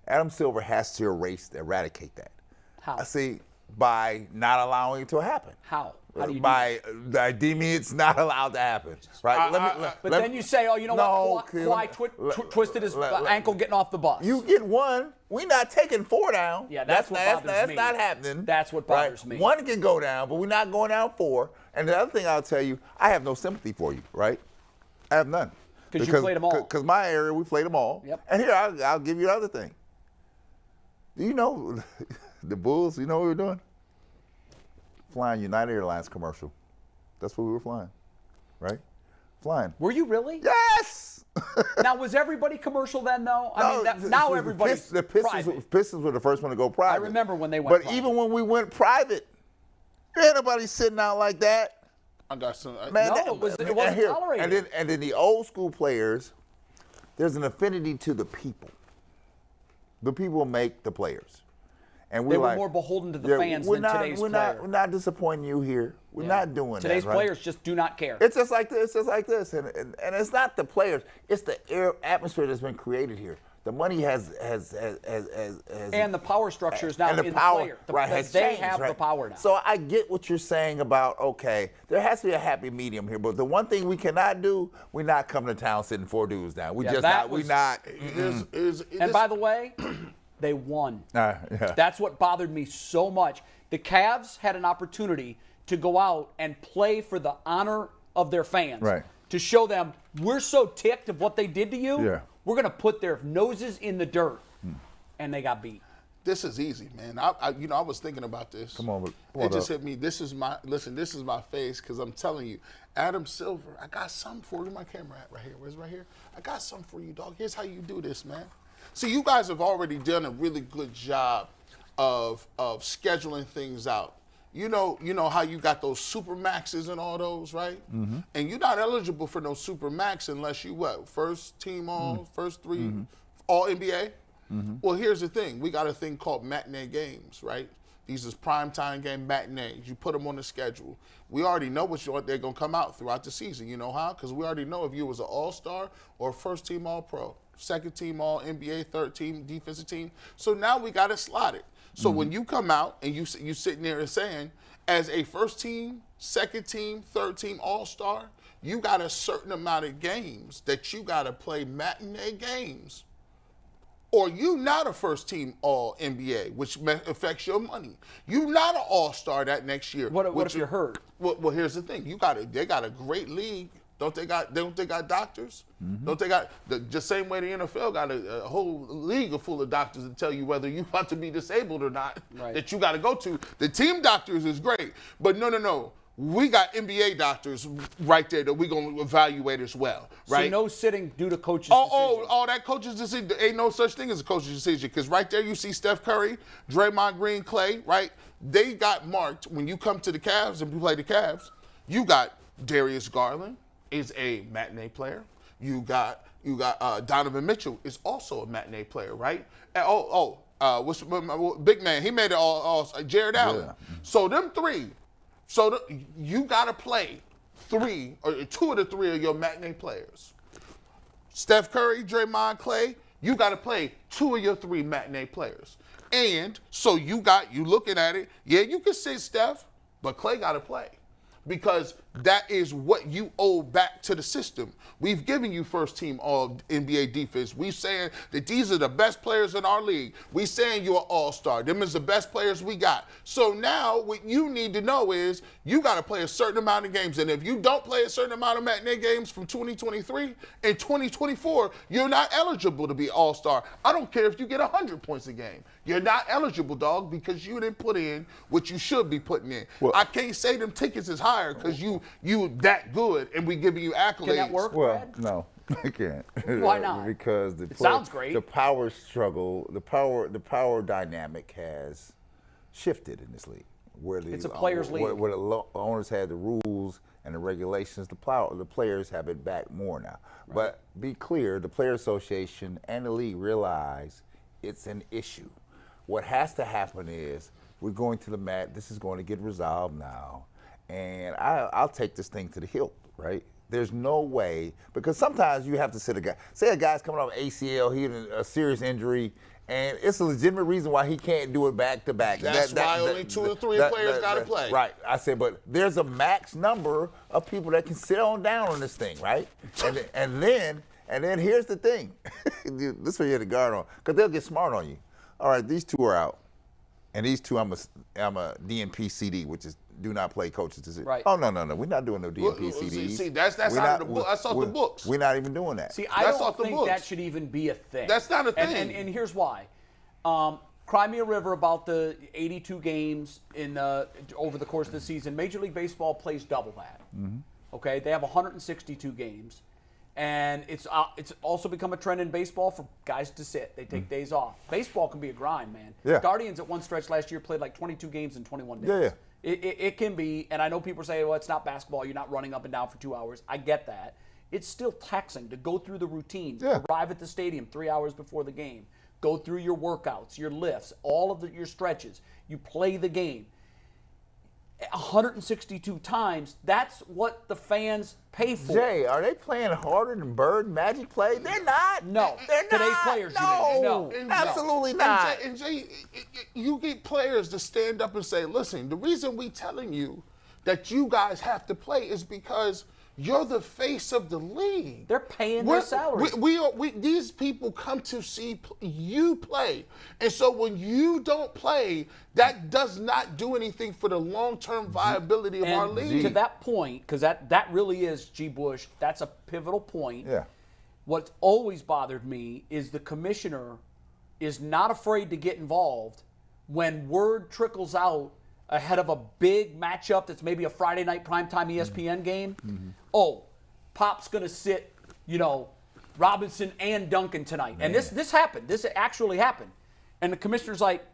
Adam Silver has to eradicate that. How? I see by not allowing it to happen. How? How do you do by deeming it's not allowed to happen, right? But then you say, oh, you know what? Kawhi twisted his ankle getting off the bus. You get one. We're not taking 4 down. Yeah, that's what bothers me. That's not happening. That's what bothers me. One can go down, but we're not going down 4. And the other thing I'll tell you, I have no sympathy for you, right? I have none. Because you played them all. Because my area, we played them all. Yep. And here, I'll give you the other thing. Do you know the Bulls, you know what we were doing? Flying United Airlines commercial. That's what we were flying, right? Flying. Were you really? Yes! Now, was everybody commercial then, though? Now everybody's the Pistons were the first one to go private. I remember when they went private. Even when we went private, there ain't nobody sitting out like that. I got some. Man, it wasn't tolerated. And then the old school players, there's an affinity to the people. The people make the players. And they were more beholden to the fans than today's players. We're not disappointing you here. We're not doing today's that. Today's players just do not care. It's just like this. And it's not the players. It's the atmosphere that's been created here. The money has and the power structure is now in the player. They have the power now. So I get what you're saying about, okay, there has to be a happy medium here. But the one thing we cannot do, we're not coming to town sitting 4 dudes down. We just not. We're not. And by the way, they won. That's what bothered me so much. The Cavs had an opportunity to go out and play for the honor of their fans. Right. To show them, we're so ticked of what they did to you. Yeah. We're going to put their noses in the dirt. And they got beat. This is easy, man. I was thinking about this. Come on, it just hit me. This is my face, because I'm telling you, Adam Silver, I got something for you. My camera at right here. Where's it right here? I got something for you, dog. Here's how you do this, man. See, you guys have already done a really good job of scheduling things out. You know how you got those super maxes and all those, right? Mm-hmm. And you're not eligible for no super max unless you first team all, first 3, all NBA. Mm-hmm. Well, here's the thing: we got a thing called matinee games, right? These is primetime game matinees. You put them on the schedule. We already know what they're gonna come out throughout the season. You know how? Because we already know if you was an all-star or a first team all-pro, second team all NBA, third team defensive team. So now we got it slotted. So when you come out and you sitting there and saying, as a first team, second team, third team all-star, you got a certain amount of games that you got to play matinee games. Or you not a first team all NBA, which affects your money. You not an all-star that next year. What if you're hurt? Well, here's the thing. They got a great league. Don't they got doctors? Mm-hmm. Don't they got the same way the NFL got a whole league full of doctors to tell you whether you about to be disabled or not, right, that you got to go to. The team doctors is great, but no. We got NBA doctors right there that we're going to evaluate as well, right? So no sitting due to coach's decision. That coach's decision. There ain't no such thing as a coach's decision, because right there you see Steph Curry, Draymond Green, Clay, right? They got marked when you come to the Cavs and you play the Cavs. You got Darius Garland is a matinee player. You got Donovan Mitchell is also a matinee player, right? And what's my big man? He made it all Jared Allen. Yeah. So them 3. So you got to play 3 or 2 of the 3 of your matinee players. Steph Curry, Draymond, Clay, you got to play 2 of your 3 matinee players. And so you looking at it, you can sit Steph, but Clay got to play. Because that is what you owe back to the system. We've given you first team all NBA defense. We're saying that these are the best players in our league. We're saying you're an all-star. Them is the best players we got. So now what you need to know is you got to play a certain amount of games. And if you don't play a certain amount of matinee games from 2023 and 2024, you're not eligible to be all-star. I don't care if you get 100 points a game. You're not eligible, dog, because you didn't put in what you should be putting in. Well, I can't say them tickets is higher because you that good and we giving you accolades. Can that work, Brad? No, it can't. Why not? Because sounds great. The power struggle, the power dynamic has shifted in this league. It's a players' league. Where the owners had the rules and the regulations, the players have it back more now. Right. But be clear, the Player Association and the league realize it's an issue. What has to happen is we're going to the mat. This is going to get resolved now. And I'll take this thing to the hilt, right? There's no way, because sometimes you have to sit a guy. Say a guy's coming off ACL, he had a serious injury, and it's a legitimate reason why he can't do it back to back. That's why only 2 or 3 players got to play. Right. I said, but there's a max number of people that can sit on down on this thing, right? And then here's the thing. This is where you have to guard on, because they'll get smart on you. All right, these 2 are out, and these 2 I'm a DNP CD, which is do not play coaches. Right. Oh, no. We're not doing no DNP CDs. See, that's out of the book. That's off the books. We're not even doing that. See, I That's don't off the think books. that should even be a thing. That's not a thing. And here's why. Cry me a river about the 82 games over the course of the season. Major League Baseball plays double that. Mm-hmm. Okay, they have 162 games. And it's also become a trend in baseball for guys to sit. They take days off. Baseball can be a grind, man. Yeah. Guardians at one stretch last year played like 22 games in 21 days. Yeah. It can be, and I know people say, well, it's not basketball. You're not running up and down for 2 hours. I get that. It's still taxing to go through the routines, arrive at the stadium 3 hours before the game, go through your workouts, your lifts, all of your stretches. You play the game. 162 times, that's what the fans pay for. Jay, are they playing harder than Bird and Magic play? They're not. No. They're Today's not. players, no. you mean. No. Absolutely not. And Jay, you get players to stand up and say, listen, the reason we telling you that you guys have to play is because you're the face of the league. They're paying their salaries. These people come to see you play. And so when you don't play, that does not do anything for the long-term viability of our league. To that point, because that really is, G. Bush, that's a pivotal point. Yeah. What's always bothered me is the commissioner is not afraid to get involved when word trickles out ahead of a big matchup that's maybe a Friday night primetime ESPN game. Mm-hmm. Oh, Pop's going to sit, Robinson and Duncan tonight. Man. And this happened. This actually happened. And the commissioner's like,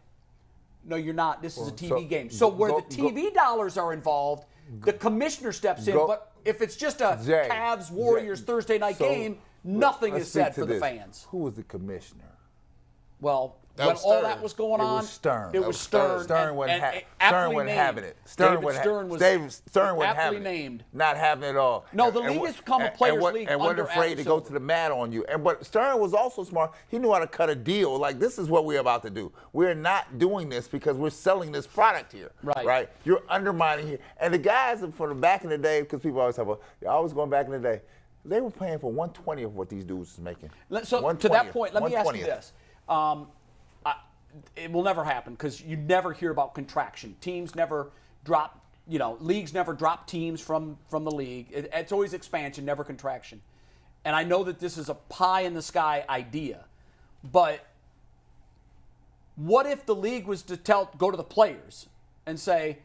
no, you're not. This is a TV game. So where the TV dollars are involved, the commissioner steps in. But if it's just a Cavs-Warriors Thursday night game, nothing is said for the fans. Who was the commissioner? Well, when all that was going on, it was Stern. Stern wasn't having it. Stern was aptly named. Not having it all. No, the league has become a players' league and wasn't afraid to go to the mat on you. But Stern was also smart. He knew how to cut a deal. Like, this is what we're about to do. We're not doing this because we're selling this product here. Right? You're undermining here. And the guys from the back in the day, because people always have you're always going back in the day, they were paying for 1/20 of what these dudes is making. So to that point, let me ask you this. It will never happen because you never hear about contraction. Teams never drop, leagues never drop teams from the league. It's always expansion, never contraction. And I know that this is a pie-in-the-sky idea, but what if the league was to go to the players and say,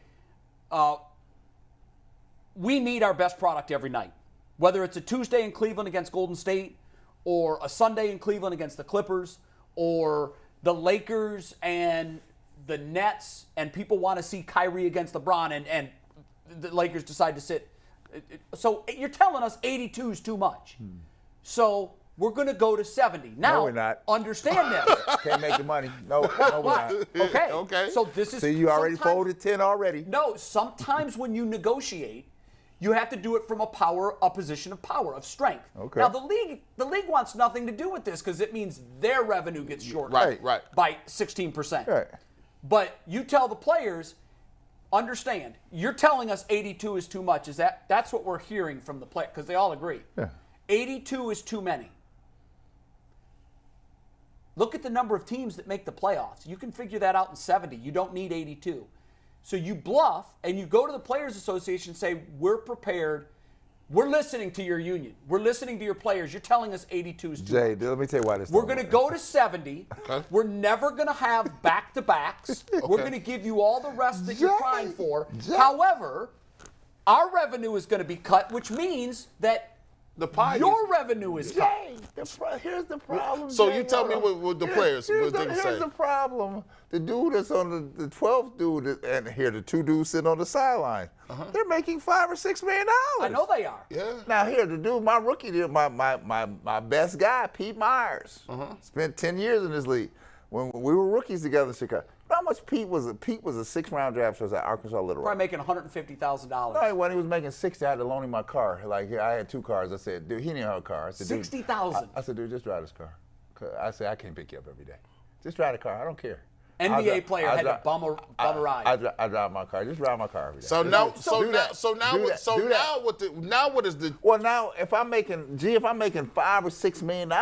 we need our best product every night, whether it's a Tuesday in Cleveland against Golden State or a Sunday in Cleveland against the Clippers or the Lakers and the Nets, and people want to see Kyrie against LeBron, and the Lakers decide to sit. So you're telling us 82 is too much. So we're going to go to 70. Now, no, we're not. Understand this. Can't make the money. No, we're not. Okay. So this is. See, you already folded 10 already. No, sometimes when you negotiate, you have to do it from a position of power, of strength. Okay. Now, the league wants nothing to do with this because it means their revenue gets shortened by 16%. Right. But you tell the players, understand, you're telling us 82 is too much. That's what we're hearing from the players because they all agree. Yeah. 82 is too many. Look at the number of teams that make the playoffs. You can figure that out in 70. You don't need 82. So you bluff and you go to the Players Association and say, we're prepared. We're listening to your union. We're listening to your players. You're telling us 82 is too much. Jay, let me tell you why this. We're going to go to 70. Okay. We're never going to have back-to-backs. Okay. We're going to give you all the rest that you're crying for. However, our revenue is going to be cut, which means that your revenue is cut. Here's the problem. So you tell me what the players what they say. Here's the problem. The dude that's on the 12th dude, and here the 2 dudes sitting on the sideline. They're making $5 or $6 million. I know they are. Yeah. Now here the dude, my rookie, my best guy, Pete Myers, spent 10 years in this league. When we were rookies together in Chicago, how much Pete was? Pete was a 6th-round draft choice at Arkansas Little Rock. Probably making $150,000. No, when he was making 60, I had to loan him my car. Like, I had 2 cars. I said, dude, he didn't have a car. I said, dude, $60,000. I said, dude, just drive this car. I said, I can't pick you up every day. Just drive the car. I don't care. NBA player had to bum a ride. I drive my car. Just drive my car every day. So now what is the? Well, now if I'm making $5 or $6 million,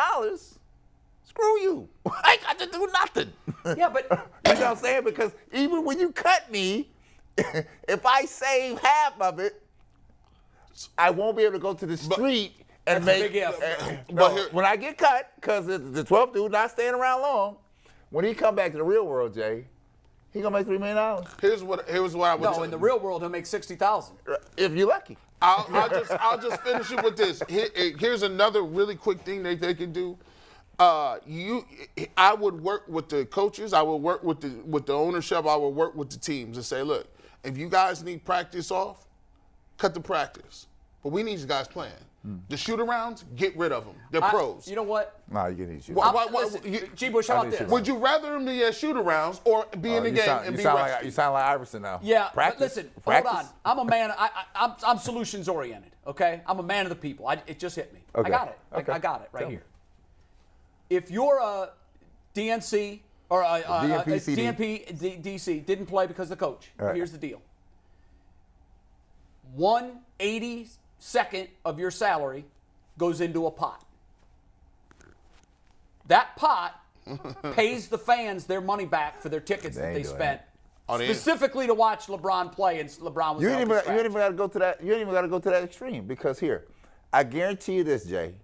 screw you. I ain't got to do nothing. Yeah, but you know what I'm saying? Because even when you cut me, if I save half of it, I won't be able to go to the street and that's a make. big if. When I get cut, because the 12th dude not staying around long. When he come back to the real world, Jay, he gonna make $3 million. Here's what I would. No, in the real world, he'll make $60,000. If you're lucky. I'll just finish it with this. Here's another really quick thing they can do. I would work with the coaches. I would work with the ownership. I would work with the teams and say, look, if you guys need practice off, cut the practice. But we need you guys playing. The shoot-arounds, get rid of them. They're pros. You know what? No, you can eat shoot. G-Bush, how about this? Would you rather them be at shoot-arounds or be in the game and be rested? You sound like Iverson now. Yeah, practice. but listen, practice. hold on. I'm a man. I'm solutions-oriented, okay? I'm a man of the people. It just hit me. Okay. I got it. Okay. I got it right Tell here. me. If you're a DNC or a DNP, DC, didn't play because of the coach, right. Here's the deal. 1/82nd of your salary goes into a pot. That pot pays the fans their money back for their tickets that they spent specifically to watch LeBron play, and LeBron was You ain't even got to go to that. You ain't even got to go to that extreme, because here, I guarantee you this, Jay.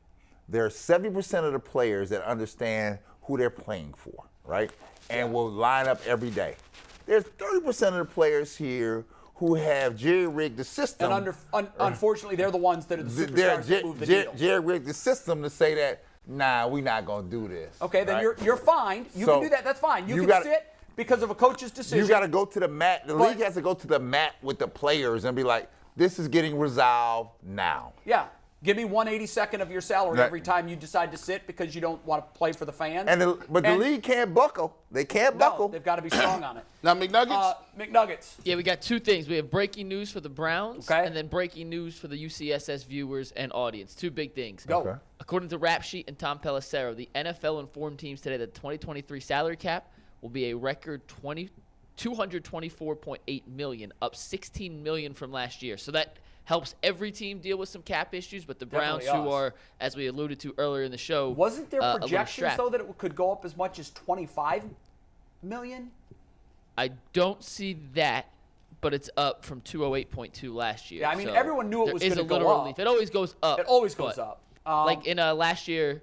There are 70% of the players that understand who they're playing for, right? And will line up every day. There's 30% of the players here who have jerry-rigged the system. And unfortunately, they're the ones that are the superstars that move the needle. Jerry-rigged the system to say that, nah, we're not going to do this. Okay, then right? you're fine. You can do that. That's fine. You can sit because of a coach's decision. You got to go to the mat. The league has to go to the mat with the players and be like, this is getting resolved now. Yeah. Give me 1/82nd of your salary every time you decide to sit because you don't want to play for the fans. But the league can't buckle. They can't buckle. They've got to be strong on it. Now, McNuggets? McNuggets. Yeah, we got 2 things. We have breaking news for the Browns, Okay. and then breaking news for the UCSS viewers and audience. 2 big things. Go. Okay. According to Rap Sheet and Tom Pelissero, the NFL informed teams today that the 2023 salary cap will be a record $224.8 million, up $16 million from last year. So that helps every team deal with some cap issues, but the Browns, who are, as we alluded to earlier in the show, wasn't there a little projections strapped. though that it could go up as much as $25 million? I don't see that, but it's up from 208.2 last year. Yeah, I mean so everyone knew it was there going is to a go little up. relief. It always goes up. It always goes but up. Like in last year,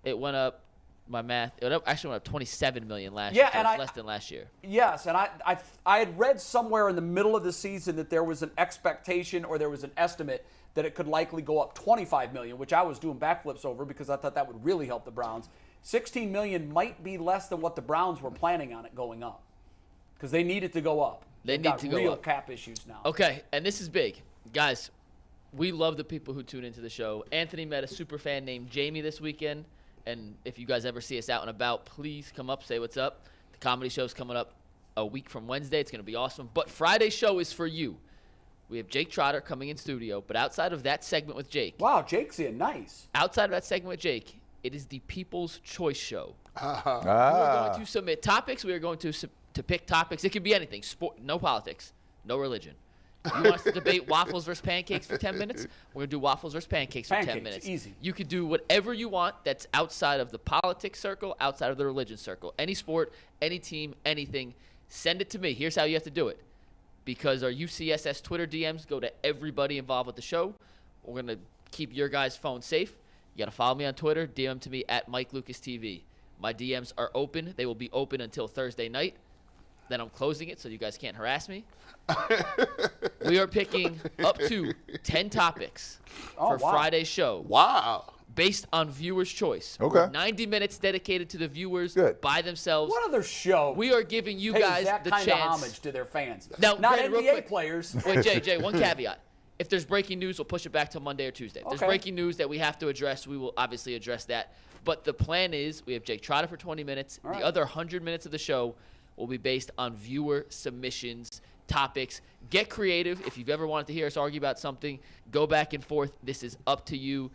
it went up. My math, it actually went up $27 million last year. So and it's less than last year. Yes, and I had read somewhere in the middle of the season that there was an expectation or there was an estimate that it could likely go up $25 million, which I was doing backflips over because I thought that would really help the Browns. $16 million might be less than what the Browns were planning on it going up because they need it to go up. They They've need got to go real up. cap issues now. Okay, and this is big. Guys, we love the people who tune into the show. Anthony met a super fan named Jamie this weekend. And if you guys ever see us out and about, please come up, say what's up. The comedy show's coming up a week from Wednesday. It's going to be awesome. But Friday's show is for you. We have Jake Trotter coming in studio. But outside of that segment with Jake. Wow, Jake's in. Nice. Outside of that segment with Jake, it is the People's Choice Show. We are going to submit topics. We are going to pick topics. It could be anything. Sport, no politics, no religion. You want us to debate waffles versus pancakes for 10 minutes? We're going to do waffles versus pancakes for 10 minutes. Easy. You could do whatever you want that's outside of the politics circle, outside of the religion circle. Any sport, any team, anything. Send it to me. Here's how you have to do it. Because our UCSS Twitter DMs go to everybody involved with the show. We're going to keep your guys' phone safe. You got to follow me on Twitter. DM to me at MikeLucasTV. My DMs are open. They will be open until Thursday night. Then I'm closing it so you guys can't harass me. We are picking up to 10 topics for Friday's show. Wow. Based on viewers' choice. Okay. We're 90 minutes dedicated to the viewers by themselves. What other show We are giving you pays guys that the kind chance. of homage to their fans? Now, not Brandon, real NBA quick. players. Wait, Jay, one caveat. If there's breaking news, we'll push it back till Monday or Tuesday. If there's Okay. breaking news that we have to address, we will obviously address that. But the plan is we have Jake Trotter for 20 minutes. All right. The other 100 minutes of the show, will be based on viewer submissions, topics. Get creative. If you've ever wanted to hear us argue about something, go back and forth. This is up to you.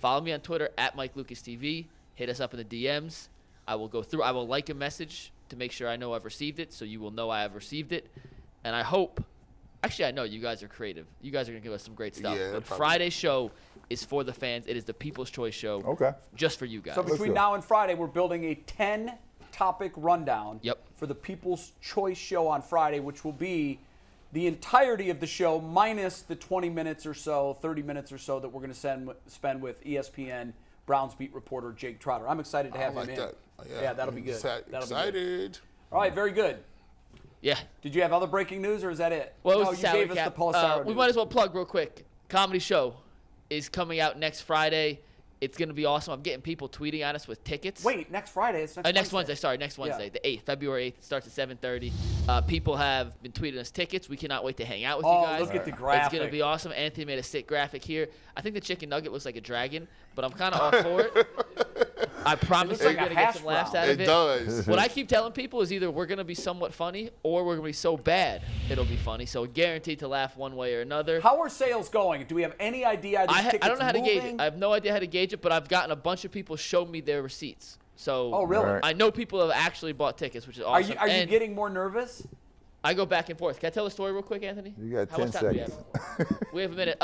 Follow me on Twitter at MikeLucasTV. Hit us up in the DMs. I will go through. I will like a message to make sure I know I've received it, so you will know I have received it. And I hope – actually, I know you guys are creative. You guys are going to give us some great stuff. Yeah, but probably. Friday's show is for the fans. It is the People's Choice Show. Okay. Just for you guys. So between now and Friday, we're building a 10-topic rundown for the People's Choice Show on Friday, which will be the entirety of the show minus the 20 minutes or so, 30 minutes or so that we're going to spend with ESPN Browns beat reporter Jake Trotter. I'm excited to have him in. That. Yeah, that'll be good. That'll Excited. be good. All right, very good. Yeah. Did you have other breaking news, or is that it? Well, no, it was you gave us cap. the Pulsar We news. might as well plug real quick. Comedy show is coming out next Friday. It's going to be awesome. I'm getting people tweeting at us with tickets. Wait, next Friday? It's next Wednesday. Sorry, next Wednesday, the 8th, February 8th. It starts at 7:30. People have been tweeting us tickets. We cannot wait to hang out with you guys. Look at the graphic. It's going to be awesome. Anthony made a sick graphic here. I think the chicken nugget looks like a dragon, but I'm kind of all for it. I promise looks you're like a going to get hash some laughs brown. out of It it. does. What I keep telling people is either we're going to be somewhat funny or we're going to be so bad it'll be funny. So guaranteed to laugh one way or another. How are sales going? Do we have any idea? Are these I tickets don't know how to gauge moving? it. I have no idea how to gauge it, but I've gotten a bunch of people show me their receipts. So Oh, really? Right. I know people have actually bought tickets, which is Are awesome. you And getting more nervous? I go back and forth. Can I tell a story real quick, Anthony? You got How 10 much time do we seconds. have? We have a minute.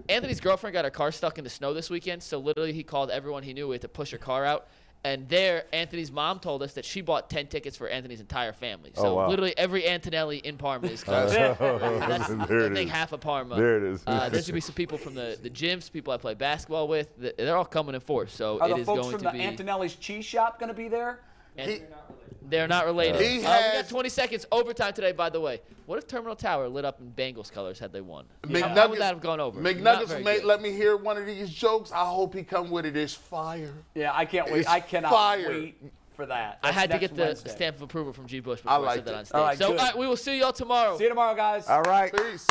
Anthony's girlfriend got her car stuck in the snow this weekend, so literally he called everyone he knew. We had to push her car out. And there, Anthony's mom told us that she bought 10 tickets for Anthony's entire family. So wow. literally every Antonelli in Parma is coming. That's There I it think is. half of Parma. There it is. There's going to be some people from the gyms, people I play basketball with. They're all coming in force. So Are it the is folks going from to the be. Antonelli's Cheese Shop going to be there? They're not related. He We got has- 20 seconds overtime today, by the way. What if Terminal Tower lit up in Bengals colors had they won? How would that have gone over? Not McNuggets very made, good. let me hear one of these jokes. I hope he come with it. It's fire. Yeah, I can't wait. It's I cannot fire. wait for that. I had to That's get the Wednesday. stamp of approval from G. Bush before I I, liked said that it. on stage. All right, so good. we will see y'all tomorrow. See you tomorrow, guys. All right. Peace.